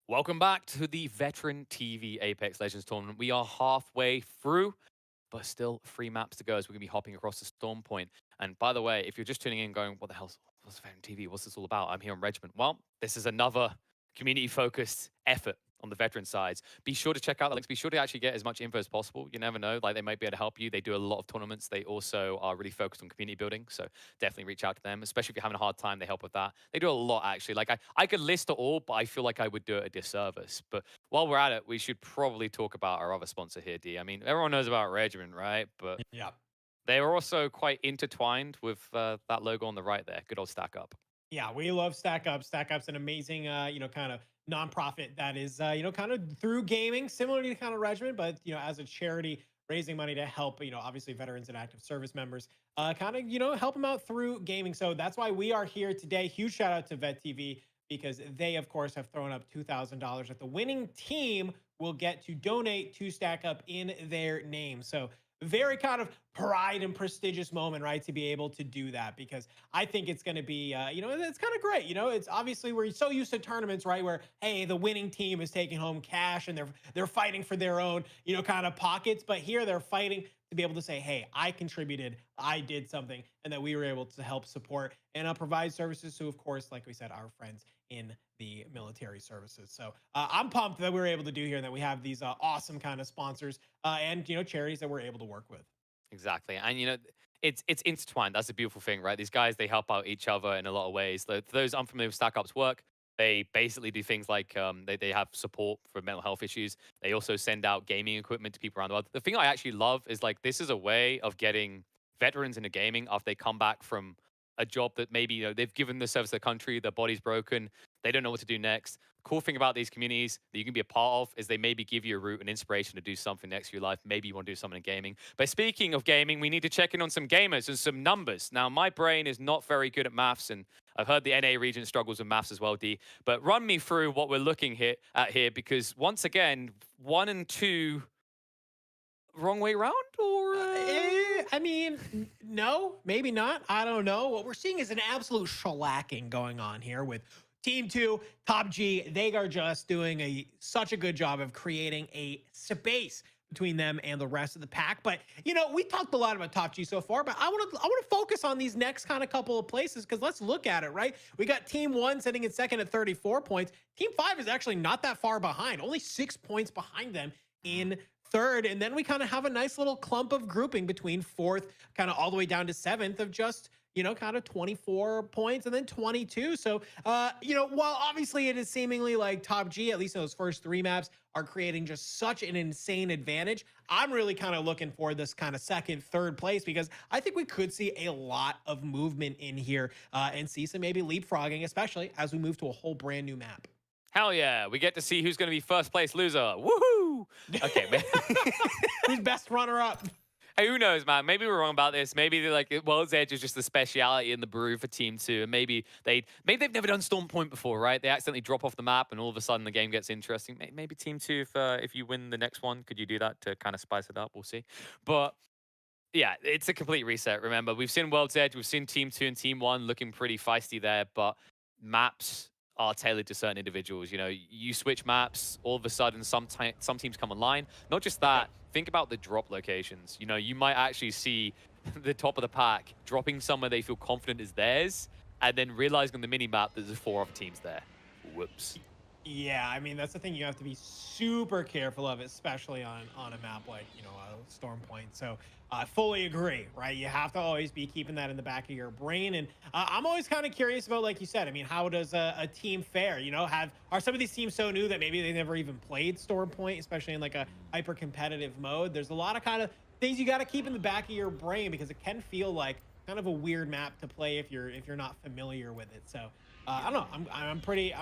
Welcome back to the Veteran TV Apex Legends tournament. We are halfway through, but still 3 maps to go as we're going to be hopping across the Storm Point. And by the way, if you're just tuning in going, what the hell's Veteran TV? What's this all about? I'm here on Regiment. Well, this is another community-focused effort on the veteran sides. Be sure to check out the links. Be sure to actually get as much info as possible. You never know, like they might be able to help you. They do a lot of tournaments. They also are really focused on community building. So definitely reach out to them, especially if you're having a hard time, they help with that. They do a lot actually. Like I could list it all, but I feel like I would do it a disservice. But while we're at it, we should probably talk about our other sponsor here, D. I mean, everyone knows about Regiment, right? But yeah, they are also quite intertwined with that logo on the right there. Good old Stack Up. Yeah, we love Stack Up. Stack Up's an amazing, kind of nonprofit that is, kind of through gaming, similar to kind of Regiment, but as a charity, raising money to help, obviously veterans and active service members, kind of, help them out through gaming. So that's why we are here today. Huge shout out to Vet TV because they, of course, have thrown up $2,000 that the winning team will get to donate to Stack Up in their name. So very kind of pride and prestigious moment, right, to be able to do that, because I think it's going to be, it's kind of great. It's obviously we're so used to tournaments, right, where hey, the winning team is taking home cash and they're fighting for their own, kind of pockets. But here they're fighting to be able to say, hey, I contributed, I did something, and that we were able to help support and provide services to, of course, like we said, our friends in the military services. So I'm pumped that we were able to do here and that we have these awesome kind of sponsors and charities that we're able to work with. Exactly. And it's intertwined. That's a beautiful thing, right? These guys, they help out each other in a lot of ways. For those unfamiliar with Stack Up's work, they basically do things like they have support for mental health issues. They also send out gaming equipment to people around the world. The thing I actually love is like this is a way of getting veterans into gaming after they come back from a job that maybe they've given the service to the country, their body's broken, they don't know what to do next. The cool thing about these communities that you can be a part of is they maybe give you a route and inspiration to do something next to your life. Maybe you want to do something in gaming. But speaking of gaming, we need to check in on some gamers and some numbers. Now, my brain is not very good at maths, and I've heard the NA region struggles with maths as well, D. But run me through what we're looking at here, because once again, 1 and 2 wrong way around, or I mean, no, maybe not. I don't know. What we're seeing is an absolute shellacking going on here with Team 2, Top G. They are just doing such a good job of creating a space between them and the rest of the pack. But we talked a lot about Top G so far, but I want to focus on these next kind of couple of places, because let's look at it, right? We got Team 1 sitting in second at 34 points. Team 5 is actually not that far behind, only 6 points behind them in third. And then we kind of have a nice little clump of grouping between fourth, kind of all the way down to seventh of just, kind of 24 points and then 22. So, while obviously it is seemingly like Top G, at least in those first 3 maps, are creating just such an insane advantage, I'm really kind of looking for this kind of second, third place, because I think we could see a lot of movement in here and see some maybe leapfrogging, especially as we move to a whole brand new map. Hell yeah, we get to see who's going to be first place loser. Woohoo! Okay, man. Who's best runner-up? Hey, who knows, man? Maybe we're wrong about this. Maybe World's Edge is just the speciality in the brew for Team 2, and maybe they've never done Storm Point before, right? They accidentally drop off the map, and all of a sudden the game gets interesting. Maybe Team 2, if you win the next one, could you do that to kind of spice it up? We'll see. But yeah, it's a complete reset. Remember, we've seen World's Edge, we've seen Team 2 and Team 1 looking pretty feisty there, but maps are tailored to certain individuals. You switch maps, all of a sudden some teams come online. Not just that, think about the drop locations. You might actually see the top of the pack dropping somewhere they feel confident is theirs, and then realizing on the mini map that there's 4 other teams there. Whoops. Yeah, I mean, that's the thing you have to be super careful of, especially on a map like, Storm Point. So I fully agree, right? You have to always be keeping that in the back of your brain. And I'm always kind of curious about, like you said, I mean, how does a team fare? Are some of these teams so new that maybe they never even played Storm Point, especially in like a hyper competitive mode? There's a lot of kind of things you got to keep in the back of your brain, because it can feel like kind of a weird map to play if you're not familiar with it. So I don't know. I'm pretty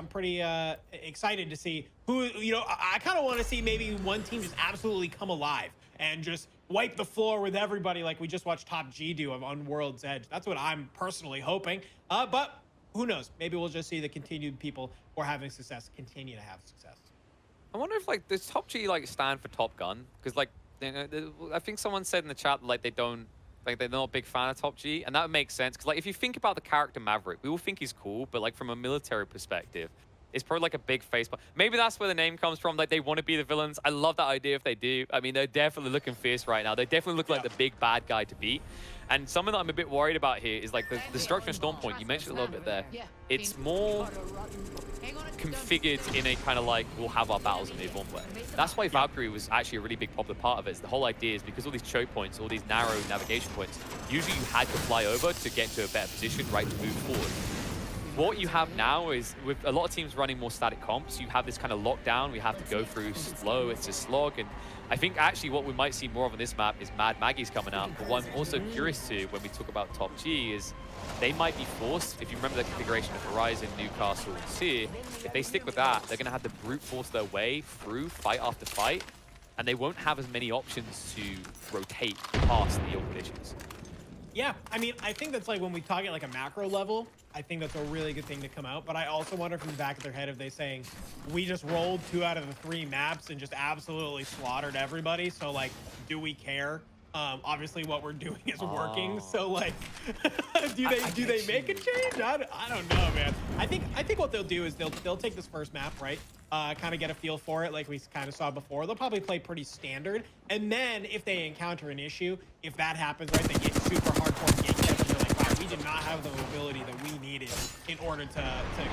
excited to see who. I kind of want to see maybe one team just absolutely come alive and just wipe the floor with everybody, like we just watched Top G do on World's Edge. That's what I'm personally hoping. But who knows? Maybe we'll just see the continued people who are having success continue to have success. I wonder if does Top G stand for Top Gun? Because I think someone said in the chat they're not a big fan of Top G, and that would make sense, because if you think about the character Maverick, we all think he's cool, but from a military perspective, it's probably a big face. Maybe that's where the name comes from. They want to be the villains. I love that idea if they do. I mean, they're definitely looking fierce right now. They definitely look like the big bad guy to beat. And something that I'm a bit worried about here is the destruction of Storm Point. You mentioned a little bit there. It's more configured in a kind of we'll have our battles and move on way. That's why Valkyrie was actually a really big popular part of it. The whole idea is because all these choke points, all these narrow navigation points, usually you had to fly over to get into a better position, right, to move forward. what you have now is, with a lot of teams running more static comps, you have this kind of lockdown we have to go through slow. It's a slog. And I think actually what we might see more of on this map is Mad Maggie's coming out. But what I'm also curious to when we talk about Top G is they might be forced, if you remember the configuration of Horizon, Newcastle, and Sear, if they stick with that, they're going to have to brute force their way through fight after fight, and they won't have as many options to rotate past the old conditions. Yeah, I mean, I think that's like when we talk at like a macro level, I think that's a really good thing to come out. But I also wonder from the back of their head if they saying, we just rolled 2 out of the 3 maps and just absolutely slaughtered everybody. So like, do we care? Obviously what we're doing is working. So like, do they make a change? I don't know, man. I think what they'll do is they'll take this first map, right? Kind of get a feel for it like we kind of saw before. They'll probably play pretty standard. And then if they encounter an issue, if that happens, right, they get super hardcore gate kept and they're like, wow, we did not have the mobility that we needed in order to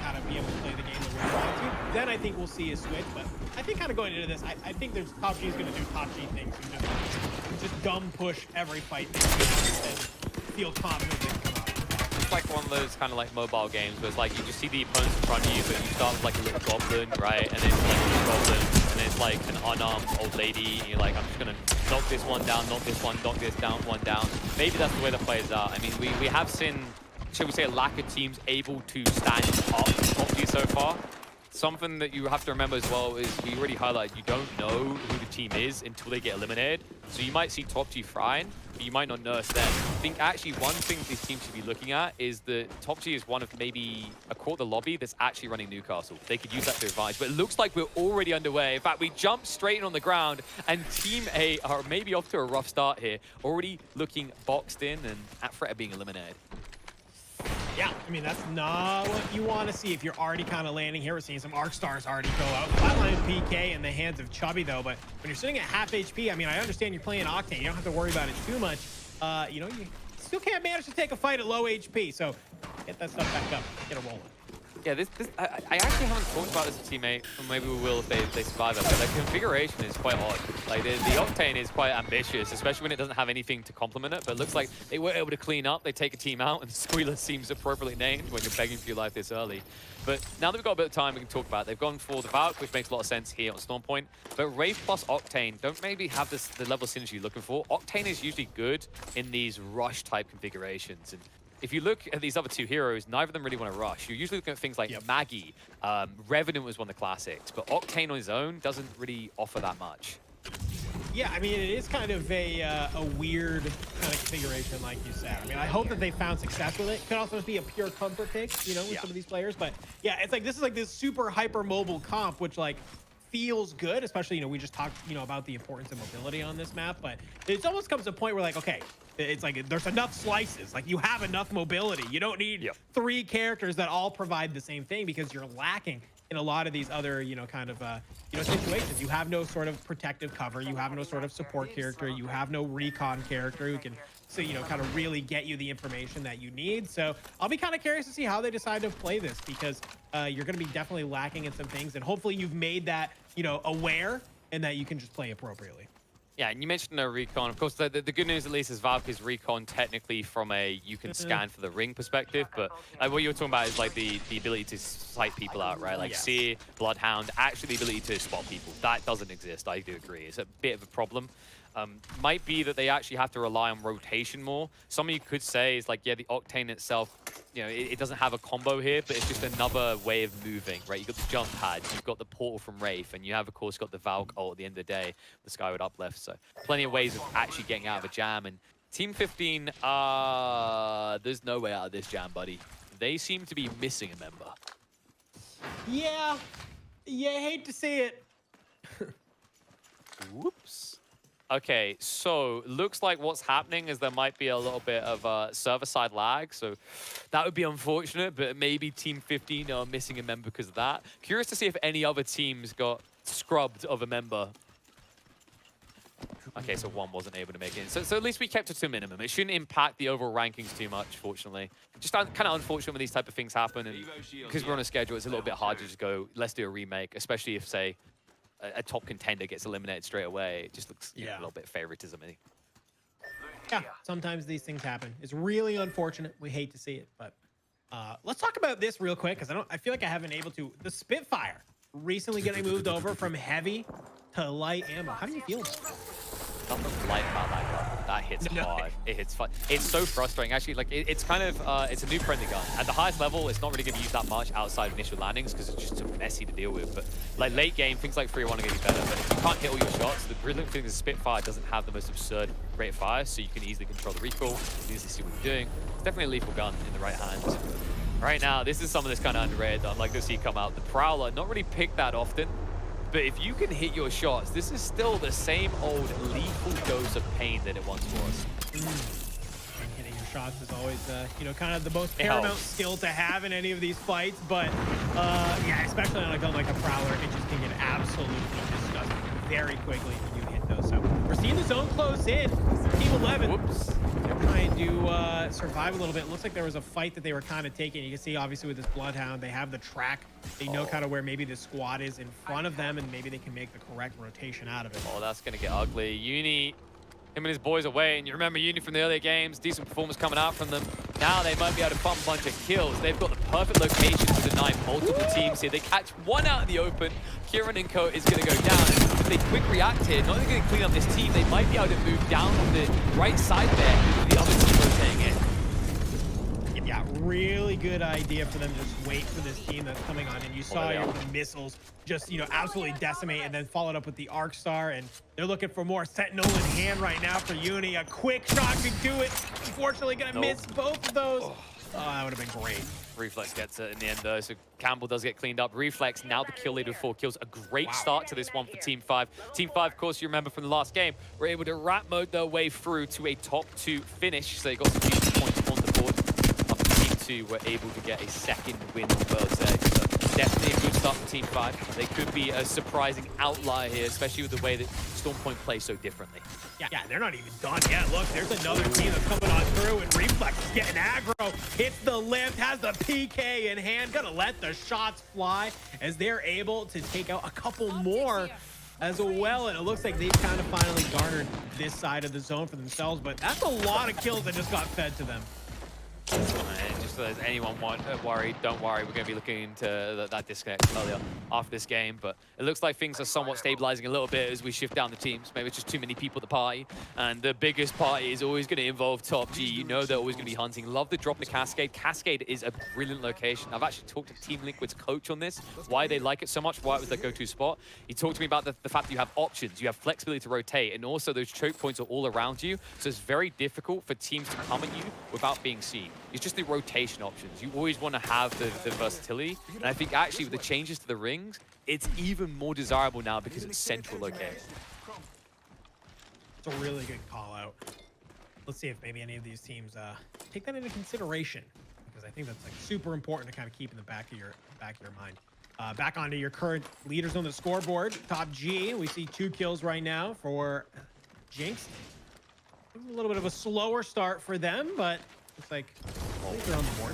kind of be able to play the game the way we want to. Then I think we'll see a switch. But I think kind of going into this, I think there's Top G is going to do Top G things and just dumb push every fight and feel confident they can come out. It's like one of those kind of like mobile games where it's like you just see the opponents in front of you, but you start with like a little goblin, right? And then it's like a little goblin, and then it's like an unarmed old lady, and you're like, I'm just gonna knock this one down, knock this one, knock this down, one down. Maybe that's the way the players are. I mean, we have seen, shall we say, a lack of teams able to stand up Top G so far. Something that you have to remember as well is we already highlighted, you don't know who the team is until they get eliminated. So you might see Top G frying, but you might not notice them. I think actually one thing these teams should be looking at is that Top G is one of maybe a quarter lobby that's actually running Newcastle. They could use that to advantage, but it looks like we're already underway. In fact, we jumped straight in on the ground, and Team A are maybe off to a rough start here, already looking boxed in and at threat of being eliminated. Yeah, I mean, that's not what you want to see if you're already kind of landing here. We're seeing some Arc Stars already go out. Flatline PK in the hands of Chubby, though. But when you're sitting at half HP, I mean, I understand you're playing Octane. You don't have to worry about it too much. You know, you still can't manage to take a fight at low HP. So get that stuff back up. Get a rolling. Yeah, I actually haven't talked about this with teammate, or maybe we will if they survive it, but the configuration is quite odd. Like, the Octane is quite ambitious, especially when it doesn't have anything to complement it, but it looks like they were able to clean up, they take a team out, and Squealer seems appropriately named when you're begging for your life this early. But now that we've got a bit of time, we can talk about it. They've gone for the Valk, which makes a lot of sense here on Stormpoint, but Wraith plus Octane don't maybe have the level of synergy you're looking for. Octane is usually good in these rush-type configurations, and if you look at these other 2 heroes, neither of them really want to rush. You're usually looking at things like Maggie. Revenant was one of the classics, but Octane on his own doesn't really offer that much. Yeah, I mean, it is kind of a weird kind of configuration, like you said. I mean, I hope that they found success with it. Could also be a pure comfort pick, you know, with some of these players. But yeah, it's like this is like this super hyper mobile comp, which like feels good, especially, you know, we just talked, you know, about the importance of mobility on this map. But it almost comes to a point where like, okay, it's like there's enough slices, like you have enough mobility. You don't need 3 characters that all provide the same thing, because you're lacking in a lot of these other, you know, kind of, you know, situations. You have no sort of protective cover. You have no sort of support character. You have no recon character who can, so, you know, kind of really get you the information that you need. So I'll be kind of curious to see how they decide to play this, because you're going to be definitely lacking in some things. And hopefully you've made that, you know, aware, and that you can just play appropriately. Yeah, and you mentioned no recon. Of course, the good news at least is Valk is recon technically from a you can scan for the ring perspective, but what you were talking about is like the ability to sight people out, right? Like Sear, Bloodhound, actually the ability to spot people. That doesn't exist, I do agree. It's a bit of a problem. Might be that they actually have to rely on rotation more. Something you could say is like, yeah, the Octane itself, you know, it doesn't have a combo here, but it's just another way of moving, right? You've got the jump pad, you've got the portal from Wraith, and you have, of course, got the Valk ult at the end of the day, the Skyward Uplift. So plenty of ways of actually getting out of a jam. And Team 15, there's no way out of this jam, buddy. They seem to be missing a member. Yeah, I hate to see it. Whoops. Okay, so looks like what's happening is there might be a little bit of server-side lag, so that would be unfortunate, but maybe Team 15 are missing a member because of that. Curious to see if any other teams got scrubbed of a member. Okay, so one wasn't able to make it. So at least we kept it to a minimum. It shouldn't impact the overall rankings too much, fortunately. Just kind of unfortunate when these type of things happen, and because we're on a schedule, it's a little bit hard to just go, let's do a remake, especially if, say, a top contender gets eliminated straight away. It just looks a little bit favoritism-y. Yeah, sometimes these things happen. It's really unfortunate. We hate to see it, but Let's talk about this real quick because I feel like I haven't been able to. The Spitfire recently getting moved over from heavy to light ammo. How do you feel about that? Nothing light about that gun. That hits hard. It hits fun. It's so frustrating. Actually, like it's kind of it's a new friendly gun. At the highest level, it's not really going to be used that much outside of initial landings because it's just too messy to deal with. But like late game, things like 3-1 are going to be better. But if you can't hit all your shots, the brilliant thing is Spitfire doesn't have the most absurd rate of fire, so you can easily control the recoil. You can easily see what you're doing. It's definitely a lethal gun in the right hands. Right now, this is some of this kind of underrated. I'd like to see come out. The Prowler, not really picked that often. But if you can hit your shots, this is still the same old lethal dose of pain that it once was. Hitting your shots is always, you know, kind of the most paramount skill to have in any of these fights. But yeah, especially on a gun like a Prowler, it just can get absolutely disgusting very quickly if you hit those. So we're seeing the zone close in. Team 11. Whoops. They're trying to survive a little bit. It looks like there was a fight that they were kind of taking. You can see, obviously, with this Bloodhound, they have the track. They know kind of where maybe the squad is in front of them, and maybe they can make the correct rotation out of it. Oh, that's going to get ugly. Uni, him and his boys away, and you remember Uni from the earlier games, decent performance coming out from them. Now they might be able to pump a bunch of kills. They've got the perfect location to deny multiple teams here. They catch one out in the open. Kieran and Co is going to go down. If they quick react here, not only going to clean up this team, they might be able to move down on the right side there with the other team rotating in. Yeah, really good idea for them to just wait for this team that's coming on. And you saw your missiles just, you know, absolutely decimate, and then followed up with the Arc Star. And they're looking for more. Sentinel in hand right now for Uni. A quick shot could do it. Unfortunately, gonna miss both of those. Oh, that would have been great. Reflex gets it in the end, though, so Campbell does get cleaned up. Reflex, now the kill leader with 4 kills. A great start to this one for Team 5. Team 5, of course, you remember from the last game, were able to rat mode their way through to a top 2 finish. So they got some huge points on the board. Team 2 were able to get a second win per se. So definitely a good start for Team 5. They could be a surprising outlier here, especially with the way that Stormpoint plays so differently. Yeah, they're not even done yet. Look, there's another team that's coming on through, and Reflex is getting aggro. Hits the lift, has the PK in hand. Gonna let the shots fly as they're able to take out a couple more as well. And it looks like they've kind of finally garnered this side of the zone for themselves. But that's a lot of kills that just got fed to them. And just so there's anyone worried, don't worry. We're going to be looking into that disconnect earlier after this game. But it looks like things are somewhat stabilizing a little bit as we shift down the teams. Maybe it's just too many people at the party. And the biggest party is always going to involve Top G. You know they're always going to be hunting. Love the drop the Cascade. Cascade is a brilliant location. I've actually talked to Team Liquid's coach on this, why they like it so much, why it was their go-to spot. He talked to me about the fact that you have options, you have flexibility to rotate, and also those choke points are all around you. So it's very difficult for teams to come at you without being seen. It's just the rotation options. You always want to have the versatility. And I think actually with the changes to the rings, it's even more desirable now because it's central location. It's a really good call out. Let's see if maybe any of these teams take that into consideration, because I think that's like super important to kind of keep in the back of your mind. Back onto your current leaders on the scoreboard. Top G, we see 2 kills right now for Jinx. A little bit of a slower start for them, but looks like they're on the board.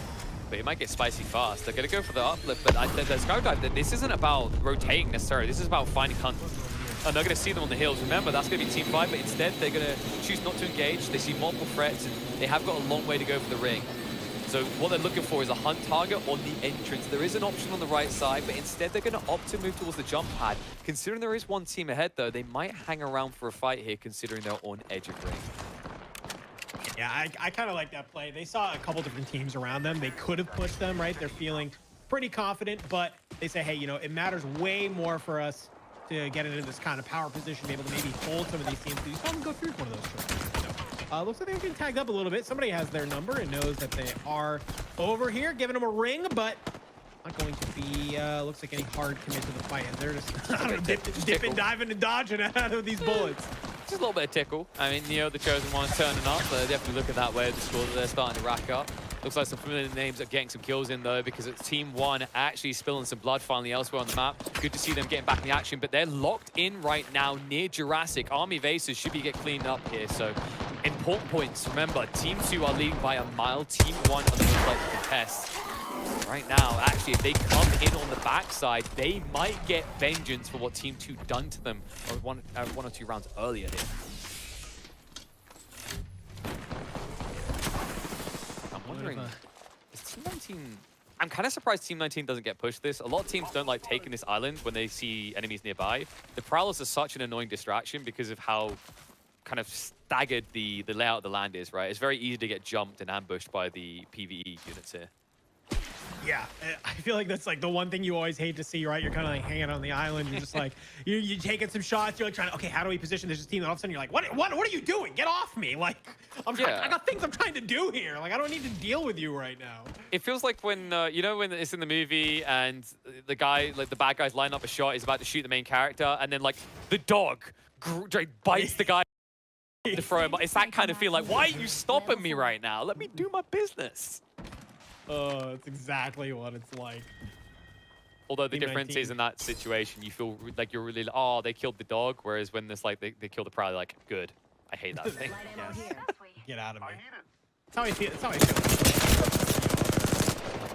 But it might get spicy fast. They're going to go for the uplift, but the Skydive, this isn't about rotating necessarily. This is about finding hunters. And they're going to see them on the hills. Remember, that's going to be Team 5, but instead they're going to choose not to engage. They see multiple threats, and they have got a long way to go for the ring. So what they're looking for is a hunt target on the entrance. There is an option on the right side, but instead they're going to opt to move towards the jump pad. Considering there is one team ahead, though, they might hang around for a fight here, considering they're on edge of ring. Yeah, I kind of like that play. They saw a couple different teams around them. They could have pushed them, right? They're feeling pretty confident, but they say, hey, you know, it matters way more for us to get into this kind of power position, be able to maybe hold some of these teams. You saw them go through one of those tricks. So, looks like they're getting tagged up a little bit. Somebody has their number and knows that they are over here, giving them a ring, but not going to be, looks like any hard commit to the fight. And they're just dipping, diving, and dodging out of these bullets. Just a little bit of tickle. I mean, you know, the Chosen One's turning up, so they're definitely looking that way at the score that they're starting to rack up. Looks like some familiar names are getting some kills in, though, because it's Team 1 actually spilling some blood finally elsewhere on the map. Good to see them getting back in the action, but they're locked in right now near Jurassic. Army Vases should be getting cleaned up here, so important points. Remember, Team 2 are leading by a mile. Team 1 are the most likely to contest. Right now, actually, if they come in on the backside, they might get vengeance for what Team 2 done to them one or two rounds earlier here. I'm wondering, is Team 1 19... I'm kind of surprised Team 19 doesn't get pushed this. A lot of teams don't like taking this island when they see enemies nearby. The Prowlers are such an annoying distraction because of how kind of staggered the layout of the land is, right? It's very easy to get jumped and ambushed by the PvE units here. Yeah, I feel like that's like the one thing you always hate to see, right? You're kind of like hanging on the island. You're just like, you're taking some shots. You're like trying to, okay, how do we position this team? And all of a sudden you're like, what are you doing? Get off me. Like, I got things I'm trying to do here. Like, I don't need to deal with you right now. It feels like when, you know, when it's in the movie and the guy, like the bad guys line up a shot, he's about to shoot the main character, and then like the dog bites the guy to throw him. It's that kind of feel like, why are you stopping me right now? Let me do my business. Oh, it's exactly what it's like. Although the difference is in that situation, you feel like you're really, oh, they killed the dog, whereas when this like they kill the prowler, like, good. I hate that thing. Yes. Get out of me. That's how I feel. That's how I feel.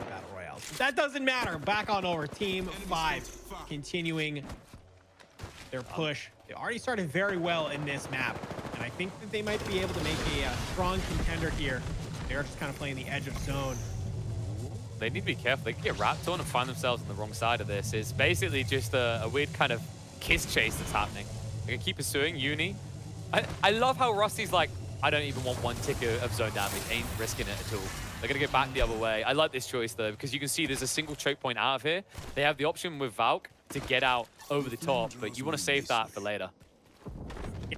Battle Royale. That doesn't matter. Back on over. Team 5 continuing their push. They already started very well in this map, and I think that they might be able to make a strong contender here. They're just kind of playing the edge of zone. They need to be careful. They can get wrapped on and find themselves on the wrong side of this. It's basically just a weird kind of kiss chase that's happening. They can keep pursuing Uni. I love how Rusty's like, I don't even want one tick of zone damage. Ain't risking it at all. They're going to go back the other way. I like this choice, though, because you can see there's a single choke point out of here. They have the option with 𝙑𝙀 to get out over the top, but you want to save that for later.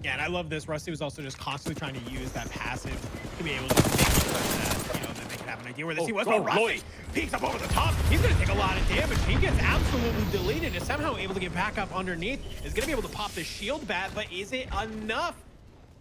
Yeah, and I love this. Rusty was also just constantly trying to use that passive to be able to make sure that, you know, that they can have an idea where this was. But Rusty peeks up over the top. He's going to take a lot of damage. He gets absolutely deleted and somehow able to get back up underneath. Is going to be able to pop the shield bat, but is it enough?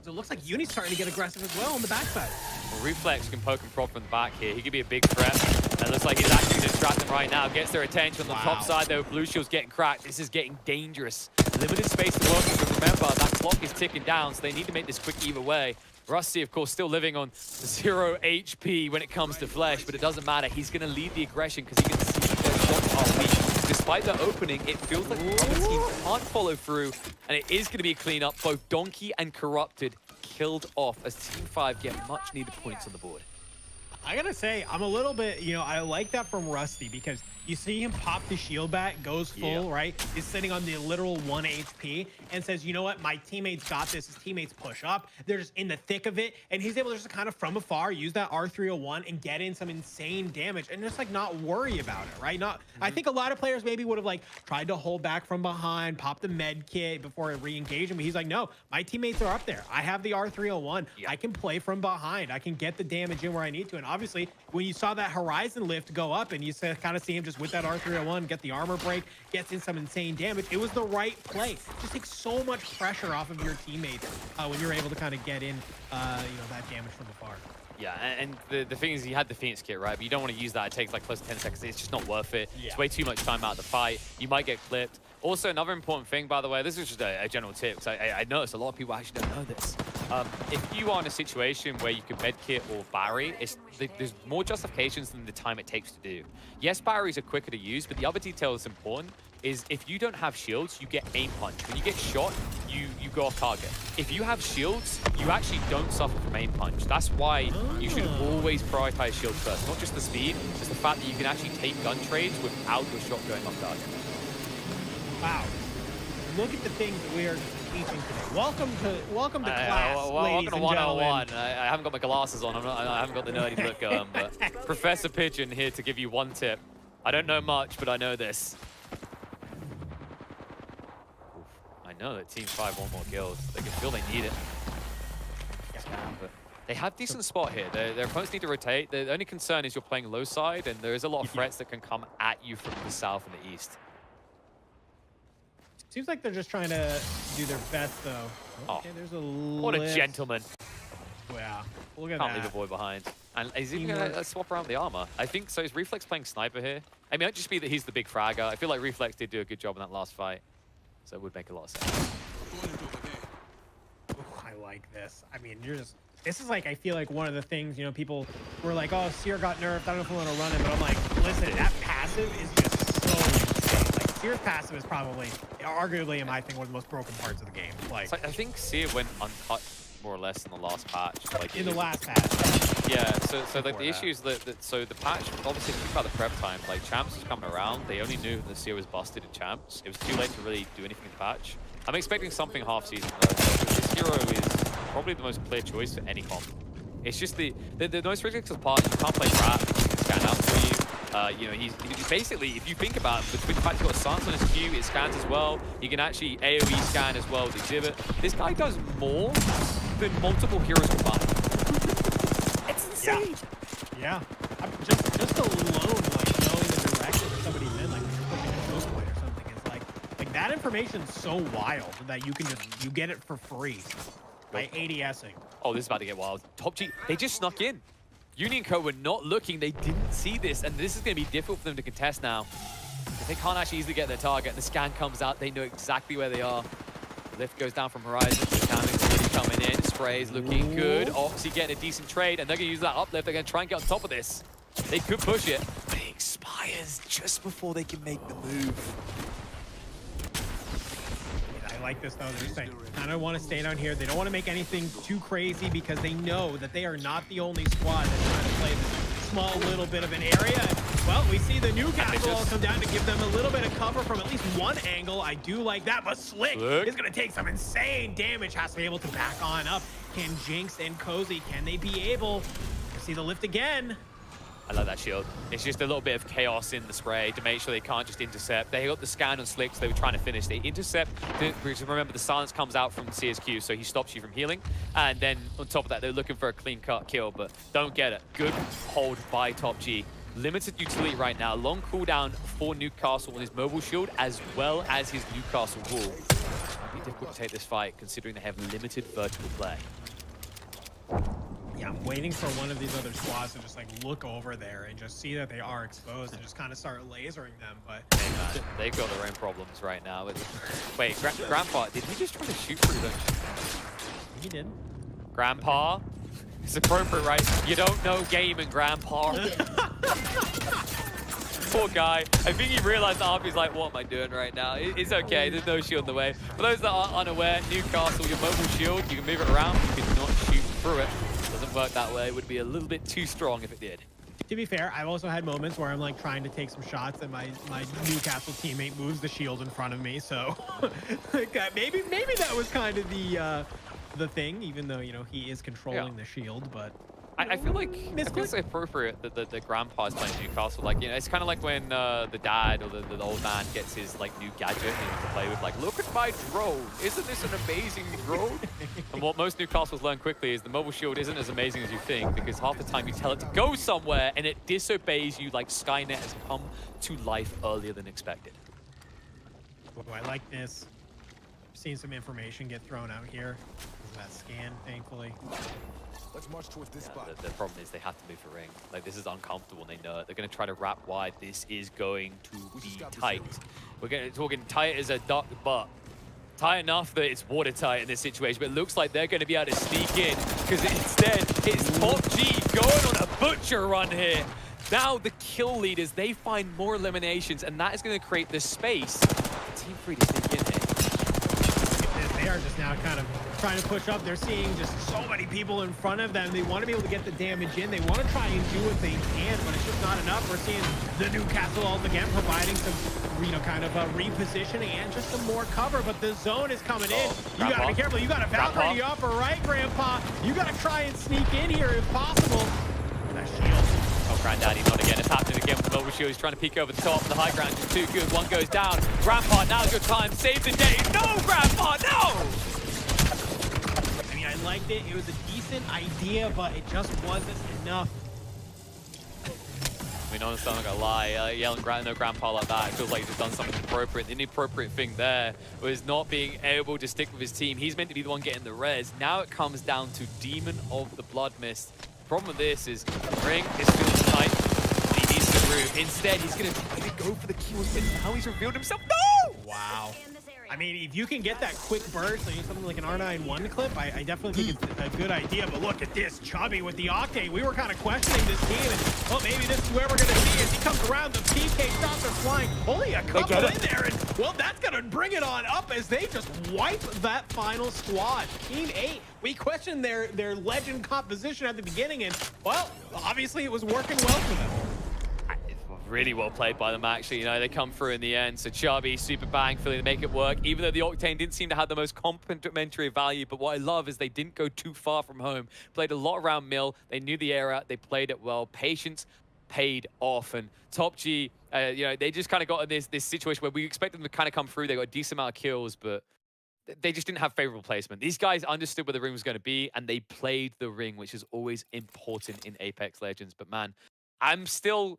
So it looks like Uni's starting to get aggressive as well on the backside. Well, Reflex can poke and prod from the back here. He could be a big threat. And it looks like he's actually distracting right now. Gets their attention on the top side, though. Blue Shield's getting cracked. This is getting dangerous. Limited space to work with, but remember, that clock is ticking down, so they need to make this quick either way. Rusty, of course, still living on 0 HP when it comes to Flesh, but it doesn't matter. He's going to lead the aggression because he can see their shots are weak. Despite the opening, it feels like the other team can't follow through, and it is going to be a cleanup. Both Donkey and Corrupted killed off as Team 5 get much-needed points on the board. I gotta say, I'm a little bit, you know, I like that from Rusty because you see him pop the shield bat, goes full, right? He's sitting on the literal 1 HP and says, you know what, my teammates got this. His teammates push up. They're just in the thick of it. And he's able to just kind of from afar use that R301 and get in some insane damage and just like not worry about it, right? I think a lot of players maybe would have like tried to hold back from behind, pop the med kit before re-engaging. But he's like, no, my teammates are up there. I have the R301. I can play from behind. I can get the damage in where I need to. And obviously, when you saw that Horizon lift go up and you kind of see him just with that R301, get the armor break, gets in some insane damage, it was the right play. Just takes so much pressure off of your teammates when you're able to kind of get in, you know, that damage from afar. Yeah, and the thing is, he had the Phoenix kit, right? But you don't want to use that. It takes like close to 10 seconds. It's just not worth it. It's way too much time out of the fight. You might get clipped. Also, another important thing, by the way, this is just a general tip, because I noticed a lot of people actually don't know this. If you are in a situation where you can medkit or Barry, there's more justifications than the time it takes to do. Yes, Barrys are quicker to use, but the other detail that's important is if you don't have shields, you get aim punch. When you get shot, you go off target. If you have shields, you actually don't suffer from aim punch. That's why you should always prioritize shields first. Not just the speed, it's the fact that you can actually take gun trades without your shot going off target. Wow. Look at the things that we are teaching today. Welcome to class, ladies welcome to and gentlemen. 101. I haven't got my glasses on. I haven't got the nerdy look going, but Professor Pigeon here to give you one tip. I don't know much, but I know this. I know that Team 5 want more kills. They can feel they need it. But they have decent spot here. Their opponents need to rotate. The only concern is you're playing low side, and there is a lot of threats that can come at you from the south and the east. Seems like they're just trying to do their best, though. Okay, there's a what a gentleman. Yeah, look at Can't that. leave a boy behind. And he's even going to swap around the armor. I think so. Is Reflex playing sniper here? I mean, it might just be that he's the big fragger. I feel like Reflex did do a good job in that last fight. So it would make a lot of sense. Ooh, I like this. I mean, this is like, I feel like one of the things, you know, people were like, oh, Seer got nerfed. I don't know if we want to run it, but I'm like, listen, that passive is just so insane. Like, Seer's passive is probably, arguably, in my thing, one of the most broken parts of the game. Like, I think Seer went uncut more or less in the last patch. Like In the last patch. Yeah, so like the issue is that so the patch, obviously think about the prep time, like Champs was coming around, they only knew the CO was busted in Champs. It was too late to really do anything in the patch. I'm expecting something half season though. This hero is probably the most clear choice for any comp. It's just the most ridiculous part, you can't play Rat, he can scan out for you. You know, he's basically, if you think about it, between the fact he's got Sans on his Q, it scans as well. He can actually AoE scan as well with 𝙎𝙧𝙧𝙚. This guy does more than multiple heroes combined. It's insane. Yeah. I'm just alone, like knowing the direction that somebody's in, like if you're pushing a ghost point or something, is like that information's so wild that you can you get it for free by ADSing. Oh, this is about to get wild. Top G, they just snuck in. Union Co were not looking, they didn't see this, and this is going to be difficult for them to contest now. They can't actually easily get their target. The scan comes out, they know exactly where they are. Lift goes down from Horizon, Counting coming in, Spray's looking good. Oxy getting a decent trade, and they're going to use that uplift. They're going to try and get on top of this. They could push it, but it expires just before they can make the move. I like this though. They're just saying, I don't want to stay down here. They don't want to make anything too crazy because they know that they are not the only squad that's trying to play this small little bit of an area. Well, we see the Newcastle all come down to give them a little bit of cover from at least one angle. I do like that, but Slick is going to take some insane damage. Has to be able to back on up. Can Jinx and Cozy, can they be able to see the lift again? I love that shield. It's just a little bit of chaos in the spray to make sure they can't just intercept. They got the scan on Slick, so they were trying to finish. They intercept, because remember the silence comes out from CSQ, so he stops you from healing. And then on top of that, they're looking for a clean cut kill, but don't get it. Good hold by Top G. Limited utility right now. Long cooldown for Newcastle on his mobile shield, as well as his Newcastle wall. Might be difficult to take this fight, considering they have limited vertical play. Yeah, I'm waiting for one of these other squads to just like look over there and just see that they are exposed and just kind of start lasering them. But hey man, they've got their own problems right now. Wait, Grandpa, did he just try to shoot through them? He did. Grandpa? It's appropriate, right? You don't know game and Grandpa. Poor guy. I think he realized that he's like, what am I doing right now? It's okay, there's no shield in the way. For those that are unaware, Newcastle, your mobile shield, you can move it around, you cannot shoot through it. Doesn't work that way. It would be a little bit too strong if it did. To be fair, I've also had moments where I'm like trying to take some shots and my Newcastle teammate moves the shield in front of me. So like, maybe that was kind of the thing, even though, you know, he is controlling the shield, but I feel like it's appropriate that the grandpa's playing Newcastle. Like, you know, it's kind of like when the dad or the old man gets his like new gadget to play with. Like, look at my drone! Isn't this an amazing drone? And what most Newcastles learn quickly is the mobile shield isn't as amazing as you think, because half the time you tell it to go somewhere and it disobeys you like Skynet has come to life earlier than expected. Oh, I like this. Seeing some information get thrown out here. That scan, thankfully. Let's march towards this spot. The problem is they have to move the ring. Like, this is uncomfortable and they know it. They're going to try to wrap wide. This is going to be tight. We're talking tight as a duck butt. Tight enough that it's watertight in this situation, but it looks like they're going to be able to sneak in, because instead it's Top G going on a butcher run here. Now the kill leaders, they find more eliminations, and that is going to create the space for Team 3 to sneak in here. They are just now kind of trying to push up. They're seeing just so many people in front of them. They want to be able to get the damage in. They want to try and do what they can, but it's just not enough. We're seeing the Newcastle all again providing some, you know, kind of repositioning and just some more cover, but the zone is coming in. You got to be careful. You got a Valkyrie in the upper right, Grandpa. You got to try and sneak in here if possible. That shield. Oh, Granddaddy, not again. It's happening again with the mobile shield. He's trying to peek over the top. The high ground is too good. One goes down. Grandpa, now's your time. Save the day. No, Grandpa, no! I mean, I liked it. It was a decent idea, but it just wasn't enough. I mean, honestly, I'm not gonna lie. Yelling no Grandpa like that, it feels like he's done something appropriate. The inappropriate thing there was not being able to stick with his team. He's meant to be the one getting the res. Now it comes down to Demon of the Blood Mist. The problem with this is the ring is feeling tight. He needs to move. Instead, he's gonna try to go for the kills, but now he's revealed himself. No! Wow. I mean, if you can get that quick burst, like something like an R91 clip, I definitely think it's a good idea. But look at this, Chubby with the Octane. We were kind of questioning this team, and well, maybe this is where we're going to see as he comes around. The PK shots are flying. Only a couple in there, and well, that's going to bring it on up as they just wipe that final squad. Team 8. We questioned their legend composition at the beginning, and well, obviously it was working well for them. Really well played by them, actually. You know, they come through in the end. So Chubby, Super Bang, feeling to make it work. Even though the Octane didn't seem to have the most complementary value, but what I love is they didn't go too far from home. Played a lot around Mill. They knew the area. They played it well. Patience paid off. And Top G, you know, they just kind of got in this situation where we expected them to kind of come through. They got a decent amount of kills, but they just didn't have favorable placement. These guys understood where the ring was going to be, and they played the ring, which is always important in Apex Legends. But man, I'm still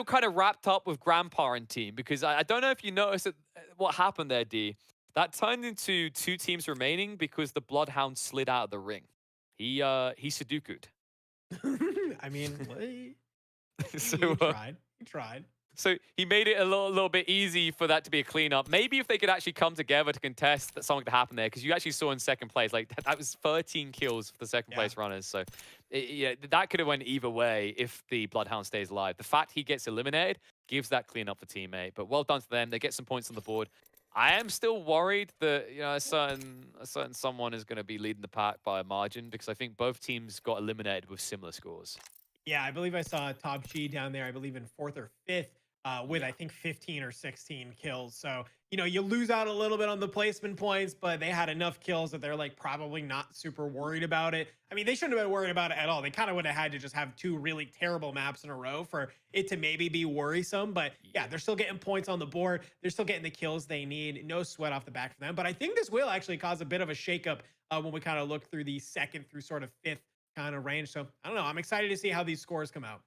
kind of wrapped up with Grandpa and team, because I don't know if you noticed what happened there, D. That turned into 2 teams remaining because the Bloodhound slid out of the ring. He Sudoku'd. I mean, So, he tried. So he made it a little bit easy for that to be a cleanup. Maybe if they could actually come together to contest that something to happen there, because you actually saw in second place, like that was 13 kills for the second place runners. So that could have went either way if the Bloodhound stays alive. The fact he gets eliminated gives that cleanup for teammate. But well done to them. They get some points on the board. I am still worried that a certain someone is going to be leading the pack by a margin, because I think both teams got eliminated with similar scores. Yeah, I believe I saw Top G down there, I believe in 4th or 5th. With I think 15 or 16 kills. So, you know, you lose out a little bit on the placement points, but they had enough kills that they're like probably not super worried about it. I mean, they shouldn't have been worried about it at all. They kind of would have had to just have 2 really terrible maps in a row for it to maybe be worrisome. But yeah, they're still getting points on the board. They're still getting the kills they need. No sweat off the back for them. But I think this will actually cause a bit of a shakeup when we kind of look through the 2nd through sort of 5th kind of range. So I don't know. I'm excited to see how these scores come out.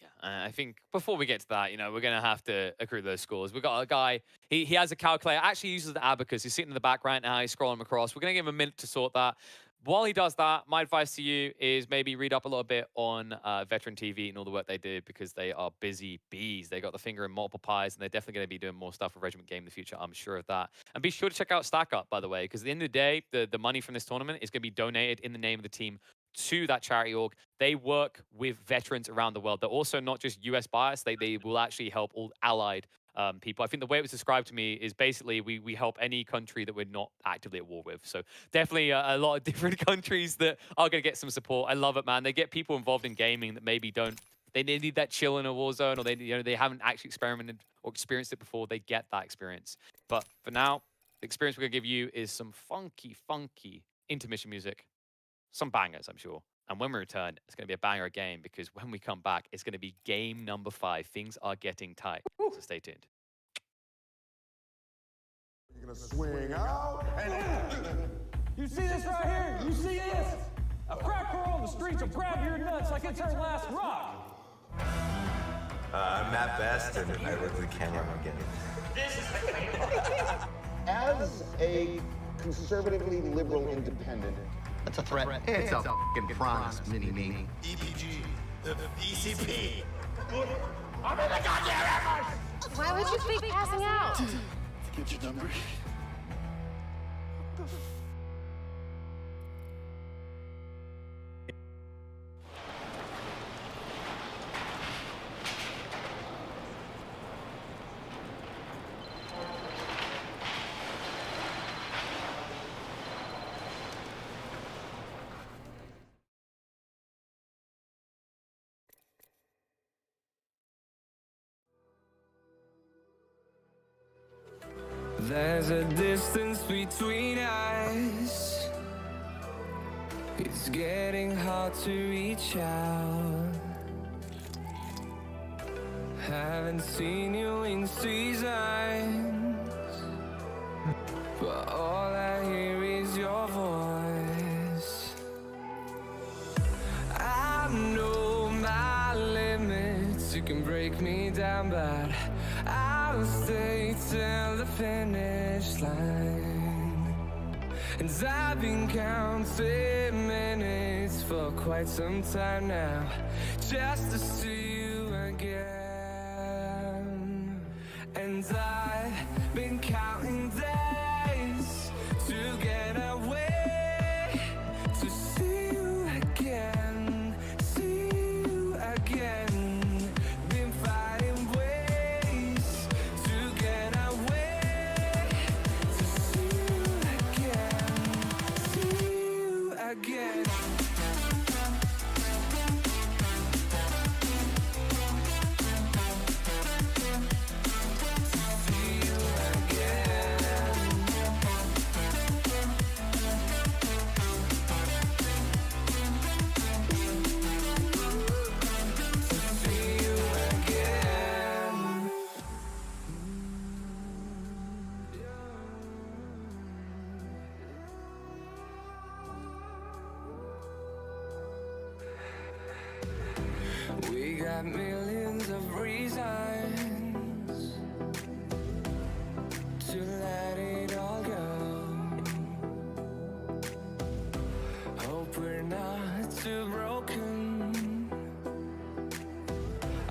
Yeah, I think before we get to that, you know, we're going to have to accrue those scores. We've got a guy, he has a calculator, actually uses the abacus. He's sitting in the back right now. He's scrolling across. We're going to give him a minute to sort that. While he does that, my advice to you is maybe read up a little bit on Veteran TV and all the work they did, because they are busy bees. They got the finger in multiple pies, and they're definitely going to be doing more stuff with Regiment Game in the future. I'm sure of that. And be sure to check out Stack Up, by the way, because at the end of the day, the money from this tournament is going to be donated in the name of the team to that charity org. They work with veterans around the world. They're also not just US biased. They will actually help all allied people. I think the way it was described to me is basically we help any country that we're not actively at war with. So definitely a lot of different countries that are going to get some support. I love it, man. They get people involved in gaming that maybe don't. They need that chill in a war zone, or they haven't actually experimented or experienced it before. They get that experience. But for now, the experience we're going to give you is some funky intermission music. Some bangers, I'm sure. And when we return, it's going to be a banger game, because when we come back, it's going to be game number 5. Things are getting tight. So stay tuned. You're gonna swing out and You see this right here? You see this? A crack girl on the streets will grab your nuts like it's her last rock. I'm Matt Best, and I look at the camera again. As a conservatively liberal independent, That's a threat. It's a fucking promise, mini-me. EPG, the ECP. I'm in the goddamn ambush! Why would you fake passing out? Get your number. There's a distance between us. It's getting hard to reach out. Haven't seen you in seasons, but all I hear is your voice. I know my limits. You can break me down, but I'll stay till the finish line. And I've been counting minutes for quite some time now, just to see you again. And I've been counting days got millions of reasons to let it all go. Hope we're not too broken.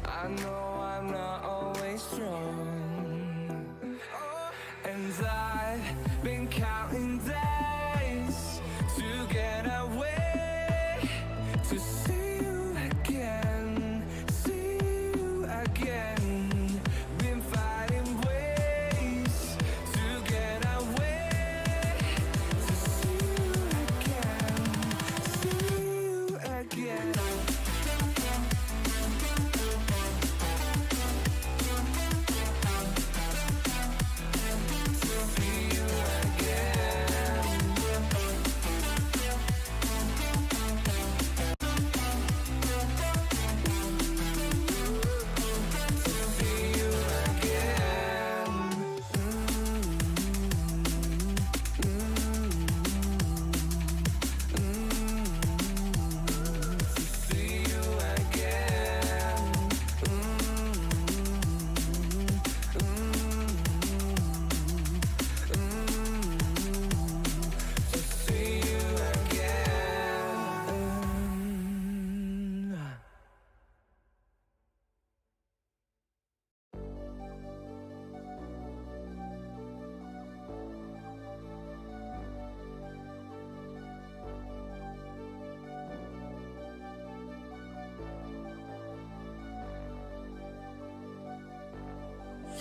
I know I'm not always strong, and I've been counting days to get away, to see you again, see you again. Been fighting ways to get away, to see you again, see you again.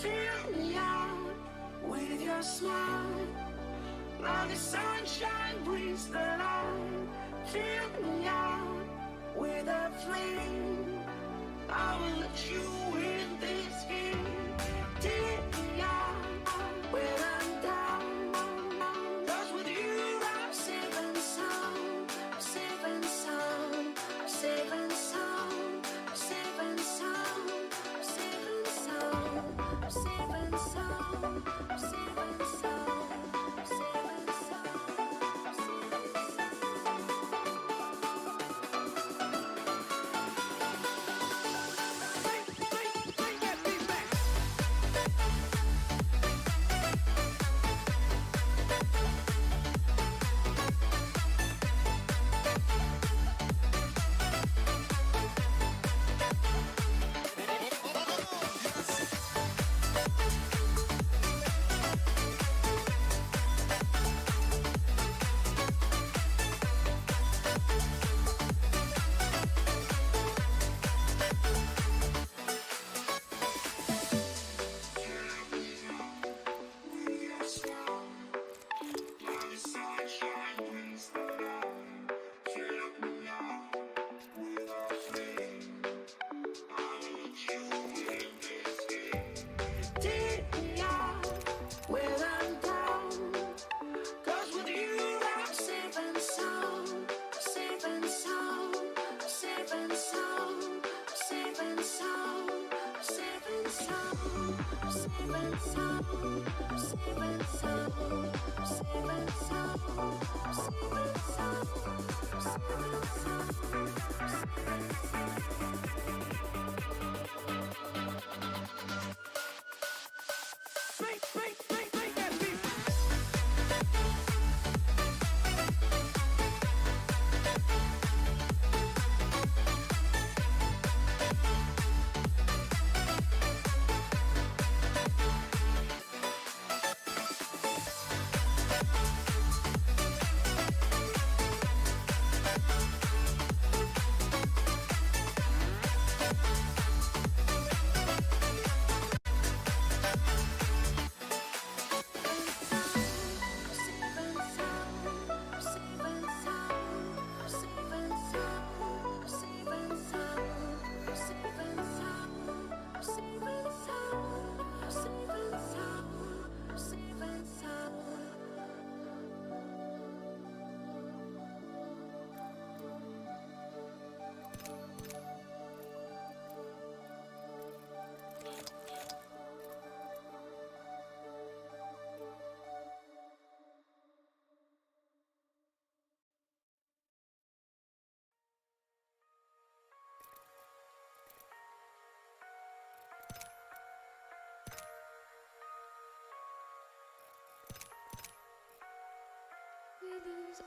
Fill me out with your smile, like the sunshine brings the light. Fill me out with a flame, I will let you in this game. Take me out when I'm down, 'cause with you I'm safe and sound. I'm safe and sound, I'm safe and sound, I'm safe and sound, I'm safe and sound, I'm safe and sound, I'm safe and sound, I'm safe and sound, I'm safe and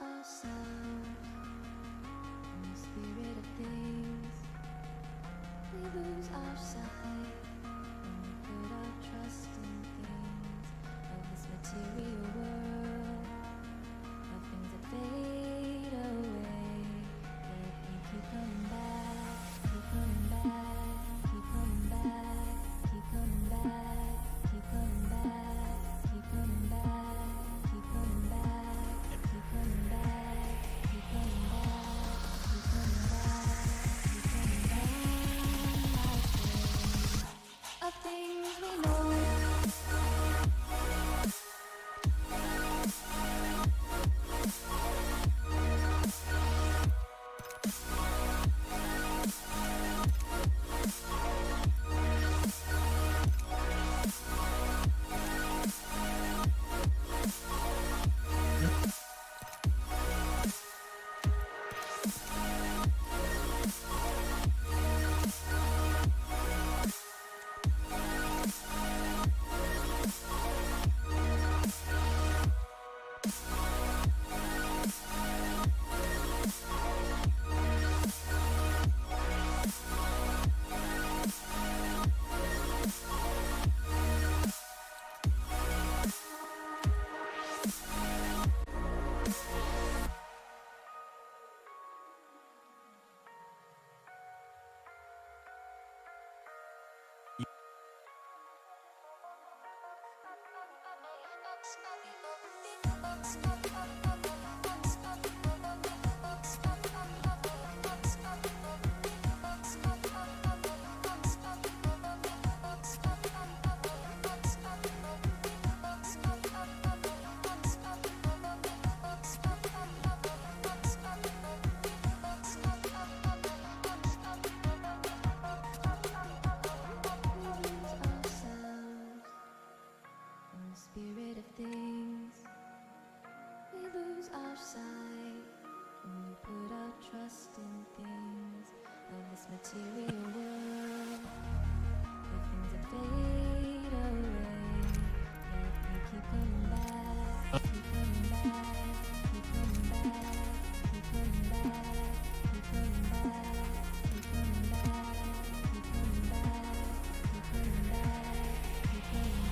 ourselves in the spirit of things. We lose our sight when we put our trust in things of this material world, of things that fade away. Yet we keep coming back, keep coming back, keep coming back, keep coming back, keep coming back, keep coming back, keep coming back, keep coming back, keep coming back, keep coming back, keep coming back. Of things we know. Spirit of things, we lose our sight when we put our trust in things of this material world, of things that fade away. Yet we keep coming back, keep coming back, keep coming back, keep coming back, keep coming back, keep coming back, keep coming back, keep coming back, keep coming back.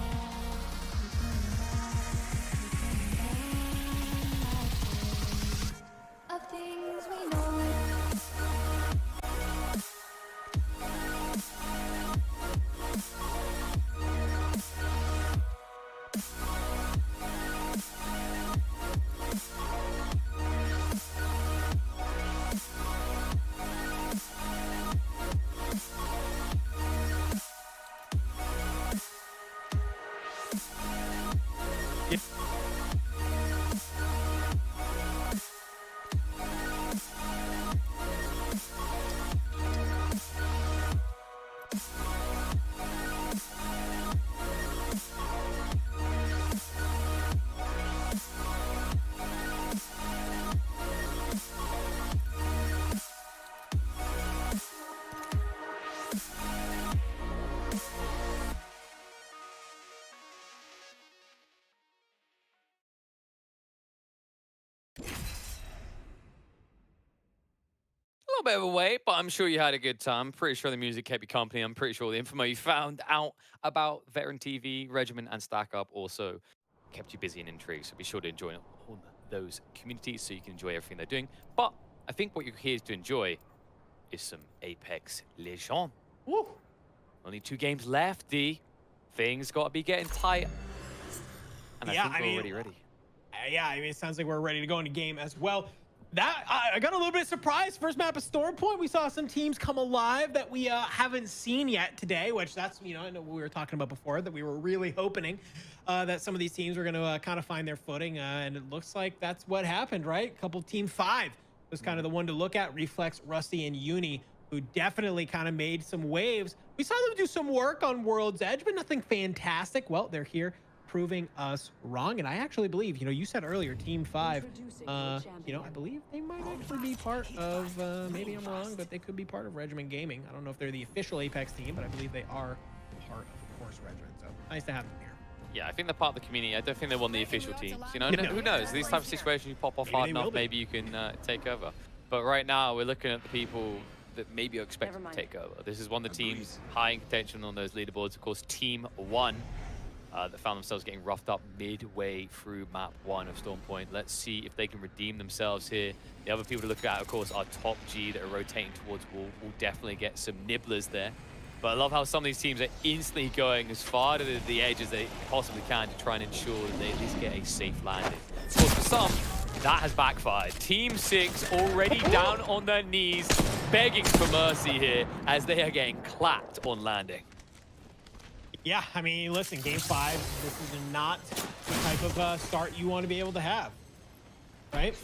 Of things we know. A little bit of a wait, but I'm sure you had a good time. Pretty sure the music kept you company. I'm pretty sure the info you found out about Veteran TV, Regiment, and Stack Up also kept you busy and intrigued. So be sure to join all those communities so you can enjoy everything they're doing. But I think what you're here to enjoy is some Apex Legends. Woo! Only 2 games left, D. Things got to be getting tight. And Yeah, I think we're already ready. Yeah, I mean, it sounds like we're ready to go into game as well. That I got a little bit surprised. First map of Storm Point, we saw some teams come alive that we haven't seen yet today, which that's, you know, I know we were talking about before that we were really hoping that some of these teams were going to kind of find their footing, and it looks like that's what happened, right? A couple Team 5 was kind of the one to look at. Reflex, Rusty, and Uni, who definitely kind of made some waves. We saw them do some work on World's Edge, but nothing fantastic. Well, they're here proving us wrong, and I actually believe, you know, you said earlier Team 5, you know, I believe they might actually be part of, maybe I'm wrong, but they could be part of Regiment Gaming. I don't know if they're the official Apex team, but I believe they are part of course Regiment, so nice to have them here. Yeah, I think they're part of the community. I don't think they won the official teams. You know, who knows? These types of situations, you pop off hard enough, maybe you can take over. But right now, we're looking at the people that maybe are expected to take over. This is one of the teams high in contention on those leaderboards. Of course, Team 1 that found themselves getting roughed up midway through map 1 of Storm Point. Let's see if they can redeem themselves here. The other people to look at, of course, are Top G that are rotating towards Wall. We'll definitely get some nibblers there. But I love how some of these teams are instantly going as far to the edge as they possibly can to try and ensure that they at least get a safe landing. Of course, for some, that has backfired. Team 6 already down on their knees, begging for mercy here as they are getting clapped on landing. Yeah, I mean, listen, game 5, this is not the type of start you want to be able to have, right?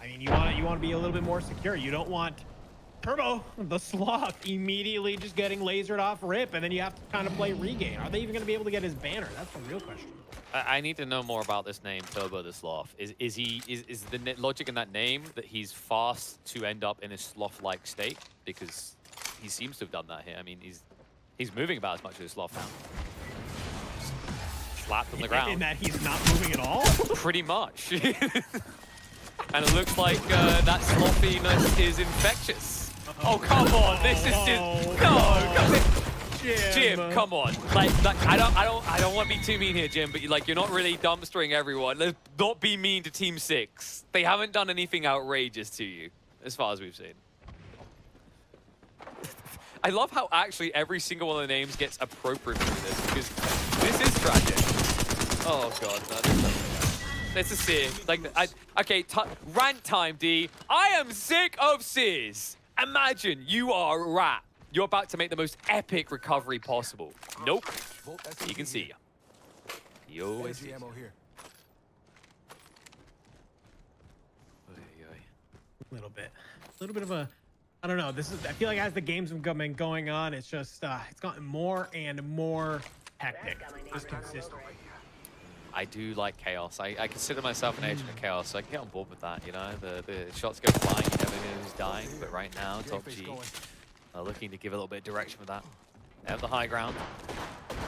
I mean, you want to be a little bit more secure. You don't want Turbo, the Sloth, immediately just getting lasered off rip, and then you have to kind of play regain. Are they even going to be able to get his banner? That's the real question. I need to know more about this name, Turbo the Sloth. Is the logic in that name that he's fast to end up in a sloth-like state? Because he seems to have done that here. I mean, he's moving about as much as a sloth now. Slapped on the ground. In that he's not moving at all? Pretty much. And it looks like that slothiness is infectious. Oh, come on. This is just... No, Jim, come on. Like I don't want to be too mean here, Jim, but you're not really dumpstering everyone. Let's not be mean to Team 6. They haven't done anything outrageous to you, as far as we've seen. I love how actually every single one of the names gets appropriate for this, because this is tragic. Oh, God. Let's just see it. Okay, rant time, D. I am sick of Sears. Imagine you are a rat. You're about to make the most epic recovery possible. Nope. You can see. You always see. A little bit of a, I don't know. I feel like as the games have been going on, it's just, it's gotten more and more hectic, just consistently. I do like chaos. I consider myself an agent of chaos, so I can get on board with that, you know? The shots go flying, you never know who's dying, but right now, Top G are looking to give a little bit of direction with that. They have the high ground,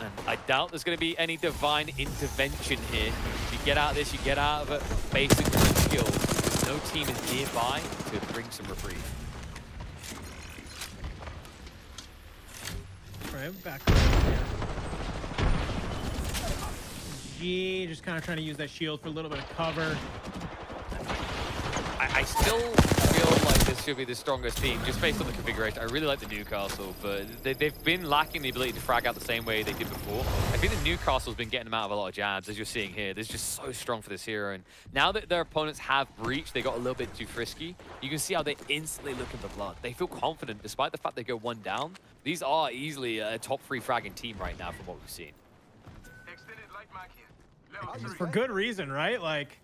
and I doubt there's going to be any divine intervention here. If you get out of this, you get out of it. Basic skill. No team is nearby to bring some reprieve. All right, back. G just kind of trying to use that shield for a little bit of cover. I still feel like this should be the strongest team, just based on the configuration. I really like the Newcastle, but they've been lacking the ability to frag out the same way they did before. I think the Newcastle's been getting them out of a lot of jabs, as you're seeing here. They're just so strong for this hero, and now that their opponents have breached, they got a little bit too frisky. You can see how they're instantly looking for blood. They feel confident, despite the fact they go 1 down. These are easily a top 3 fragging team right now from what we've seen. For good reason, right? Like,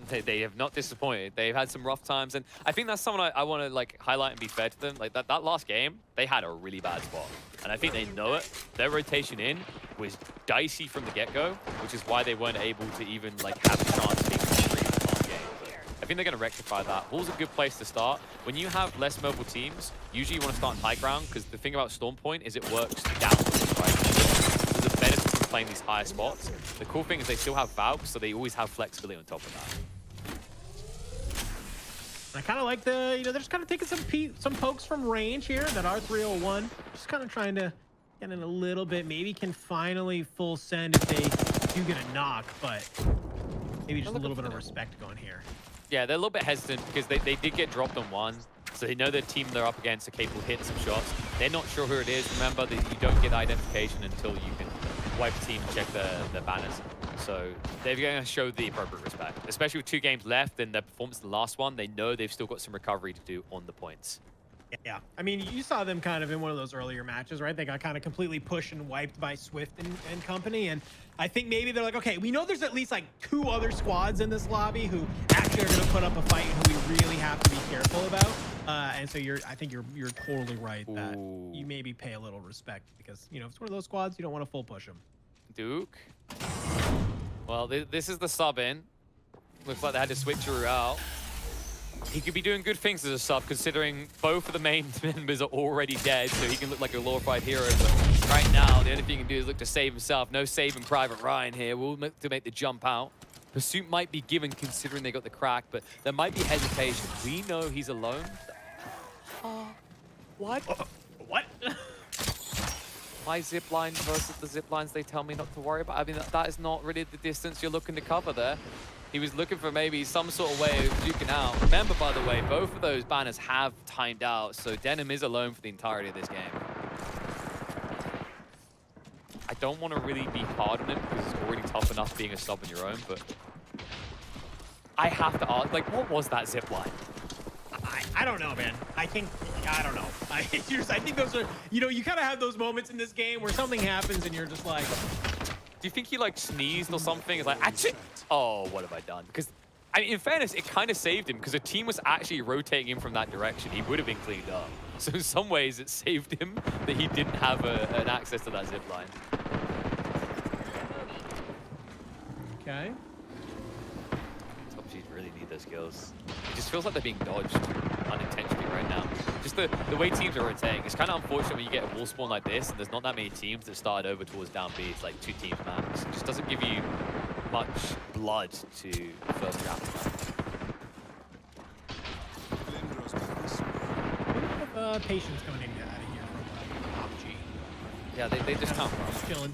they have not disappointed. They've had some rough times, and I think that's someone I want to highlight and be fair to them. Like that last game, they had a really bad spot, and I think they know it. Their rotation in was dicey from the get-go, which is why they weren't able to even have a chance to beat the last game. But I think they're going to rectify that. Wall's a good place to start. When you have less mobile teams, usually you want to start on high ground, because the thing about Storm Point is it works downwards, right? There's a benefit from playing these higher spots. The cool thing is they still have Valk, so they always have flexibility on top of that. I kind of like they're just kind of taking some pokes from range here. That R301, just kind of trying to get in a little bit. Maybe can finally full send if they do get a knock, but maybe just a little bit of respect going here. Yeah, they're a little bit hesitant because they did get dropped on 1. So they know the team they're up against are capable of hitting some shots. They're not sure who it is. Remember that you don't get identification until you can wipe the team and check their banners. So they're going to show the appropriate respect, especially with 2 games left and their performance in the last one. They know they've still got some recovery to do on the points. Yeah, I mean, you saw them kind of in one of those earlier matches, right? They got kind of completely pushed and wiped by Swift and company. And I think maybe they're like, okay, we know there's at least 2 other squads in this lobby who actually are going to put up a fight and who we really have to be careful about. And so I think you're totally right that you maybe pay a little respect because, if it's one of those squads, you don't want to full push them. Duke. Well, this is the sub in. Looks like they had to switch her out. he could be doing good things as a sub, considering both of the main members are already dead, so he can look like a glorified hero. But right now, the only thing he can do is look to save himself. No saving Private Ryan here. We'll look to make the jump out. Pursuit might be given considering they got the crack, but there might be hesitation. We know he's alone. What? What? My zip line versus the zip lines they tell me not to worry about. I mean, that is not really the distance you're looking to cover there. He was looking for maybe some sort of way of duking out. Remember, by the way, both of those banners have timed out, so Denim is alone for the entirety of this game. I don't want to really be hard on him because it's already tough enough being a sub on your own, but I have to ask, like, what was that zip line? I don't know, man. I don't know. I think those are, you know, you kind of have those moments in this game where something happens and you're just like, do you think he like sneezed or something? It's like, achoo! Oh, what have I done? Because, I mean, in fairness, it kind of saved him because the team was actually rotating him from that direction. He would have been cleaned up. So in some ways, it saved him that he didn't have an access to that zip line. okay. Top G's really need those kills. It just feels like they're being dodged unintentionally right now. Just the way teams are rotating. It's kind of unfortunate when you get a wall spawn like this and there's not that many teams that started over towards down B. It's like 2 teams max. It just doesn't give you much blood to first round. Patience coming in out of here from PUBG. Yeah, they just can't run. Just chilling.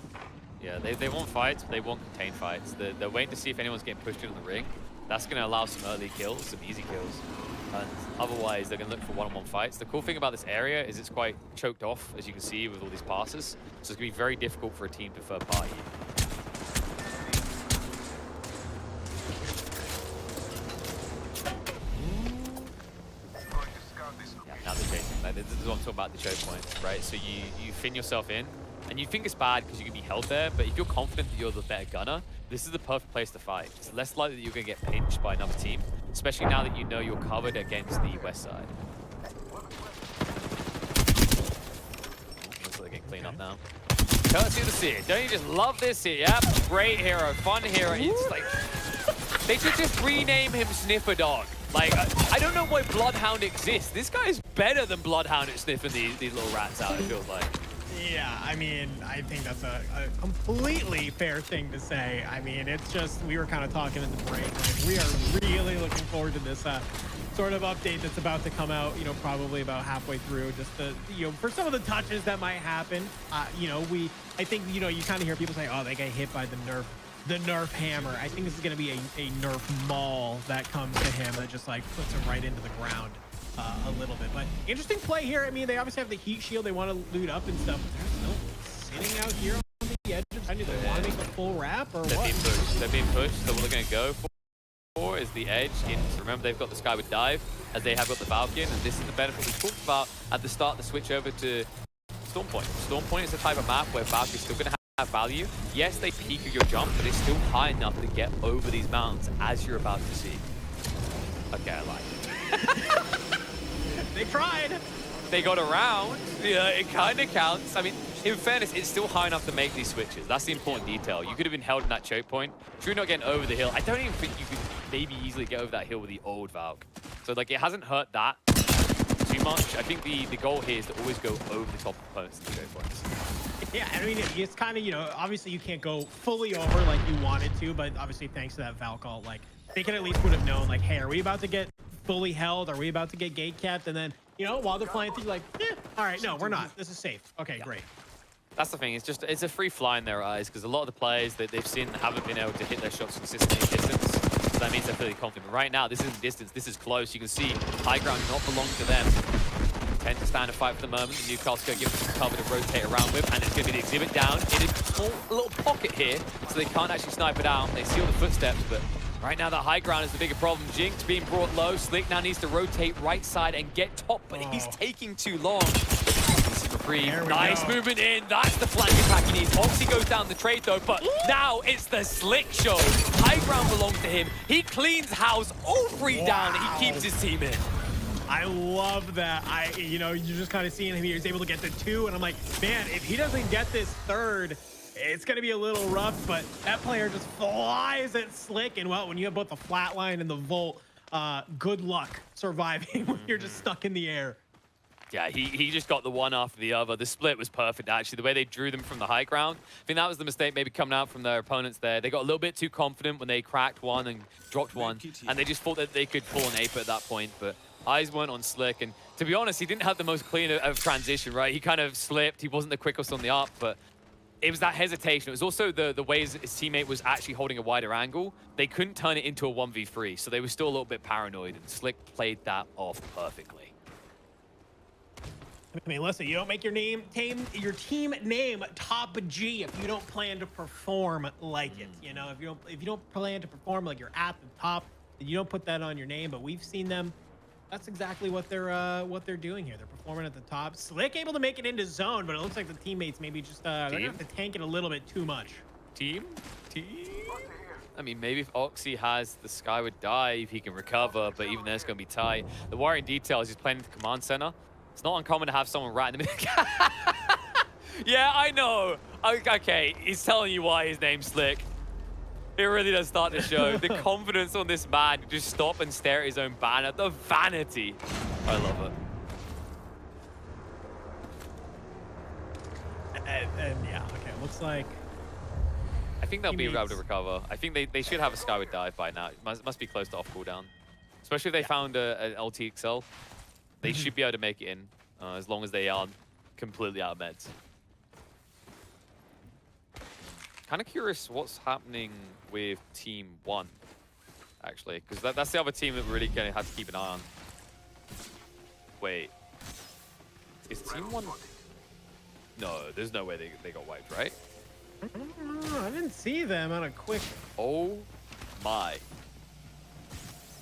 Yeah, they want fights, but they want contained fights. They're waiting to see if anyone's getting pushed into the ring. That's going to allow some early kills, some easy kills. And otherwise, they're going to look for one-on-one fights. The cool thing about this area is it's quite choked off, as you can see, with all these passes. So it's going to be very difficult for a team to third party. Yeah, now they're chasing. Like, this is what I'm talking about, the choke points, right? So you fin yourself in, and you think it's bad because you can be held there, but if you're confident that you're the better gunner, this is the perfect place to fight. It's less likely that you're going to get pinched by another team, especially now that you know you're covered against the west side. Looks like they're getting cleaned up now. Courtesy of the Seer. Don't you just love this here? Yep, great hero, fun hero. It's like, they should just rename him Sniffer Dog. Like, I don't know why Bloodhound exists. This guy is better than Bloodhound at sniffing these little rats out, it feels like. Yeah, I mean, I think that's a completely fair thing to say. I mean, it's just, we were kind of talking in the break. Like, we are really looking forward to this sort of update that's about to come out, you know, probably about halfway through. Just the, you know, for some of the touches that might happen, you know, I think, you know, you kind of hear people say, oh, they got hit by the Nerf hammer. I think this is going to be a Nerf maul that comes to him that just like puts him right into the ground. A little bit, but interesting play here. I mean, they obviously have the heat shield. They want to loot up and stuff, but they're still sitting out here on the edge. Do they want to make a full wrap or they're what? Being pushed. They're being pushed. So what they're going to go for is the edge. Remember, they've got the Skyward Dive as they have got the Valkyrie, and this is the benefit we talked about at the start. The switch over to Storm Point. Storm Point is the type of map where Valkyrie's still going to have value. Yes, they peak your jump, but it's still high enough to get over these mountains, as you're about to see. Okay, I like it. They tried. They got around. Yeah, it kind of counts. I mean, in fairness, it's still high enough to make these switches. That's the important detail. You could have been held in that choke point. If you're not getting over the hill, I don't even think you could maybe easily get over that hill with the old Valk. So, like, it hasn't hurt that too much. I think the goal here is to always go over the top opponents in the choke points. Yeah, I mean, it's kind of, you know, obviously you can't go fully over like you wanted to, but obviously thanks to that Valk ult, like, they can at least would have known, like, hey, are we about to get fully held? Are we about to get gate capped? And then, you know, while they're flying through, like, all right, no, we're not. This is safe. Okay, great. That's the thing. It's a free fly in their eyes because a lot of the players that they've seen haven't been able to hit their shots consistently in distance. So that means they're fairly confident. But right now, this isn't distance. This is close. You can see high ground not belong to them. Tend to stand and fight for the moment. The Newcastle give them some cover to rotate around with, and it's going to be the exhibit down in a small little pocket here, so they can't actually snipe it out. They see all the footsteps, but right now, the high ground is the bigger problem. Jinx being brought low. Slick now needs to rotate right side and get top, but he's taking too long. Nice movement in. That's the flanking pack he needs. Oxy goes down the trade, though, but now it's the Slick show. High ground belongs to him. He cleans house all three down, and he keeps his team in. I love that. You know, you're just kind of seeing him. He was able to get the 2, and I'm like, man, if he doesn't get this third, it's going to be a little rough, but that player just flies at Slick. And well, when you have both the flatline and the Volt, good luck surviving when you're just stuck in the air. Yeah, he just got the one after the other. The split was perfect, actually. The way they drew them from the high ground, I think that was the mistake maybe coming out from their opponents there. They got a little bit too confident when they cracked one and dropped one, and they just thought that they could pull an ape at that point, but eyes weren't on Slick, and to be honest, he didn't have the most clean of transition, right? He kind of slipped. He wasn't the quickest on the up, but it was that hesitation. It was also the way his teammate was actually holding a wider angle. They couldn't turn it into a 1v3, so they were still a little bit paranoid, and Slick played that off perfectly. I mean, listen, you don't make your team name Top G if you don't plan to perform like it. You know, if you don't plan to perform like you're at the top, then you don't put that on your name. But we've seen them. That's exactly what they're doing here. They're performing at the top. Slick able to make it into zone, but it looks like the teammates maybe just they're gonna have to tank it a little bit too much. Team. I mean, maybe if Oxy has the Skyward dive, he can recover, but even then it's gonna be tight. The worrying detail is he's playing the command center. It's not uncommon to have someone right in the middle. Yeah, I know. Okay, he's telling you why his name's Slick. It really does start to show. The confidence on this man to just stop and stare at his own banner. The vanity. I love it. And yeah, okay, looks like... I think they'll be able to recover. I think they should have a Skyward dive by now. It must be close to off cooldown. Especially if they found an LTXL. They should be able to make it in, as long as they aren't completely out of meds. Kind of curious what's happening with Team 1, actually, because that's the other team that we're really going to have to keep an eye on. Wait. Is Team 1... No, there's no way they got wiped, right? I didn't see them on a quick... Oh my.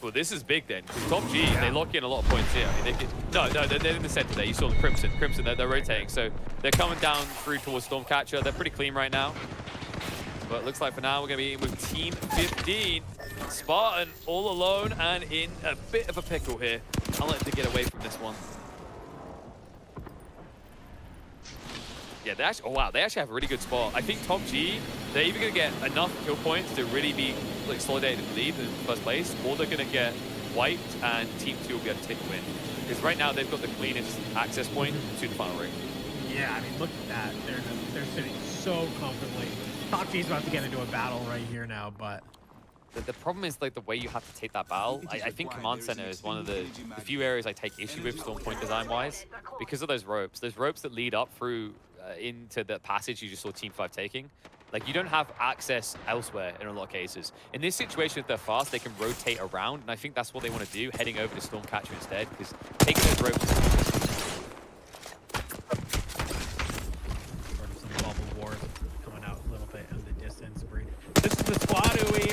Well, this is big then, because Top G, they lock in a lot of points here. I mean, no, they're in the center there. You saw the Crimson, they're rotating. So they're coming down through towards Stormcatcher. They're pretty clean right now. But it looks like for now, we're going to be in with Team 15. Spartan all alone and in a bit of a pickle here. I'll let them get away from this one. Yeah, they actually, oh wow, they actually have a really good spot. I think Top G, they're either going to get enough kill points to really be like solidated in the lead in first place, or they're going to get wiped and Team 2 will be able to take a win. Because right now they've got the cleanest access point to the final ring. Yeah, I mean, look at that. They're sitting so comfortably. Top G's about to get into a battle right here now, but... The problem is like the way you have to take that battle. I think Command Center is one of the few areas I take issue with Storm Point design-wise because of those ropes. Those ropes that lead up through into the passage you just saw Team 5 taking. Like, you don't have access elsewhere in a lot of cases. In this situation, if they're fast, they can rotate around, and I think that's what they want to do, heading over to Stormcatcher instead, because taking those ropes... Some bubble wars coming out a little bit in the distance. This is the squad who we,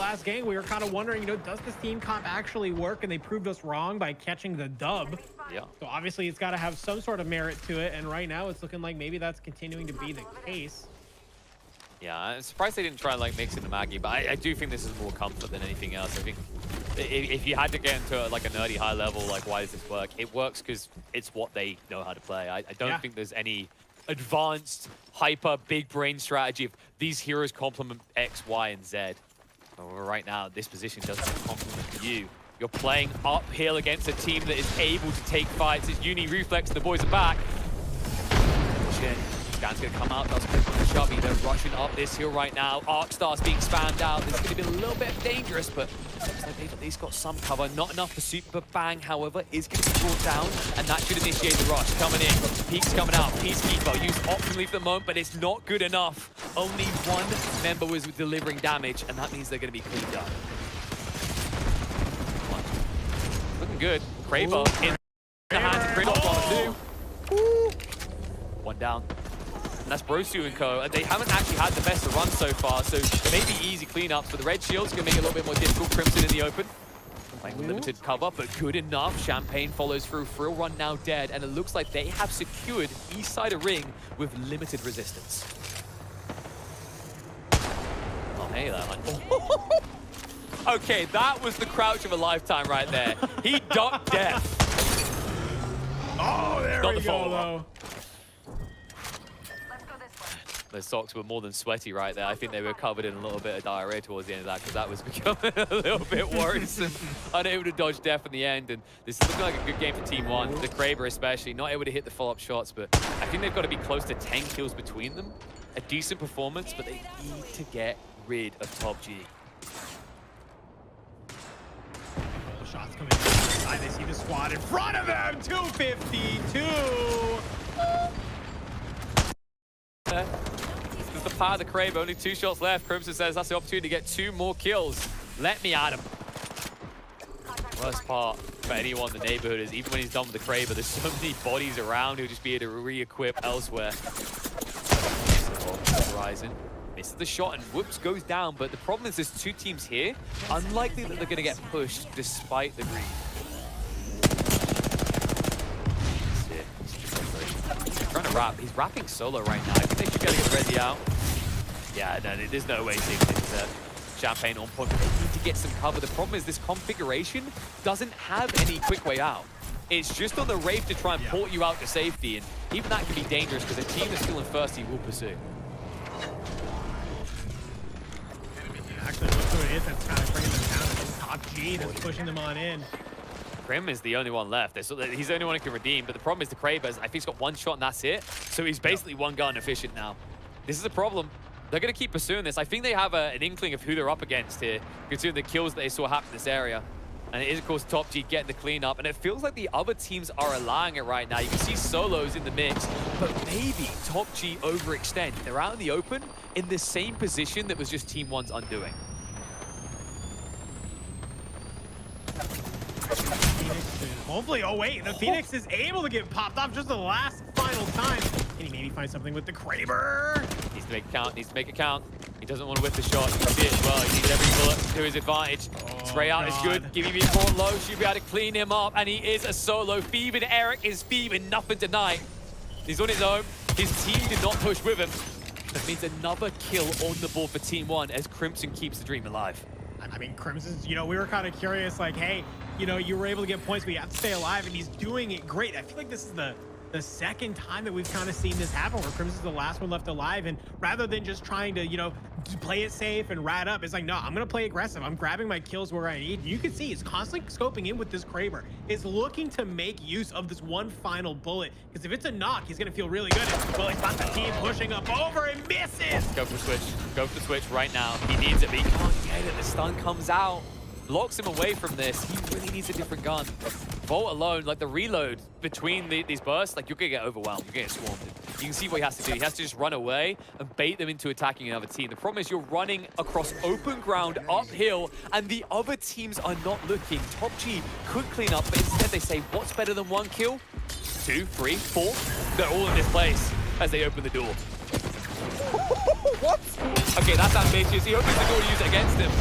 last game, we were kind of wondering, does this team comp actually work? And they proved us wrong by catching the dub. Yeah. So obviously it's got to have some sort of merit to it, and right now it's looking like maybe that's continuing to be the case. Yeah, I'm surprised they didn't try and like mix in the Maggie, but I do think this is more comfort than anything else. I think if you had to get into like a nerdy high level, like why does this work? It works because it's what they know how to play. I don't think there's any advanced, hyper, big brain strategy of these heroes complement X, Y, and Z. But right now, this position doesn't complement you. You're playing uphill against a team that is able to take fights. It's Uni Reflex, the boys are back. Shit. Scan's gonna come out, does click on the Chubby. They're rushing up this hill right now. Arcstar's being spammed out. This is gonna be a little bit dangerous, but looks like they've at least got some cover. Not enough for Super Bang, however, is gonna be brought down, and that should initiate the rush. Coming in, Peak's coming out. Peacekeeper used optimally for the moment, but it's not good enough. Only one member was delivering damage, and that means they're gonna be cleaned up. Looking good. Kraber in the hands of Kraber. One down. And that's Brosu and co. They haven't actually had the best of runs so far, so maybe easy cleanups, but the red shield's gonna make it a little bit more difficult. Crimson in the open. Like limited cover, but good enough. Champagne follows through. Frill Run now dead, and it looks like they have secured east side of ring with limited resistance. Oh, hey, that one. Okay, that was the crouch of a lifetime right there. He ducked death. Oh, there we go, though. The socks were more than sweaty right there. I think they were covered in a little bit of diarrhea towards the end of that, because that was becoming a little bit worrisome. Unable to dodge death in the end, and this is looking like a good game for Team 1. The 𝙬𝙬 especially, not able to hit the follow-up shots, but I think they've got to be close to 10 kills between them. A decent performance, but they need to get rid of 𝙎𝙬. Shots coming inside. They see the squad in front of them. 252. This is the power of the 𝙬𝙬. Only 2 shots left. Crimson says that's the opportunity to get 2 more kills. Let me at him. Worst part for anyone in the neighborhood is even when he's done with the 𝙬𝙬, there's so many bodies around who'll just be able to re-equip elsewhere. Horizon misses the shot and whoops goes down, but the problem is there's 2 teams here. Unlikely that they're going to get pushed despite the green. Trying to wrap. He's wrapping solo right now. I think they should be able to get Resi out. Yeah, no, there's no way Champagne on point. But they need to get some cover. The problem is this configuration doesn't have any quick way out. It's just on the Wraith to try and port you out to safety, and even that can be dangerous because a team that's still in first team will pursue. Actually, look who it is that's kind of bringing them down. It's 𝙎𝙬 that's pushing them on in. Krim is the only one left. He's the only one who can redeem, but the problem is the 𝙬𝙬, I think he's got 1 shot and that's it. So he's basically one gun efficient now. This is a problem. They're going to keep pursuing this. I think they have an inkling of who they're up against here, considering the kills that they saw happen in this area. And it is, of course, 𝙎𝙬 getting the cleanup. And it feels like the other teams are allowing it right now. You can see solos in the mix, but maybe 𝙎𝙬 overextend. They're out in the open in the same position that was just Team 1's undoing. Hopefully, oh wait, the Phoenix is able to get popped off just the last final time. Can he maybe find something with the 𝙬𝙬? Needs to make it count, needs to make it count. He doesn't want to whiff the shot. You can see it as well. He needs every bullet to his advantage. Spray out is good. Give him a bit low. Should be able to clean him up. And he is a solo. Fevered Eric is fevered. Nothing tonight. He's on his own. His team did not push with him. That means another kill on the board for Team 1 as Crimson keeps the dream alive. I mean, Crimson's, you know, we were kind of curious, like, hey, you know, you were able to get points, but you have to stay alive, and he's doing it great. I feel like this is the second time that we've kind of seen this happen, where Crimson's the last one left alive, and rather than just trying to, you know, play it safe and rat up, it's like, no, I'm going to play aggressive. I'm grabbing my kills where I need. You can see he's constantly scoping in with this 𝙬𝙬. Is looking to make use of this one final bullet, because if it's a knock, he's going to feel really good. Well, he's got the team pushing up over and misses. Go for the switch. Go for the switch right now. He needs it, but he can't get it. The stun comes out. Locks him away from this. He really needs a different gun. Volt alone, like the reload between these bursts, like you're gonna get overwhelmed, you're gonna get swarmed. You can see what he has to do. He has to just run away and bait them into attacking another team. The problem is you're running across open ground uphill and the other teams are not looking. 𝙎𝙬 could clean up, but instead they say, what's better than 1 kill? 2, 3, 4. They're all in this place as they open the door. What? Okay, that's ambitious. He opens the door to use it against him.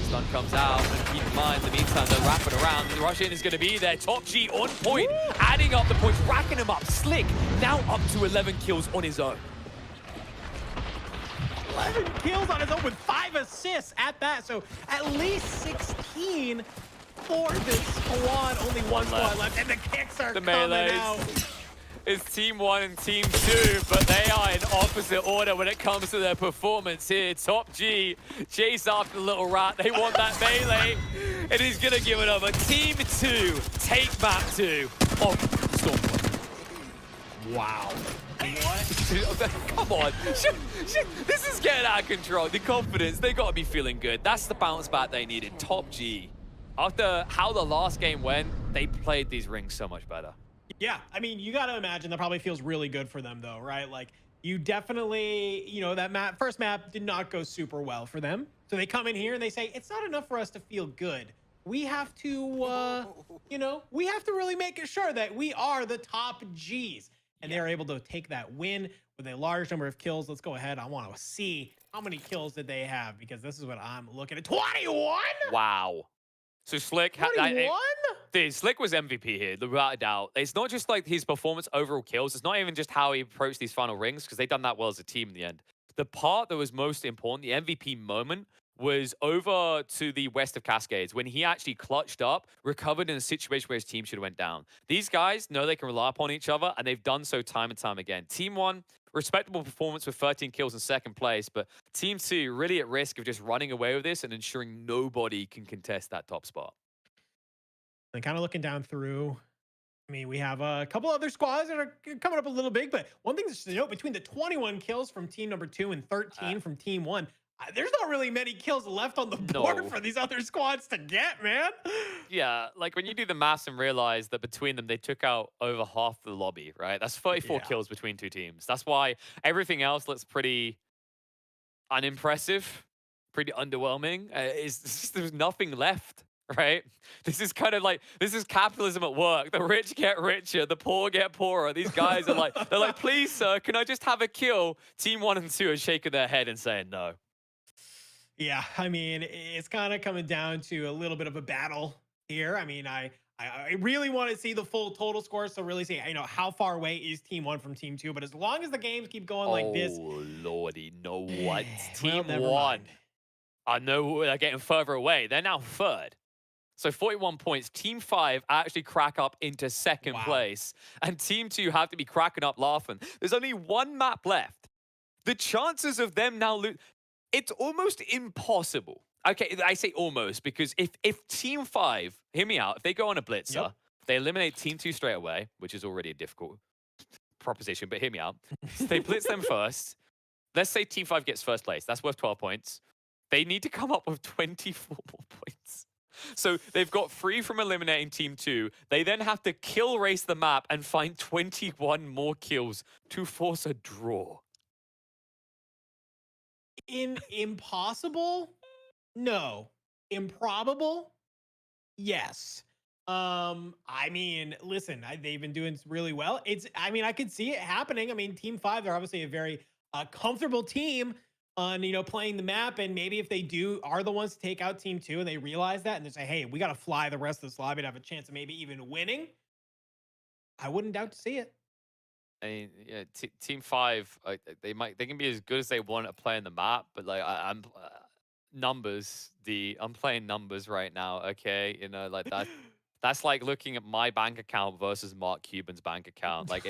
Stun comes out, and keep in mind, in the meantime, they're wrapping around. The rush in is going to be there. 𝙎𝙬 on point, adding up the points, racking him up. Slick now up to 11 kills on his own. 11 kills on his own with 5 assists at that. So at least 16 for this squad. Only one squad left, and the kicks are coming out. It's Team 1 and Team 2, but they are in opposite order when it comes to their performance here. 𝙎𝙬 chase after the little rat. They want that melee, and he's going to give it over. Team 2 take map 2 of Stormpoint. Wow. What? Come on. This is getting out of control. The confidence, they got to be feeling good. That's the bounce back they needed. 𝙎𝙬. After how the last game went, they played these rings so much better. Yeah, I mean, you got to imagine that probably feels really good for them, though, right? Like, you definitely, you know, that first map did not go super well for them. So they come in here and they say, it's not enough for us to feel good. We have to, you know, we have to really make sure that we are the top Gs. And they're able to take that win with a large number of kills. Let's go ahead. I want to see how many kills did they have, because this is what I'm looking at. 21? Wow. So Slick, dude, Slick was MVP here, without a doubt. It's not just like his performance overall kills. It's not even just how he approached these final rings, because they've done that well as a team in the end. The part that was most important, the MVP moment, was over to the west of Cascades when he actually clutched up, recovered in a situation where his team should have went down. These guys know they can rely upon each other, and they've done so time and time again. Team 1, respectable performance with 13 kills in second place, but Team 2 really at risk of just running away with this and ensuring nobody can contest that top spot. And kind of looking down through, I mean, we have a couple other squads that are coming up a little big, but one thing to note, between the 21 kills from team number 2 and 13 from team 1, there's not really many kills left on the board for these other squads to get, man. Yeah, like when you do the maths and realize that between them, they took out over half the lobby, right? That's 34 kills between 2 teams. That's why everything else looks pretty unimpressive, pretty underwhelming. There's nothing left. Right? This is kind of like, this is capitalism at work. The rich get richer, the poor get poorer. These guys are like, they're like, please, sir, can I just have a kill? Team 1 and 2 are shaking their head and saying no. Yeah, I mean, it's kind of coming down to a little bit of a battle here. I mean, I really want to see the full total score, so really see, you know, how far away is team 1 from team 2. But as long as the games keep going like this, oh lordy, know what? Well, Team 1, I know they're getting further away. They're now 3rd. So 41 points. Team 5 actually crack up into 2nd place. And Team 2 have to be cracking up laughing. There's only 1 map left. The chances of them now lose, it's almost impossible. Okay, I say almost because if Team 5, hear me out, if they go on a blitzer, they eliminate Team 2 straight away, which is already a difficult proposition, but hear me out. So they blitz them first. Let's say Team 5 gets 1st place. That's worth 12 points. They need to come up with 24 more points. So they've got 3 from eliminating Team 2. They then have to kill race the map and find 21 more kills to force a draw. Impossible? No. Improbable? Yes. I mean, listen, they've been doing really well. I mean, I could see it happening. I mean, Team 5, they're obviously a very comfortable team on, you know, playing the map, and maybe if they are the ones to take out Team 2 and they realize that and they say, hey, we got to fly the rest of this lobby to have a chance of maybe even winning, I wouldn't doubt to see it. I mean, yeah, Team 5, they can be as good as they want at playing the map, but like I'm numbers. I'm playing numbers right now. Okay, you know, like that. That's like looking at my bank account versus Mark Cuban's bank account. Like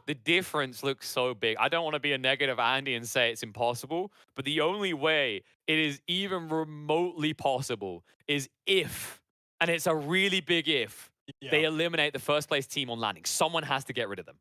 the difference looks so big. I don't want to be a negative Andy and say it's impossible, but the only way it is even remotely possible is if, and it's a really big if, they eliminate the 1st place team on landing. Someone has to get rid of them.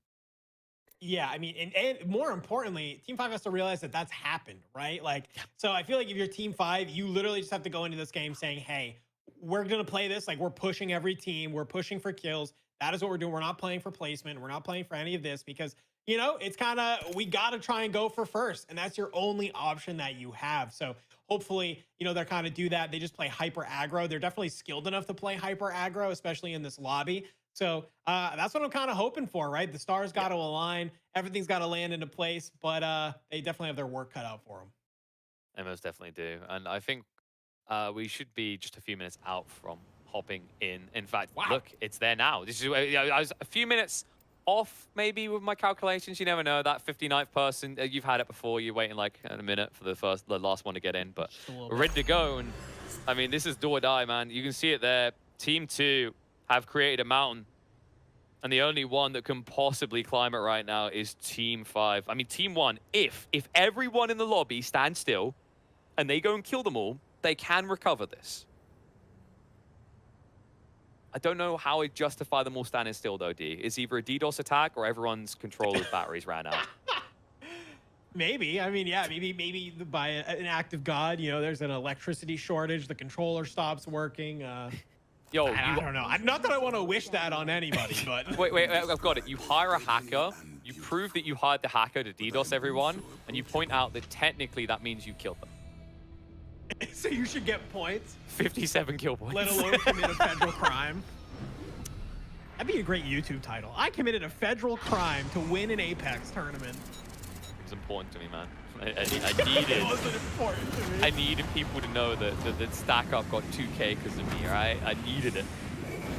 Yeah, I mean, and more importantly, Team 5 has to realize that that's happened, right? Like, so I feel like if you're Team 5, you literally just have to go into this game saying, hey, we're going to play this. Like, we're pushing every team. We're pushing for kills. That is what we're doing. We're not playing for placement. We're not playing for any of this because, you know, it's kind of, we got to try and go for first. And that's your only option that you have. So hopefully, you know, they're kind of do that. They just play hyper aggro. They're definitely skilled enough to play hyper aggro, especially in this lobby. So that's what I'm kind of hoping for, right? The stars got to align. Everything's got to land into place. But they definitely have their work cut out for them. They most definitely do. And I think we should be just a few minutes out from hopping in. In fact, look, it's there now. This is I was a few minutes off maybe with my calculations. You never know. That 59th person, you've had it before. You're waiting like a minute for the last one to get in. But we're ready to go. And I mean, this is do or die, man. You can see it there. Team 2 have created a mountain. And the only one that can possibly climb it right now is Team 5. I mean, Team 1, if everyone in the lobby stands still and they go and kill them all, they can recover this. I don't know how I justify them all standing still, though, D. It's either a DDoS attack or everyone's controller's batteries ran out. Maybe. I mean, yeah, maybe by an act of God, you know, there's an electricity shortage, the controller stops working. Yo, I don't know. Not that I want to wish that on anybody, but... Wait, I've got it. You hire a hacker, you prove that you hired the hacker to DDoS everyone, and you point out that technically that means you killed them. So you should get points? 57 kill points. Let alone commit a federal crime. That'd be a great YouTube title. I committed a federal crime to win an Apex tournament. It was important to me, man. I needed people to know that Stack Up got 2K because of me, right? I needed it.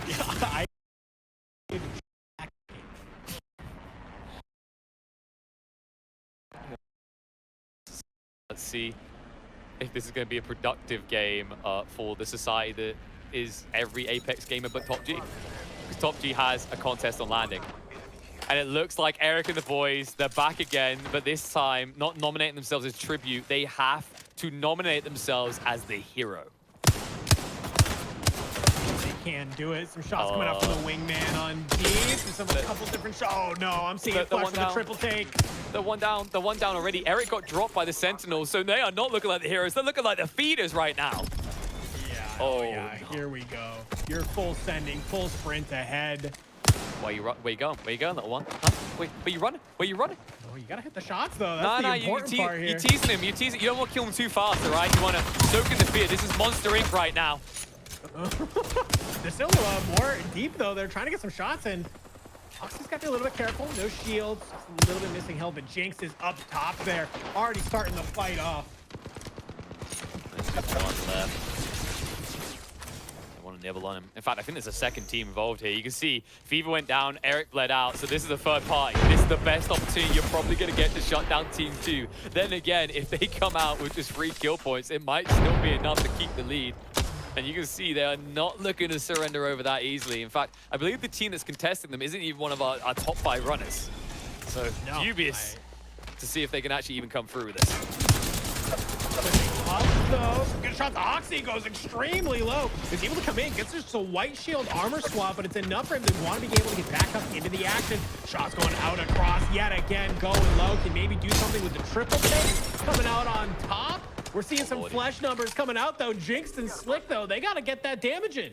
Yeah, Let's see if this is going to be a productive game for the society that is every Apex gamer but Top G. Because Top G has a contest on landing. And it looks like Eric and the boys, they're back again, but this time not nominating themselves as tribute. They have to nominate themselves as the hero. They can do it. Some shots coming up from the wingman on D. Some a couple different shots. Oh no, I'm seeing it flush with the triple take. The one down already. Eric got dropped by the Sentinels, so they are not looking like the heroes. They're looking like the feeders right now. Yeah. Oh yeah. Here we go. You're full sending, full sprint ahead. Where you going? Where you going, little one? Huh? Wait, where you running? Where you running? Oh, you gotta hit the shots though. That's the important part here. You're teasing him. You're teasing. You don't want to kill him too fast, all right? You want to soak in the fear. This is Monster Inc. right now. They're still more deep though. They're trying to get some shots in. Oxy's got to be a little bit careful. No shields. Just a little bit missing health, but Jinx is up top there. Already starting the fight off. There's just one left. I want to nibble on him. In fact, I think there's a second team involved here. You can see Fever went down, Eric bled out, so this is the third party. This is the best opportunity you're probably going to get to shut down Team 2. Then again, if they come out with just 3 kill points, it might still be enough to keep the lead. And you can see they are not looking to surrender over that easily. In fact, I believe the team that's contesting them isn't even one of our top 5 runners. So dubious to see if they can actually even come through with this. Also, some good shots. Oxy goes extremely low. He's able to come in, gets just a white shield armor swap, but it's enough for him to want to be able to get back up into the action. Shots going out across yet again, going low. Can maybe do something with the triple take. Coming out on top. We're seeing some flesh numbers coming out, though. Jinx and Slick, though, they got to get that damage in.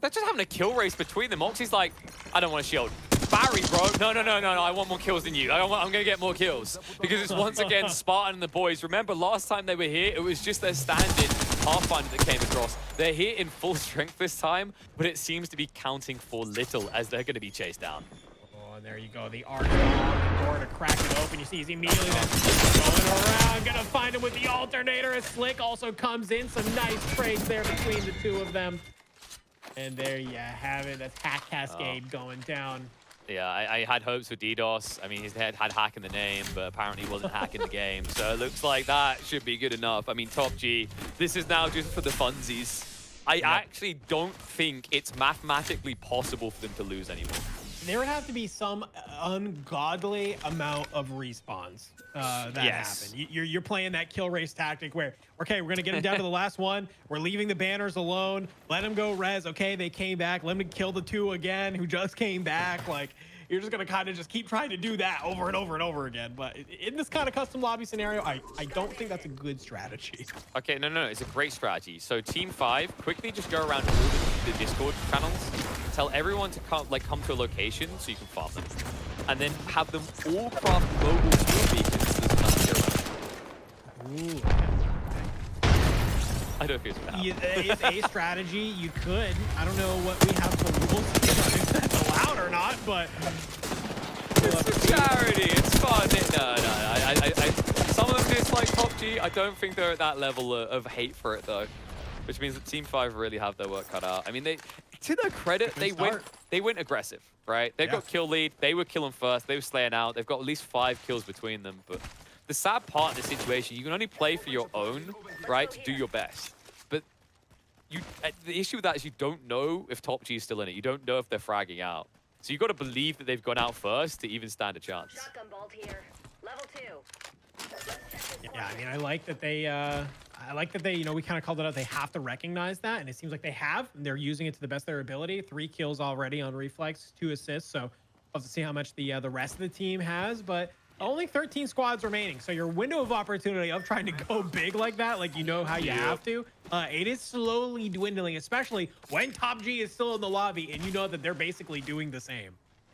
They're just having a kill race between them. Oxy's like, I don't want a shield. Barry, bro. No. I want more kills than you. I'm going to get more kills. Because it's once again Spartan and the boys. Remember, last time they were here, it was just their standard Pathfinder that came across. They're here in full strength this time, but it seems to be counting for little as they're going to be chased down. And there you go, the arc on the door to crack it open. You see he's immediately then going around, gonna find him with the alternator. As Slick also comes in, some nice trades there between the two of them. And there you have it. That's Hack Cascade going down. Yeah, I had hopes for DDoS. I mean, his head had hack in the name, but apparently he wasn't hack in the game. So it looks like that should be good enough. I mean, Top G, this is now just for the funsies. I actually don't think it's mathematically possible for them to lose anymore. There would have to be some ungodly amount of respawns that happen. You're playing that kill race tactic where, okay, we're going to get him down to the last one. We're leaving the banners alone. Let him go res. Okay, they came back. Let him kill the 2 again who just came back. Like, you're just going to kind of just keep trying to do that over and over and over again. But in this kind of custom lobby scenario, I don't think that's a good strategy. Okay, no, it's a great strategy. So Team 5, quickly just go around all the Discord channels, tell everyone to come to a location so you can farm them, and then have them all craft mobile fuel beacons so there's nothing to I don't feel bad. It's a strategy. You could. I don't know what we have for rules, if that's allowed or not, but it's a charity. It's fun. No. Some of them dislike Top G. I don't think they're at that level of hate for it though, which means that Team 5 really have their work cut out. I mean, to their credit, they went aggressive, right? They've got kill lead. They were killing first. They were slaying out. They've got at least 5 kills between them. But the sad part in this situation, you can only play for your own, right? To do your best. But the issue with that is you don't know if Top G is still in it. You don't know if they're fragging out. So you've got to believe that they've gone out first to even stand a chance. Shotgun bolt here. Level 2. Yeah, I mean, I like that they, you know, we kind of called it out. They have to recognize that, and it seems like they have. And they're using it to the best of their ability. 3 kills already on Reflex, 2 assists. So we'll have to see how much the rest of the team has. But only 13 squads remaining. So your window of opportunity of trying to go big like that, like you know how you have to, it is slowly dwindling, especially when Top G is still in the lobby and you know that they're basically doing the same.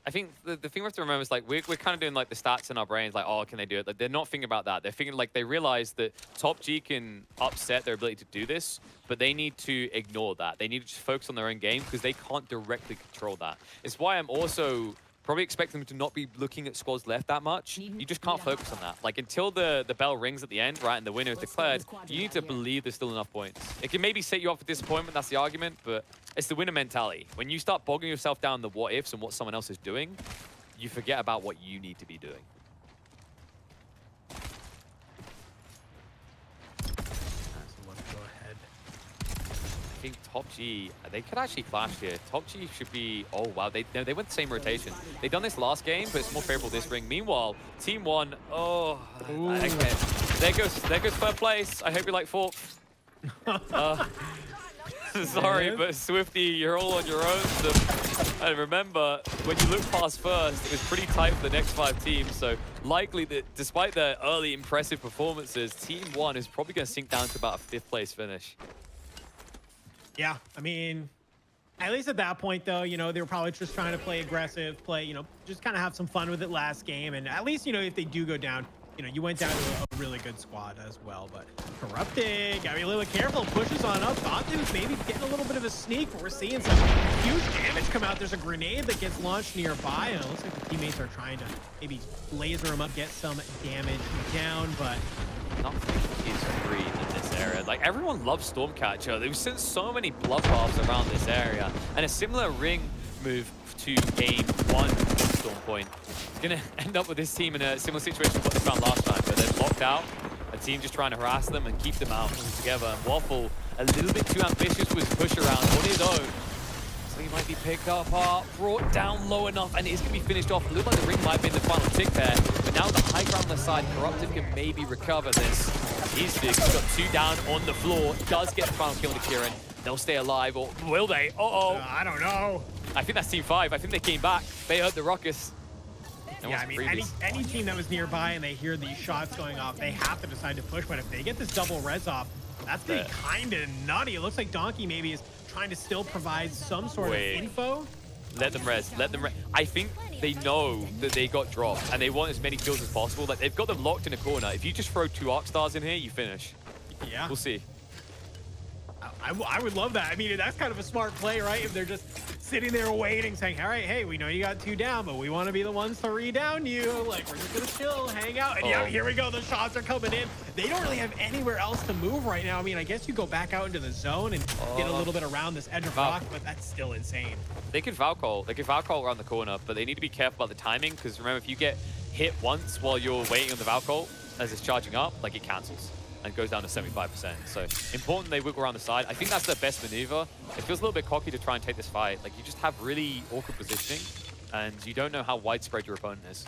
I think the thing we have to remember is like we're kind of doing like the stats in our brains, like, oh, can they do it? Like they're not thinking about that. They're thinking like they realize that Top G can upset their ability to do this, but they need to ignore that. They need to just focus on their own game because they can't directly control that. It's why I'm also probably expecting them to not be looking at squads left that much. You just can't focus on that. Like until the bell rings at the end, right, and the winner is declared, you need to believe there's still enough points. It can maybe set you up for disappointment, that's the argument, but it's the winner mentality. When you start bogging yourself down the what ifs and what someone else is doing, you forget about what you need to be doing. think Top G, they could actually clash here. Top G should be, oh wow, they went the same rotation. They've done this last game, but it's more favorable this ring. Meanwhile, Team 1, oh, okay. There goes third place. I hope you like fourth. Sorry, but Swifty, you're all on your own. So, and remember, when you look past first, it was pretty tight for the next 5 teams. So likely that despite their early impressive performances, Team 1 is probably going to sink down to about a 5th place finish. Yeah, I mean, at least at that point, though, you know, they were probably just trying to play aggressive, you know, just kind of have some fun with it last game. And at least, you know, if they do go down, you know, you went down to a really good squad as well. But Corrupted, gotta be a little careful. Pushes on up. Gontu's maybe getting a little bit of a sneak, but we're seeing some huge damage come out. There's a grenade that gets launched nearby, and it looks like the teammates are trying to maybe laser him up, get some damage down, but nothing is free in this area. Like, everyone loves Stormcatcher. They've seen so many bloodbaths around this area, and a similar ring move to game 1 of Storm Point. Gonna end up with this team in a similar situation to what they found last time, but they're locked out. A team just trying to harass them and keep them out together. And Waffle, a little bit too ambitious with his push around on his own. So he might be picked up, brought down low enough, and it's going to be finished off. It looked like the ring might have been the final tick there, but now the high ground on the side, Corrupted can maybe recover this. He's got 2 down on the floor, does get the final kill to Kieran. They'll stay alive, or will they? I don't know. I think that's Team 5. I think they came back. They heard the ruckus. Yeah, I mean, any team that was nearby and they hear these shots going off, they have to decide to push. But if they get this double res off, that's going to be kind of nutty. It looks like Donkey maybe is trying to still provide some sort of info. Let them res. Let them res. I think they know that they got dropped and they want as many kills as possible. Like, they've got them locked in a corner. If you just throw 2 arc stars in here, you finish. Yeah. We'll see. I would love that. I mean, that's kind of a smart play, right? If they're just sitting there waiting, saying, all right, hey, we know you got 2 down, but we want to be the ones to re-down you. Like, we're just going to chill, hang out. And yeah, here we go. The shots are coming in. They don't really have anywhere else to move right now. I mean, I guess you go back out into the zone and get a little bit around this edge of rock, but that's still insane. They could Valcol. They could Valcol around the corner, but they need to be careful about the timing, because remember, if you get hit once while you're waiting on the Valcol as it's charging up, like, it cancels and goes down to 75%. So important they wiggle around the side. I think that's their best maneuver. It feels a little bit cocky to try and take this fight. Like, you just have really awkward positioning, and you don't know how widespread your opponent is.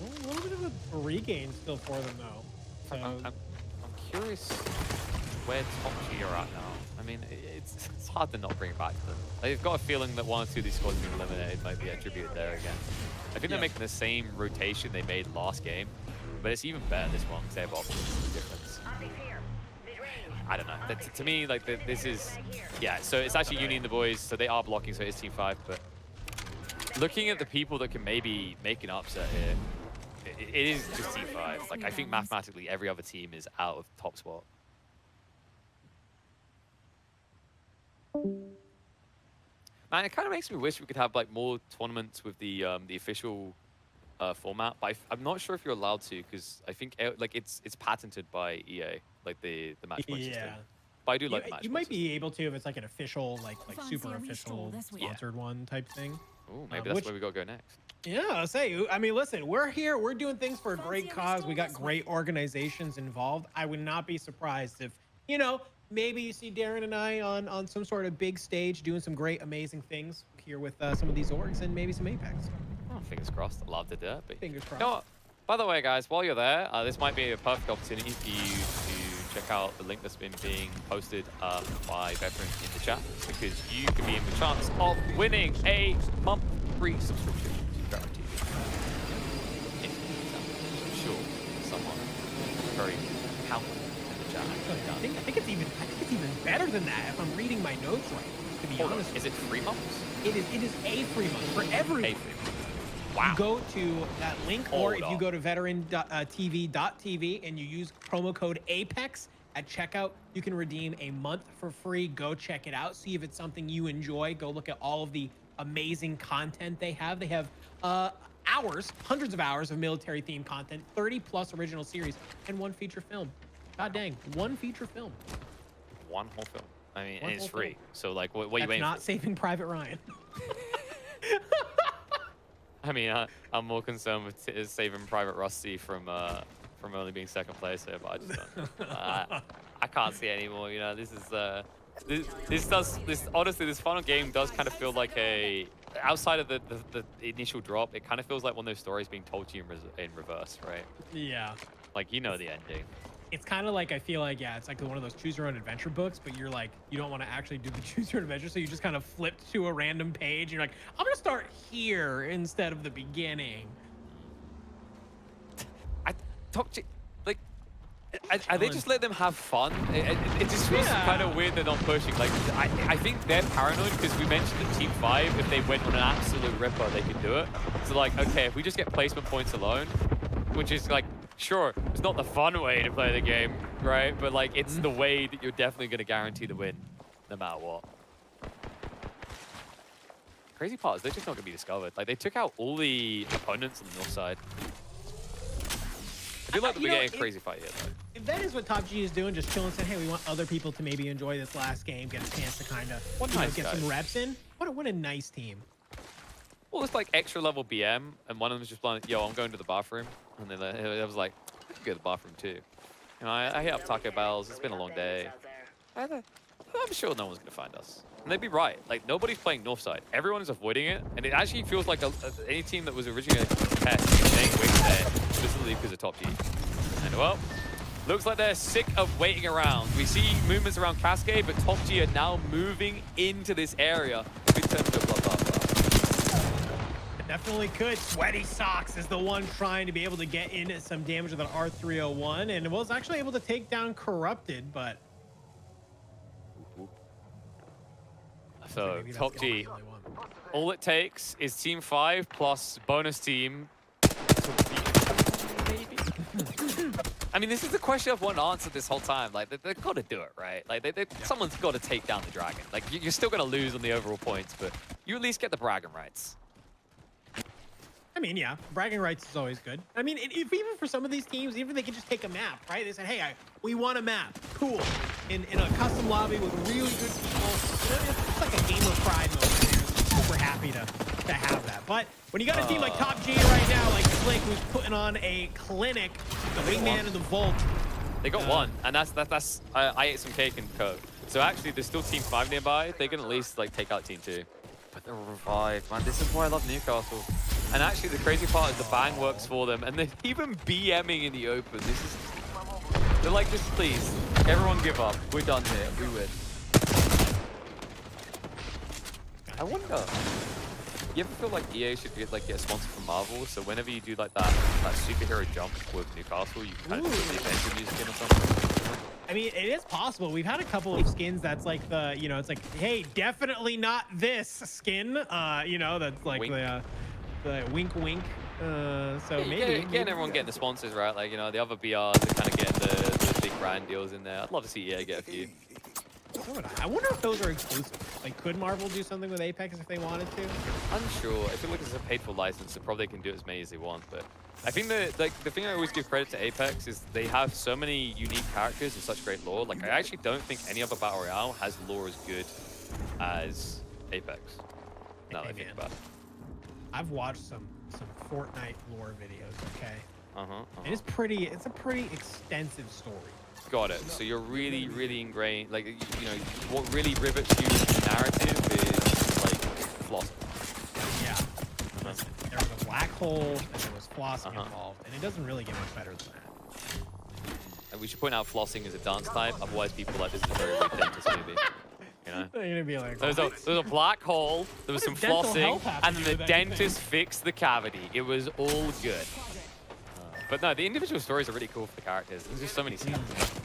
A little bit of a regain still for them, though. So I'm curious where Top G are at now. I mean, it's hard to not bring it back to them. They've got a feeling that 1 or 2 of these squads being eliminated might be attributed there again. I think they're making the same rotation they made last game, but it's even better this one because they have options for difference. I don't know. To me, like, this is, yeah. So it's actually Uni and the boys, so they are blocking, so it's Team 5. But looking at the people that can maybe make an upset here, it is just Team 5. Like, I think mathematically every other team is out of top spot. Man, it kind of makes me wish we could have like more tournaments with the official format, but I'm not sure if you're allowed to, because I think like it's patented by EA, like the match point system. But I do like the match. You might be able to if it's like an official, like super official sponsored one type thing. Ooh, maybe that's where we gotta go next. Yeah, I'll say. I mean, listen, we're here. We're doing things for a great cause. We got great organizations involved. I would not be surprised if, you know, maybe you see Darren and I on some sort of big stage doing some great, amazing things here with some of these orgs and maybe some Apex. Oh, fingers crossed. I'd love to do it. But fingers crossed. You know what? By the way, guys, while you're there, this might be a perfect opportunity for you to check out the link that's been being posted by veterans in the chat, because you could be in the chance of winning a month free subscription to Barracks TV. I'm sure someone very helpful in the chat. I think it's even better than that if I'm reading my notes right. To be honest, is it 3 months? It is a free month for everyone. Wow. You go to that link, or if you go to veteran.tv.tv and you use promo code APEX at checkout, you can redeem a month for free. Go check it out. See if it's something you enjoy. Go look at all of the amazing content they have. They have hours, hundreds of hours of military-themed content, 30+ original series, and 1 feature film. God dang, 1 feature film. 1 whole film. I mean, and it's free. So, like, what are you waiting for? Not Saving Private Ryan. I mean, I'm more concerned with saving Private Rusty from only being 2nd place here, but I just don't. I can't see anymore. You know, this is this honestly, this final game does kind of feel like a outside of the initial drop. It kind of feels like one of those stories being told to you in reverse, right? Yeah. Like, you know the ending. It's kind of like, I feel like, yeah, it's like one of those choose your own adventure books, but you're like, you don't want to actually do the choose your own adventure, so you just kind of flipped to a random page. And you're like, I'm gonna start here instead of the beginning. I they just let them have fun? It just feels kind of weird they're not pushing. Like, I think they're paranoid because we mentioned that Team 5, if they went on an absolute ripper, they could do it. So like, okay, if we just get placement points alone, which is like, sure, it's not the fun way to play the game, right? But like, it's the way that you're definitely going to guarantee the win, no matter what. Crazy part is they're just not going to be discovered. Like, they took out all the opponents on the north side. I feel like we're getting a crazy fight here, though. If that is what Top G is doing, just chilling, saying, hey, we want other people to maybe enjoy this last game, get a chance to kind of get some reps in. What a nice team. Well, it's like extra level BM, and one of them was just like, yo, I'm going to the bathroom. And then I was like, I can go to the bathroom too. You know, I hit up Taco Bell's. It's been a long day. I'm sure no one's going to find us. And they'd be right. Like, nobody's playing Northside. Everyone is avoiding it. And it actually feels like any team that was originally a test is staying wings there, specifically because of Top G. And, well, looks like they're sick of waiting around. We see movements around Cascade, but Top G are now moving into this area. Could turn to a bloodbath. Definitely could. Sweaty Socks is the one trying to be able to get in some damage with an R301, and was actually able to take down Corrupted, but... So, Top G, all it takes is Team 5 plus bonus team to beat, maybe? I mean, this is the question I've wanted to answer this whole time. Like, they've got to do it, right? Like, someone's got to take down the Dragon. Like, you're still going to lose on the overall points, but you at least get the bragging rights. I mean, yeah, bragging rights is always good. I mean, if even for some of these teams, even if they could just take a map, right? They said, hey, we want a map. Cool. In a custom lobby with really good people. You know, it's like a gamer pride moment there. Super happy to have that. But when you got a team like Top G right now, like Slick, who's putting on a clinic, the wingman in the vault. They got one, and that's I ate some cake and coke. So actually, there's still Team 5 nearby. They can at least like take out Team 2. But they're revived, man. This is why I love Newcastle. And actually, the crazy part is the bang works for them, and they're even BMing in the open. They're like, just please, everyone give up. We're done here. We win. I wonder, you ever feel like EA should get a sponsor from Marvel? So whenever you do like that superhero jump with Newcastle, you kind of put the Avenger music in or something. I mean, it is possible. We've had a couple of skins that's like the, you know, it's like, hey, definitely not this skin. You know, that's like wink. The wink wink. So yeah, maybe everyone getting the sponsors, right? Like, you know, the other BRs are kind of getting the big brand deals in there. I'd love to see EA get a few. I wonder if those are exclusive. Like, could Marvel do something with Apex if they wanted to? Unsure. I feel like it's a paid-for license, so probably they can do as many as they want. But I think the thing I always give credit to Apex is they have so many unique characters and such great lore. Like, I actually don't think any other Battle Royale has lore as good as Apex. Now that I think about it. I've watched some Fortnite lore videos, okay? And it's a pretty extensive story. Got it. So you're really, really ingrained. Like, you know, what really rivets you in the narrative is like flossing. Yeah. There was a black hole and there was flossing involved, and it doesn't really get much better than that. And we should point out flossing is a dance type. Otherwise, people are like, this is a very weird dentist movie. You know? They're gonna be like, there was a black hole, there was some flossing, and then the dentist fixed the cavity. It was all good. But no, the individual stories are really cool for the characters. There's just so many scenes.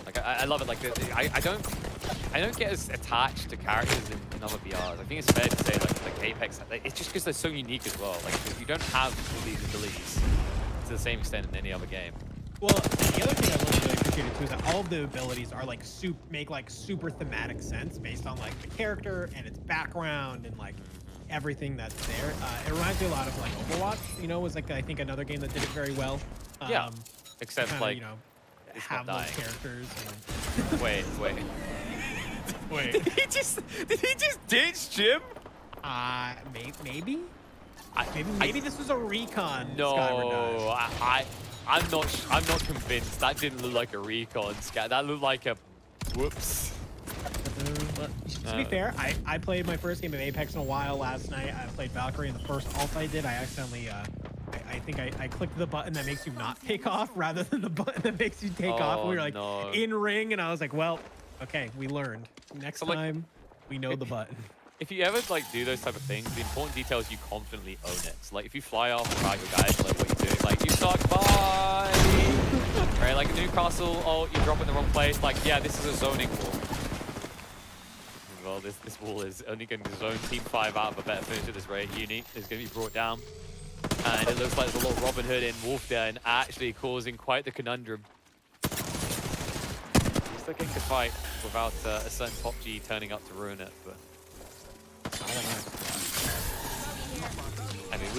Like, I love it. Like, I don't get as attached to characters in other BRs. I think it's fair to say like Apex. It's just because they're so unique as well. Like, you don't have all these abilities to the same extent in any other game. Well, the other thing I really appreciated too is that all of the abilities are like make like super thematic sense based on like the character and its background and like everything that's there. It reminds me a lot of like Overwatch. You know, was like I think another game that did it very well. Yeah. Except kinda, like, you know, it's have not those dying. characters. And... Wait. Wait. Did he just ditch Jim? Maybe. Maybe this was a recon. No, I'm not convinced. That didn't look like a recon scat. That looked like a Whoops. To be fair, I played my first game of Apex in a while last night. I played Valkyrie, and the first ult I did, I accidentally, I think I clicked the button that makes you not take off rather than the button that makes you take off. We were like in ring, and I was like, well, okay, we learned. Next time, we know the button. If you ever like do those type of things, the important detail is you confidently own it. So like if you fly off without your guys, like what you're doing, like you suck, bye. Right, like Newcastle, oh, you drop in the wrong place. Like, yeah, this is a zoning wall. Well, this wall is only going to zone Team 5 out of a better finish at this rate. Uni is going to be brought down. And it looks like there's a lot of Robin Hood in Wolf there and actually causing quite the conundrum. He's looking to fight without a certain top G turning up to ruin it, but I don't know. I mean,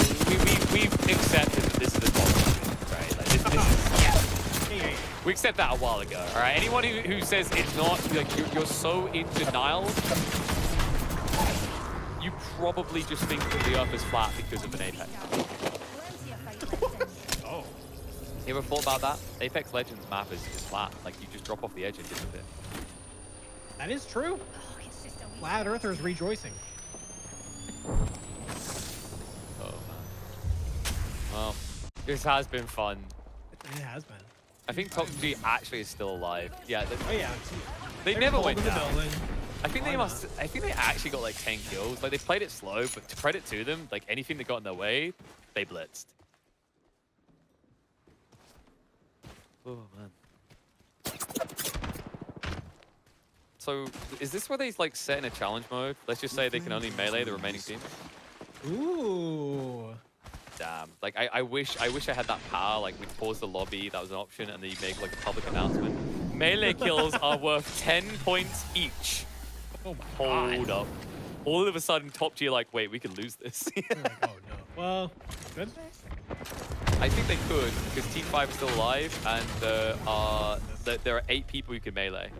we've accepted that this is a top G, right? Like this is, we accept that a while ago, all right? Anyone who says it's not, like you're so in denial, you probably just think that the earth is flat because of an Apex. Oh. You ever thought about that? Apex Legends map is flat. Like you just drop off the edge and disappear. That is true. Flat Earthers rejoicing. Oh man. Well, this has been fun. It has been. I think Top G actually is still alive. Yeah. They They're never went holding the down. building. I think they must. I think they actually got like 10 kills. Like they played it slow, but to credit to them, like anything that got in their way, they blitzed. Oh man. So is this where they like set in a challenge mode? Let's just say they can only melee the remaining team. Ooh. Damn. Like I wish I had that power. Like we'd pause the lobby, that was an option, and then you make like a public announcement. Melee kills are worth 10 points each. Oh my Hold up. All of a sudden, Top G are like, wait, we could lose this. Like, oh no. Well, good. I think they could, because Team 5 is still alive, and there are 8 people who can melee.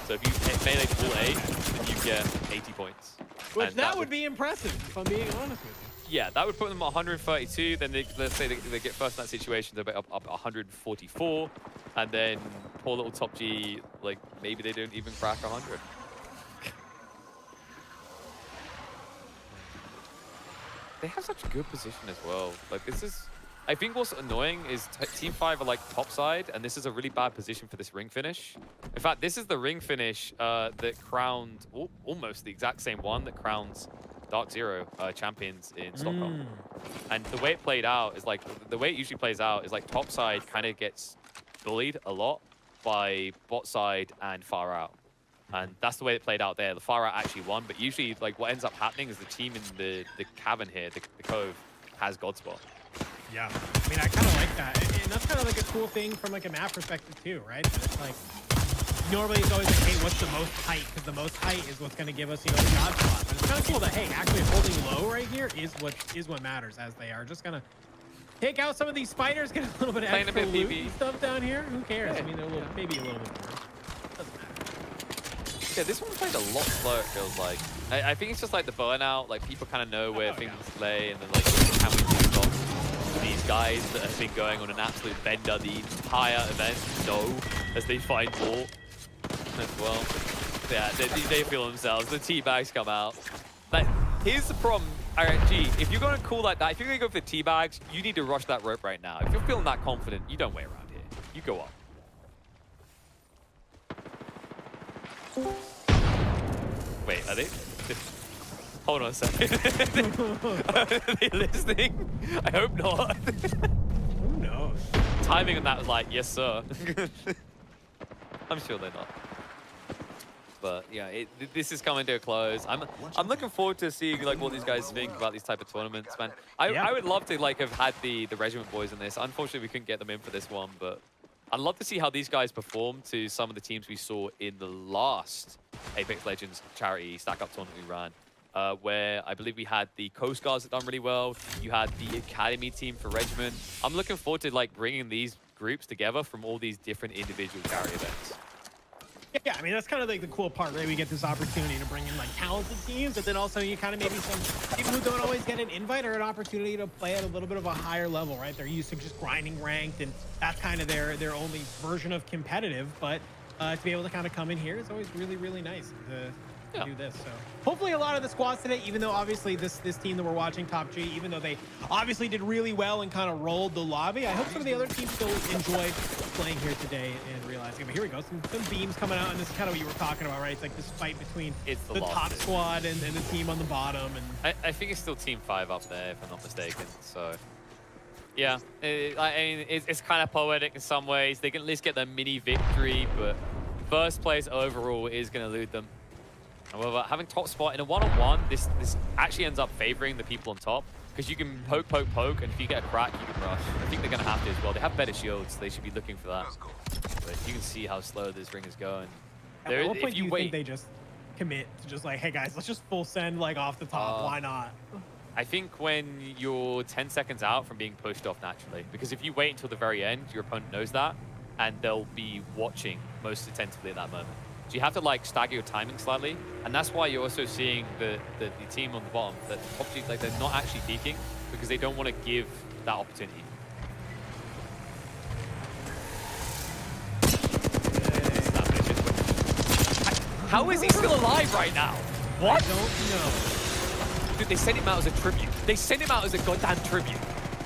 So if you melee full 8, then you get 80 points. Which that would be impressive, if I'm being honest with you. Yeah, that would put them at 132. Then let's say they get first in that situation, they're up 144. And then poor little Top G, like maybe they don't even crack 100. They have such good position as well. Like this is, I think what's annoying is Team 5 are like top side, and this is a really bad position for this ring finish. In fact, this is the ring finish that crowned almost the exact same one that crowns 𝙎𝙧𝙧𝙚 champions in Stockholm. And the way it played out is like, the way it usually plays out is like top side kind of gets bullied a lot by bot side and far out. And that's the way it played out there. The far out actually won, but usually like what ends up happening is the team in the cavern here, the cove, has God spot. Yeah, I mean, I kind of like that. And that's kind of like a cool thing from like a map perspective too, right? That it's like, normally it's always like, hey, what's the most height? Because the most height is what's going to give us, you know, the God spot. But it's kind of cool that, hey, actually holding low right here is what matters, as they are just going to take out some of these spiders, get a little bit of extra loot and stuff down here. Who cares? Yeah. I mean, they're maybe a little bit more. Doesn't matter. Yeah, this one played a lot slower, it feels like. I think it's just like the burnout, like people kind of know where things lay, and then like how we do stop these guys that have been going on an absolute bender the entire event know as they find more as well. Yeah, they feel themselves. The teabags come out. Like, here's the problem, RNG. If you're going to call like that, if you're going to go for the teabags, you need to rush that rope right now. If you're feeling that confident, you don't wait around here. You go up. Wait, are they? Hold on a second. Are they listening? I hope not. Who knows? Timing on that was like, yes, sir. I'm sure they're not. But yeah, this is coming to a close. I'm looking forward to seeing like what these guys think about these type of tournaments, man. I would love to like have had the Regiment boys in this. Unfortunately, we couldn't get them in for this one, but I'd love to see how these guys perform to some of the teams we saw in the last Apex Legends charity stack-up tournament we ran, where I believe we had the Coast Guards that done really well. You had the Academy team for Regiment. I'm looking forward to like bringing these groups together from all these different individual charity events. Yeah, I mean, that's kind of like the cool part, right? We get this opportunity to bring in like talented teams, but then also you kind of maybe some people who don't always get an invite or an opportunity to play at a little bit of a higher level, right? They're used to just grinding ranked, and that's kind of their only version of competitive. But to be able to kind of come in here is always really, really nice to Yeah. do this. So hopefully a lot of the squads today, even though obviously this team that we're watching, Top G, even though they obviously did really well and kind of rolled the lobby, I hope some of the other teams still enjoy playing here today and realizing. But here we go, some beams coming out, and this is kind of what you were talking about, right? It's like this fight between the top squad and the team on the bottom. And I think it's still Team 5 up there, if I'm not mistaken. So yeah, I mean, it's kind of poetic in some ways. They can at least get their mini victory, but first place overall is going to elude them. However, having top spot in a one-on-one, this actually ends up favoring the people on top, because you can poke, and if you get a crack, you can rush. I think they're going to have to as well. They have better shields, so they should be looking for that. But you can see how slow this ring is going. At what point do you think they just commit to just like, hey guys, let's just full send like off the top? Why not? I think when you're 10 seconds out from being pushed off naturally, because if you wait until the very end, your opponent knows that, and they'll be watching most attentively at that moment. So you have to like stagger your timing slightly, and that's why you're also seeing the team on the bottom, that like they're not actually peeking because they don't want to give that opportunity. How is he still alive right now? What? I don't know. Dude, they sent him out as a tribute. They sent him out as a goddamn tribute.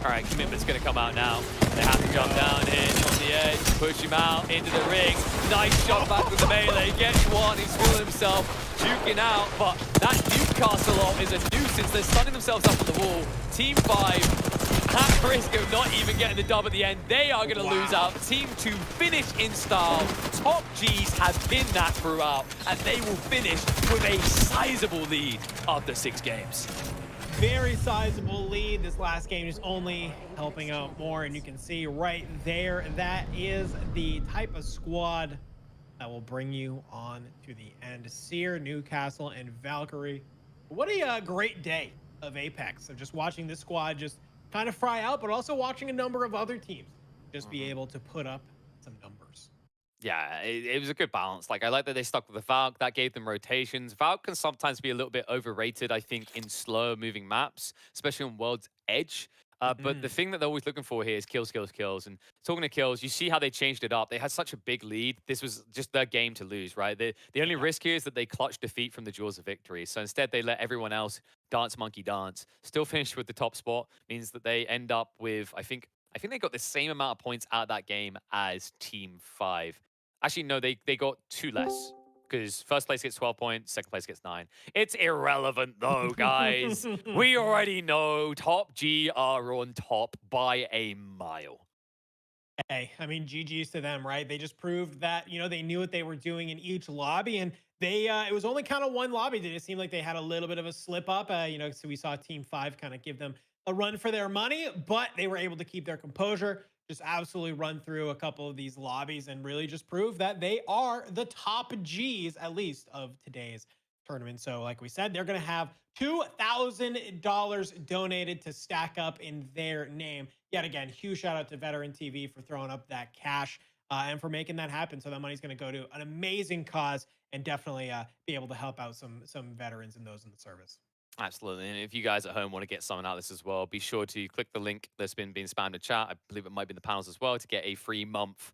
All right, commitment's gonna come out now. They have to jump down in on the edge, push him out into the ring. Nice shot back with the melee. Gets one, he's feeling himself, juking out. But that Newcastle ult is a nuisance. They're stunning themselves up on the wall. Team 5 at risk of not even getting the dub at the end. They are gonna lose out. Team 2 finish in style. Top Gs have been that throughout, and they will finish with a sizable lead after 6 games. Very sizable lead. This last game is only helping out more, and you can see right there, that is the type of squad that will bring you on to the end. 𝙎, Newcastle, and Valkyrie. What a great day of Apex, of just watching this squad just kind of fry out, but also watching a number of other teams just be able to put up some numbers. Yeah, it was a good balance. Like, I like that they stuck with the Valk. That gave them rotations. Valk can sometimes be a little bit overrated, I think, in slow-moving maps, especially on World's Edge. But the thing that they're always looking for here is kills, kills, kills. And talking to kills, you see how they changed it up. They had such a big lead. This was just their game to lose, right? The only risk here is that they clutch defeat from the jaws of victory. So instead, they let everyone else dance, monkey dance. Still finished with the top spot. Means that they end up with, I think they got the same amount of points out of that game as Team 5. Actually, no, they got 2 less, because first place gets 12 points, second place gets 9. It's irrelevant, though, guys. We already know Top G are on top by a mile. Hey, I mean, GG's to them, right? They just proved that, you know, they knew what they were doing in each lobby, and they, it was only kind of one lobby that it seemed like they had a little bit of a slip up, you know, so we saw Team 5 kind of give them a run for their money, but they were able to keep their composure, just absolutely run through a couple of these lobbies and really just prove that they are the top Gs, at least, of today's tournament. So like we said, they're going to have $2,000 donated to stack up in their name. Yet again, huge shout out to Veteran TV for throwing up that cash and for making that happen. So that money's going to go to an amazing cause and definitely be able to help out some veterans and those in the service. Absolutely. And if you guys at home want to get something out of this as well, be sure to click the link that's been being spammed in chat. I believe it might be in the panels as well, to get a free month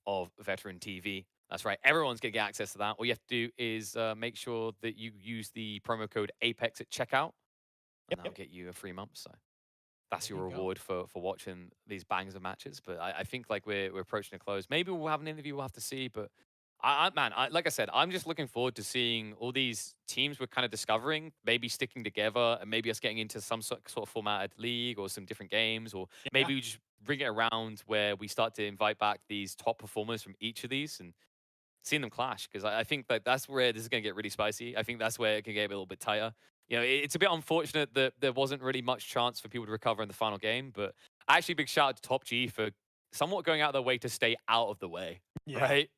of Veteran TV. That's right. Everyone's going to get access to that. All you have to do is make sure that you use the promo code APEX at checkout, and that'll get you a free month. So that's your reward for watching these bangs of matches. But I think like we're approaching a close. Maybe we'll have an interview. We'll have to see. But man, like I said, I'm just looking forward to seeing all these teams we're kind of discovering, maybe sticking together, and maybe us getting into some sort of formatted league or some different games, or maybe we just bring it around where we start to invite back these top performers from each of these and seeing them clash. Because I think that that's where this is going to get really spicy. I think that's where it can get a little bit tighter. You know, it's a bit unfortunate that there wasn't really much chance for people to recover in the final game, but actually big shout out to Top G for somewhat going out of their way to stay out of the way, right?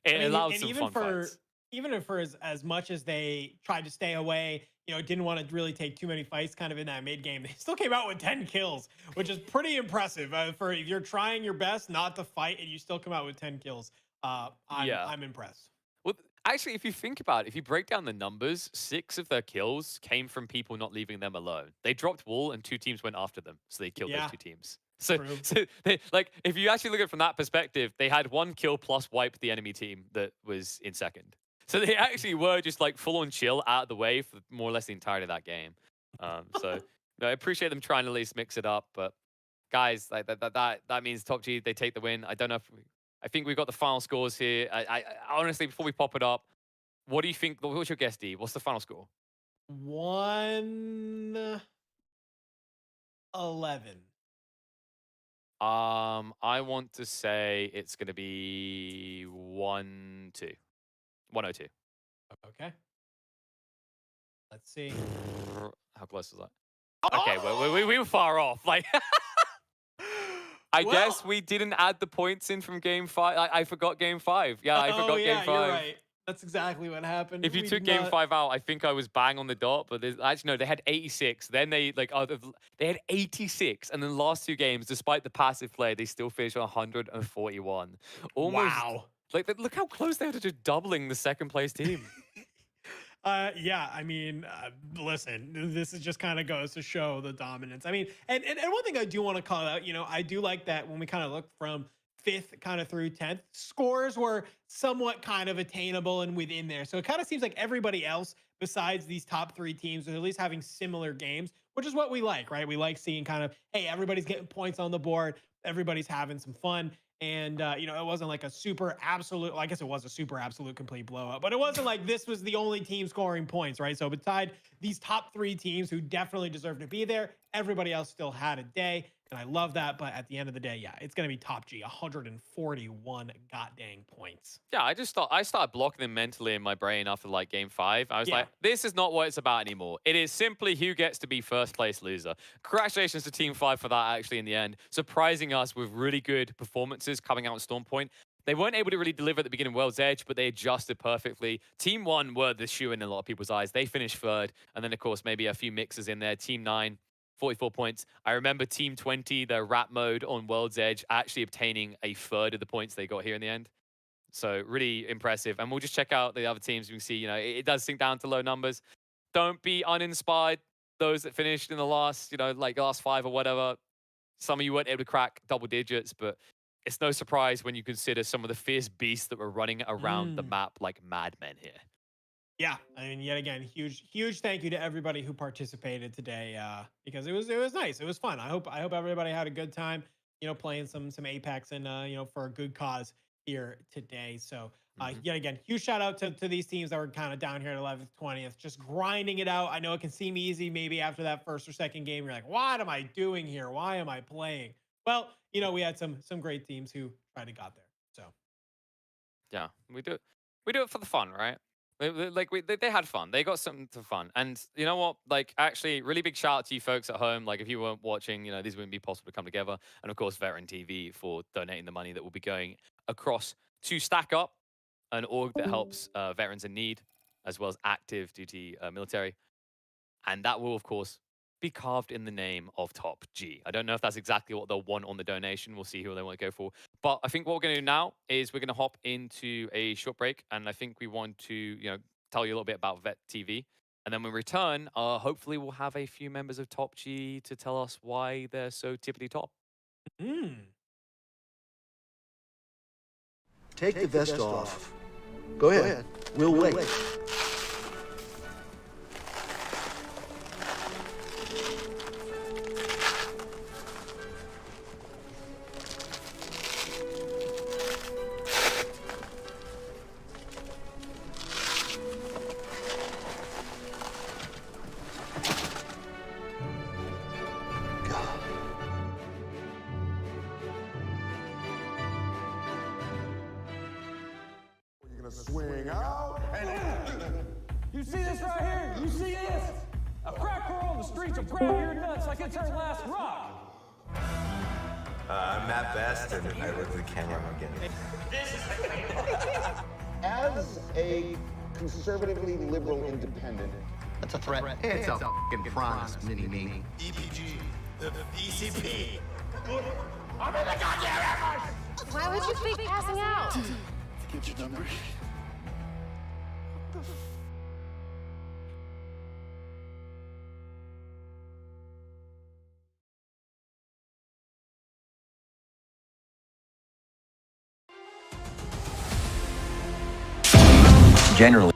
It allows some fun fights. Even for as much as they tried to stay away, you know, didn't want to really take too many fights kind of in that mid game, they still came out with 10 kills, which is pretty impressive. For if you're trying your best not to fight and you still come out with 10 kills, I'm impressed. Well, actually, if you think about it, if you break down the numbers, 6 of their kills came from people not leaving them alone. They dropped wall and 2 teams went after them, so they killed those 2 teams. So, True. so they, like, if you actually look at it from that perspective, they had 1 kill plus wiped the enemy team that was in second. So they actually were just like full on chill out of the way for more or less the entirety of that game. So no, I appreciate them trying to at least mix it up, but guys, like that means Top G, they take the win. I don't know if I think we've got the final scores here. I honestly, before we pop it up, what do you think? What's your guess, D? What's the final score? 1-11. I want to say it's going to be 1-2. 102. Okay. Let's see. How close was that? Okay, well, we were far off. Like, I guess we didn't add the points in from game 5. I forgot game 5. Yeah, I forgot game 5. You're right. That's exactly what happened. If you took game 5 out, I think I was bang on the dot. But actually, no, they had 86. Then they they had 86, and then the last 2 games, despite the passive play, they still finished on 141. Almost, wow. Like, look how close they are to just doubling the second place team. Yeah, I mean, listen, this is just kind of goes to show the dominance. I mean, and one thing I do want to call out, you know, I do like that when we kind of look from 5th kind of through 10th, scores were somewhat kind of attainable and within there. So it kind of seems like everybody else besides these top 3 teams are at least having similar games, which is what we like, right? We like seeing kind of, hey, everybody's getting points on the board, everybody's having some fun. And, you know, it wasn't like a super absolute, well, I guess it was a super absolute complete blowout, but it wasn't like this was the only team scoring points, right? So beside these top 3 teams who definitely deserve to be there, everybody else still had a day. And I love that. But at the end of the day, yeah, it's going to be Top G, 141 goddamn points. Yeah, I started blocking them mentally in my brain after like game 5. I was like, this is not what it's about anymore. It is simply who gets to be first place loser. Congratulations to Team 5 for that actually in the end, surprising us with really good performances coming out on Storm Point. They weren't able to really deliver at the beginning of World's Edge, but they adjusted perfectly. Team 1 were the shoe in a lot of people's eyes. They finished 3rd. And then, of course, maybe a few mixers in there. Team 9, 44 points. I remember Team 20, their rap mode on World's Edge, actually obtaining 1/3 of the points they got here in the end. So really impressive. And we'll just check out the other teams. You can see, you know, it does sink down to low numbers. Don't be uninspired. Those that finished in the last, you know, like last 5 or whatever. Some of you weren't able to crack double digits, but it's no surprise when you consider some of the fierce beasts that were running around the map like madmen here. Yeah, I mean, yet again, huge thank you to everybody who participated today, because it was nice, it was fun. I hope everybody had a good time, you know, playing some Apex and you know, for a good cause here today. So yet again, huge shout out to these teams that were kind of down here at 11th, 20th, just grinding it out. I know it can seem easy maybe after that first or second game. You're like, what am I doing here? Why am I playing? Well, you know, we had some great teams who tried to got there. So yeah, we do it for the fun, right? They had fun. They got something to fun. And you know what? Like, actually, really big shout out to you folks at home. Like, if you weren't watching, you know, these wouldn't be possible to come together. And of course, Veteran TV for donating the money that will be going across to Stack Up, an org that helps veterans in need, as well as active duty military. And that will, of course, be carved in the name of Top G. I don't know if that's exactly what they'll want on the donation. We'll see who they want to go for. But I think what we're going to do now is we're going to hop into a short break. And I think we want to, you know, tell you a little bit about Vet TV. And then when we return, hopefully we'll have a few members of Top G to tell us why they're so tippity top. Take the vest off. Go ahead. We'll wait. Swing out and You see this right here? You see this? A crack girl on the streets will grab your nuts like it's her last rock. I'm Matt Best, and I look at the camera again. As a conservatively liberal independent, That's a threat. It's a fucking promise, mini-me. EPG, the ECP. I'm in the goddamn Why would you be passing out? get your number. generally.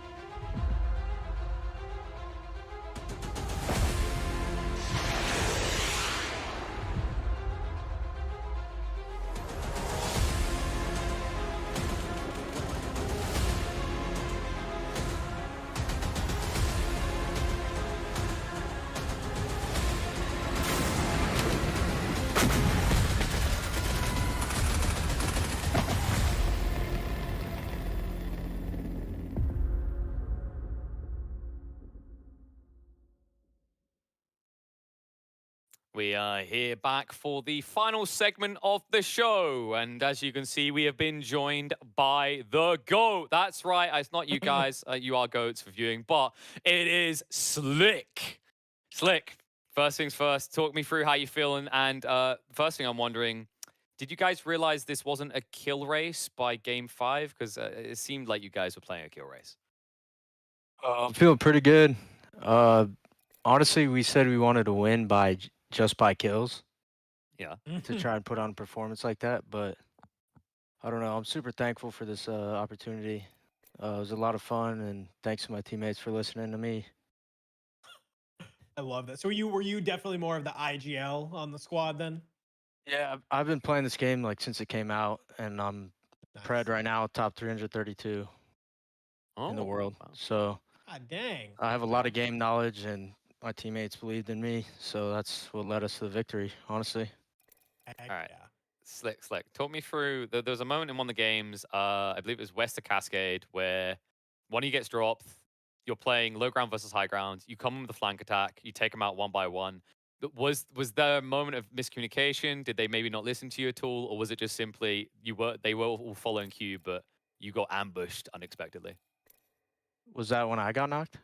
We are here back for the final segment of the show. And as you can see, we have been joined by the GOAT. That's right. It's not you guys. You are GOATs for viewing, but it is Slick. Slick, first things first, talk me through how you're feeling. And first thing I'm wondering, did you guys realize this wasn't a kill race by game 5? Because it seemed like you guys were playing a kill race. I'm feeling pretty good. Honestly, we said we wanted to win by just by kills. Yeah. To try and put on a performance like that, but I don't know. I'm super thankful for this opportunity. It was a lot of fun, and thanks to my teammates for listening to me. I love that. So were you definitely more of the IGL on the squad then? Yeah, I've been playing this game like since it came out, and I'm pred right now, top 332 in the world. Wow. So God dang. I have a lot of game knowledge, and my teammates believed in me, so that's what led us to the victory, honestly. All right. Yeah. Slick. Talk me through, there was a moment in one of the games, I believe it was West of Cascade, where one of you gets dropped, you're playing low ground versus high ground, you come in with a flank attack, you take them out one by one. Was there a moment of miscommunication? Did they maybe not listen to you at all? Or was it just simply they were all following Q, but you got ambushed unexpectedly? Was that when I got knocked?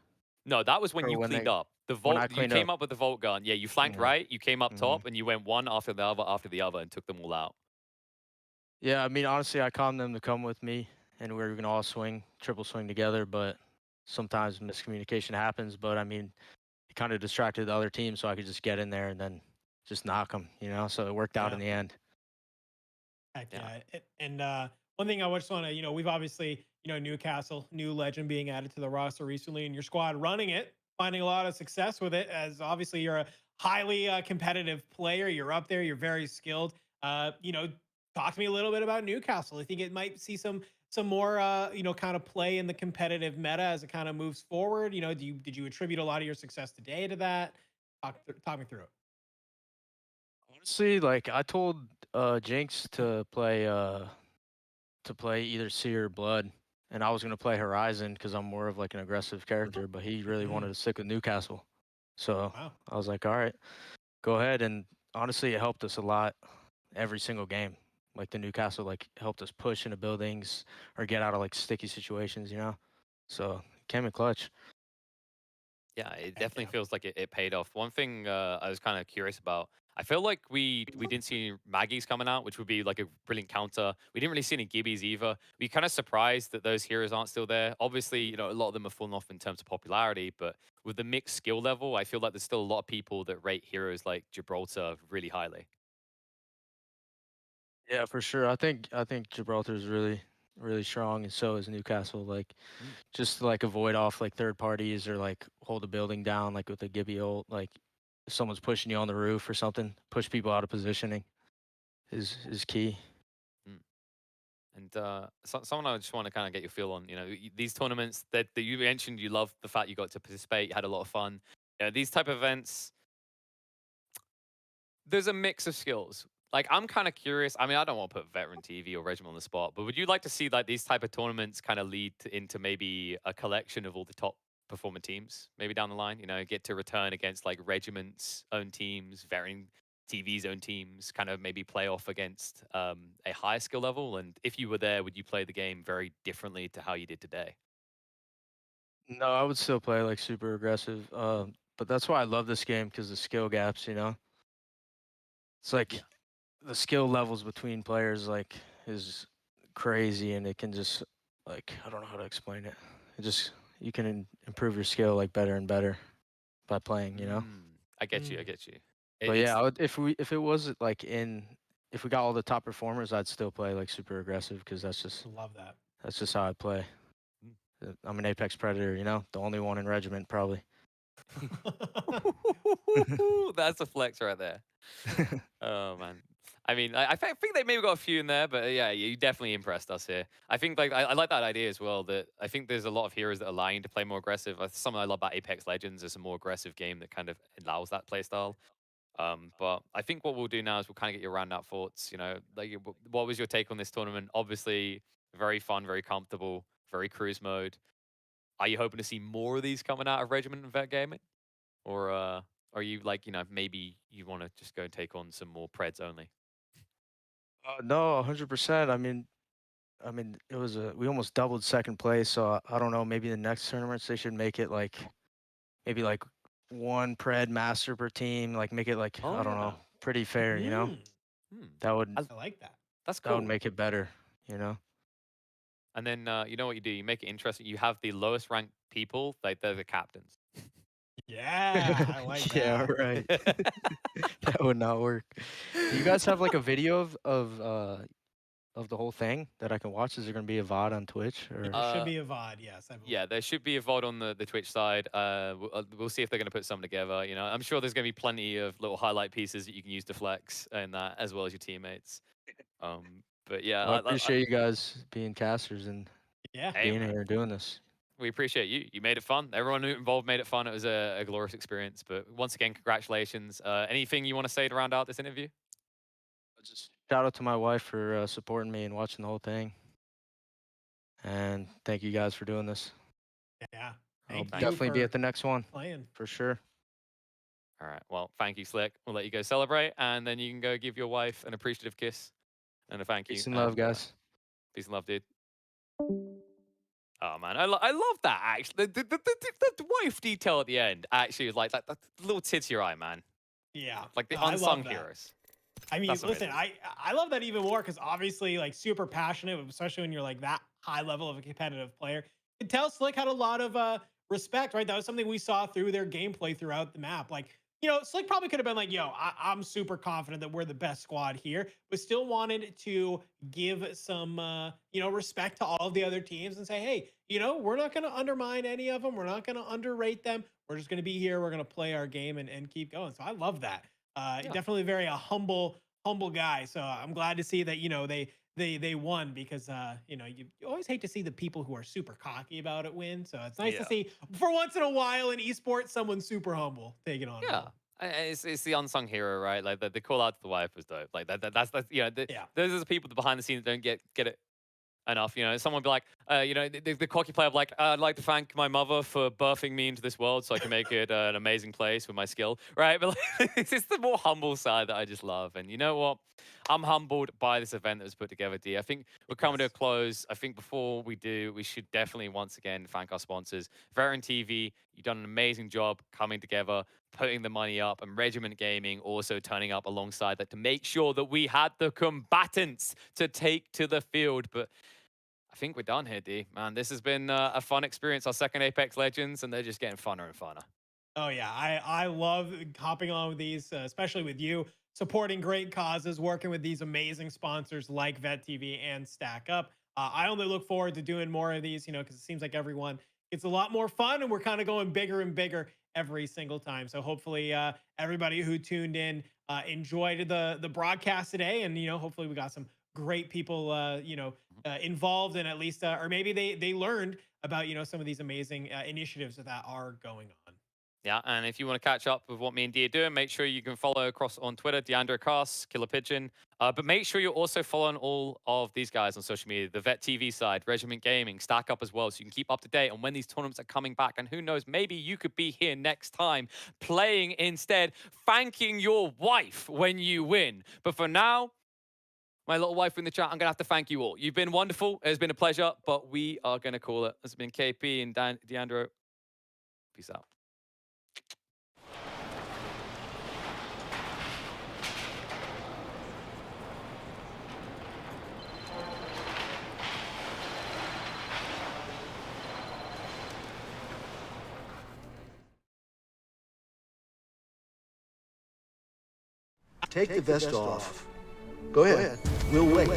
No, that was when you cleaned up. The vault, you came up with the vault gun. Yeah, you flanked right, you came up top, and you went one after the other and took them all out. Yeah, I mean, honestly, I calmed them to come with me, and we were going to all swing, triple swing together, but sometimes miscommunication happens. But, I mean, it kind of distracted the other team, so I could just get in there and then just knock them, you know? So it worked out in the end. Heck yeah. And one thing I just want to, we've obviously, Newcastle, new legend being added to the roster recently, and your squad running it, finding a lot of success with it, as obviously you're a highly competitive player. You're up there. You're very skilled. Talk to me a little bit about Newcastle. I think it might see some more, kind of play in the competitive meta as it kind of moves forward. Did you attribute a lot of your success today to that? Talk me through it. Honestly, like I told Jinx to play either 𝙎𝙧𝙧 or Blood, and I was gonna play Horizon because I'm more of like an aggressive character, but he really wanted to stick with Newcastle. So I was like, all right, go ahead. And honestly, it helped us a lot every single game. Like the Newcastle helped us push into buildings or get out of like sticky situations, So it came in clutch. Yeah, it definitely feels like it paid off. One thing I was kind of curious about, I feel like we didn't see any Maggies coming out, which would be like a brilliant counter. We didn't really see any Gibbies either. We kind of surprised that those heroes aren't still there. Obviously, a lot of them have fallen off in terms of popularity, but with the mixed skill level, I feel like there's still a lot of people that rate heroes like Gibraltar really highly. Yeah, for sure. I think Gibraltar is really strong, and so is Newcastle. Like, just to, avoid off third parties or hold a building down with a Gibby ult. Like, if someone's pushing you on the roof or something, push people out of positioning is key. And someone I just want to kind of get your feel on, these tournaments that you mentioned, you love the fact you got to participate, you had a lot of fun. These type of events, there's a mix of skills. Like, I'm kind of curious. I mean, I don't want to put Veteran TV or Regiment on the spot, but would you like to see these type of tournaments kind of lead into maybe a collection of all the top performing teams, maybe down the line? Get to return against Regiment's own teams, Veteran TV's own teams, kind of maybe play off against a higher skill level. And if you were there, would you play the game very differently to how you did today? No, I would still play super aggressive. But that's why I love this game, because the skill gaps. It's like the skill levels between players is crazy, and it can just I don't know how to explain it. You can improve your skill better and better by playing. I get you. But yeah, if it was if we got all the top performers, I'd still play super aggressive, because that's just love that. That's just how I play. I'm an Apex Predator, you know, the only one in Regiment probably. That's a flex right there. Oh man. I mean, I think they maybe got a few in there, but yeah, you definitely impressed us here. I think like I like that idea as well. That I think there's a lot of heroes that allow you to play more aggressive. Something I love about Apex Legends is a more aggressive game that kind of allows that play style. But I think what we'll do now is we'll kind of get your round out thoughts. You know, like what was your take on this tournament? Obviously, very fun, very comfortable, very cruise mode. Are you hoping to see more of these coming out of Regiment and Vet Gaming, or are you like, you know, maybe you want to just go and take on some more Preds only? No, 100%. I mean, it was we almost doubled second place, so I don't know. Maybe the next tournaments they should make it like maybe like one Pred master per team. Like make it like I don't know, pretty fair. You know, that would I like that. That's that cool. would make it better. You know. And then you know what you do? You make it interesting. You have the lowest ranked people, like they're the captains. Yeah, I like that. Yeah, right. That would not work. Do you guys have like a video of the whole thing that I can watch? Is there gonna be a VOD on Twitch? Or There should be a VOD, yes. I believe. Yeah, there should be a VOD on the Twitch side. We'll see if they're going to put some together. You know, I'm sure there's going to be plenty of little highlight pieces that you can use to flex in that, as well as your teammates. But yeah, I appreciate you guys being casters and being here and doing this. We appreciate you. You made it fun. Everyone involved made it fun. It was a glorious experience. But once again, congratulations. Anything you want to say to round out this interview? Just shout out to my wife for supporting me and watching the whole thing. And thank you guys for doing this. Yeah. I'll definitely be at the next one. Playing. For sure. All right. Well, thank you, Slick. We'll let you go celebrate, and then you can go give your wife an appreciative kiss and a thank you. Peace and love, guys. Peace and love, dude. Oh man, I love that actually. The wife detail at the end actually is like that little tit to your eye, man. Yeah. Like the unsung heroes. I mean, That's listen, amazing. I love that even more because obviously, like, super passionate, especially when you're like that high level of a competitive player. You can tell Slick had a lot of respect, right? That was something we saw through their gameplay throughout the map. Like, you know, Slick probably could have been like, yo, I'm super confident that we're the best squad here, but still wanted to give some, you know, respect to all of the other teams and say, hey, you know, we're not going to undermine any of them. We're not going to underrate them. We're just going to be here. We're going to play our game and keep going. So I love that. Definitely very humble guy. So I'm glad to see that, you know, they won because, you know, you always hate to see the people who are super cocky about it win. So it's nice to see for once in a while in esports, someone super humble taking on. Yeah. It's the unsung hero, right? Like the call out to the wife was dope. Like that's you know, those are the people behind the scenes that don't get it enough. You know, someone be like, you know, the cocky player be like, I'd like to thank my mother for birthing me into this world so I can make it an amazing place with my skill, right? But like, it's just the more humble side that I just love. And you know what? I'm humbled by this event that was put together, D. I think we're coming to a close. I think before we do, we should definitely once again thank our sponsors. Veteran TV, you've done an amazing job coming together, putting the money up, and Regiment Gaming also turning up alongside that to make sure that we had the combatants to take to the field. But I think we're done here, D. Man, this has been a fun experience, our second Apex Legends, and they're just getting funner and funner. Oh, yeah. I love hopping on with these, especially with you, supporting great causes, working with these amazing sponsors like Vet TV and Stack Up. I only look forward to doing more of these, you know, because it seems like everyone gets a lot more fun and we're kind of going bigger and bigger every single time. So hopefully everybody who tuned in enjoyed the broadcast today. And, you know, hopefully we got some great people, you know, involved and at least, or maybe they learned about, you know, some of these amazing initiatives that are going on. Yeah, and if you want to catch up with what me and D are doing, make sure you can follow across on Twitter, 𝙎𝙧𝙏𝙏, Killer Pigeon. But make sure you're also following all of these guys on social media, the Vet TV side, Regiment Gaming, Stack Up as well, so you can keep up to date on when these tournaments are coming back. And who knows, maybe you could be here next time playing instead, thanking your wife when you win. But for now, my little wife in the chat, I'm going to have to thank you all. You've been wonderful. It's been a pleasure, but we are going to call it. This has been KP and 𝙎𝙧𝙏𝙏. Peace out. Take the vest off. Go ahead. We'll wait.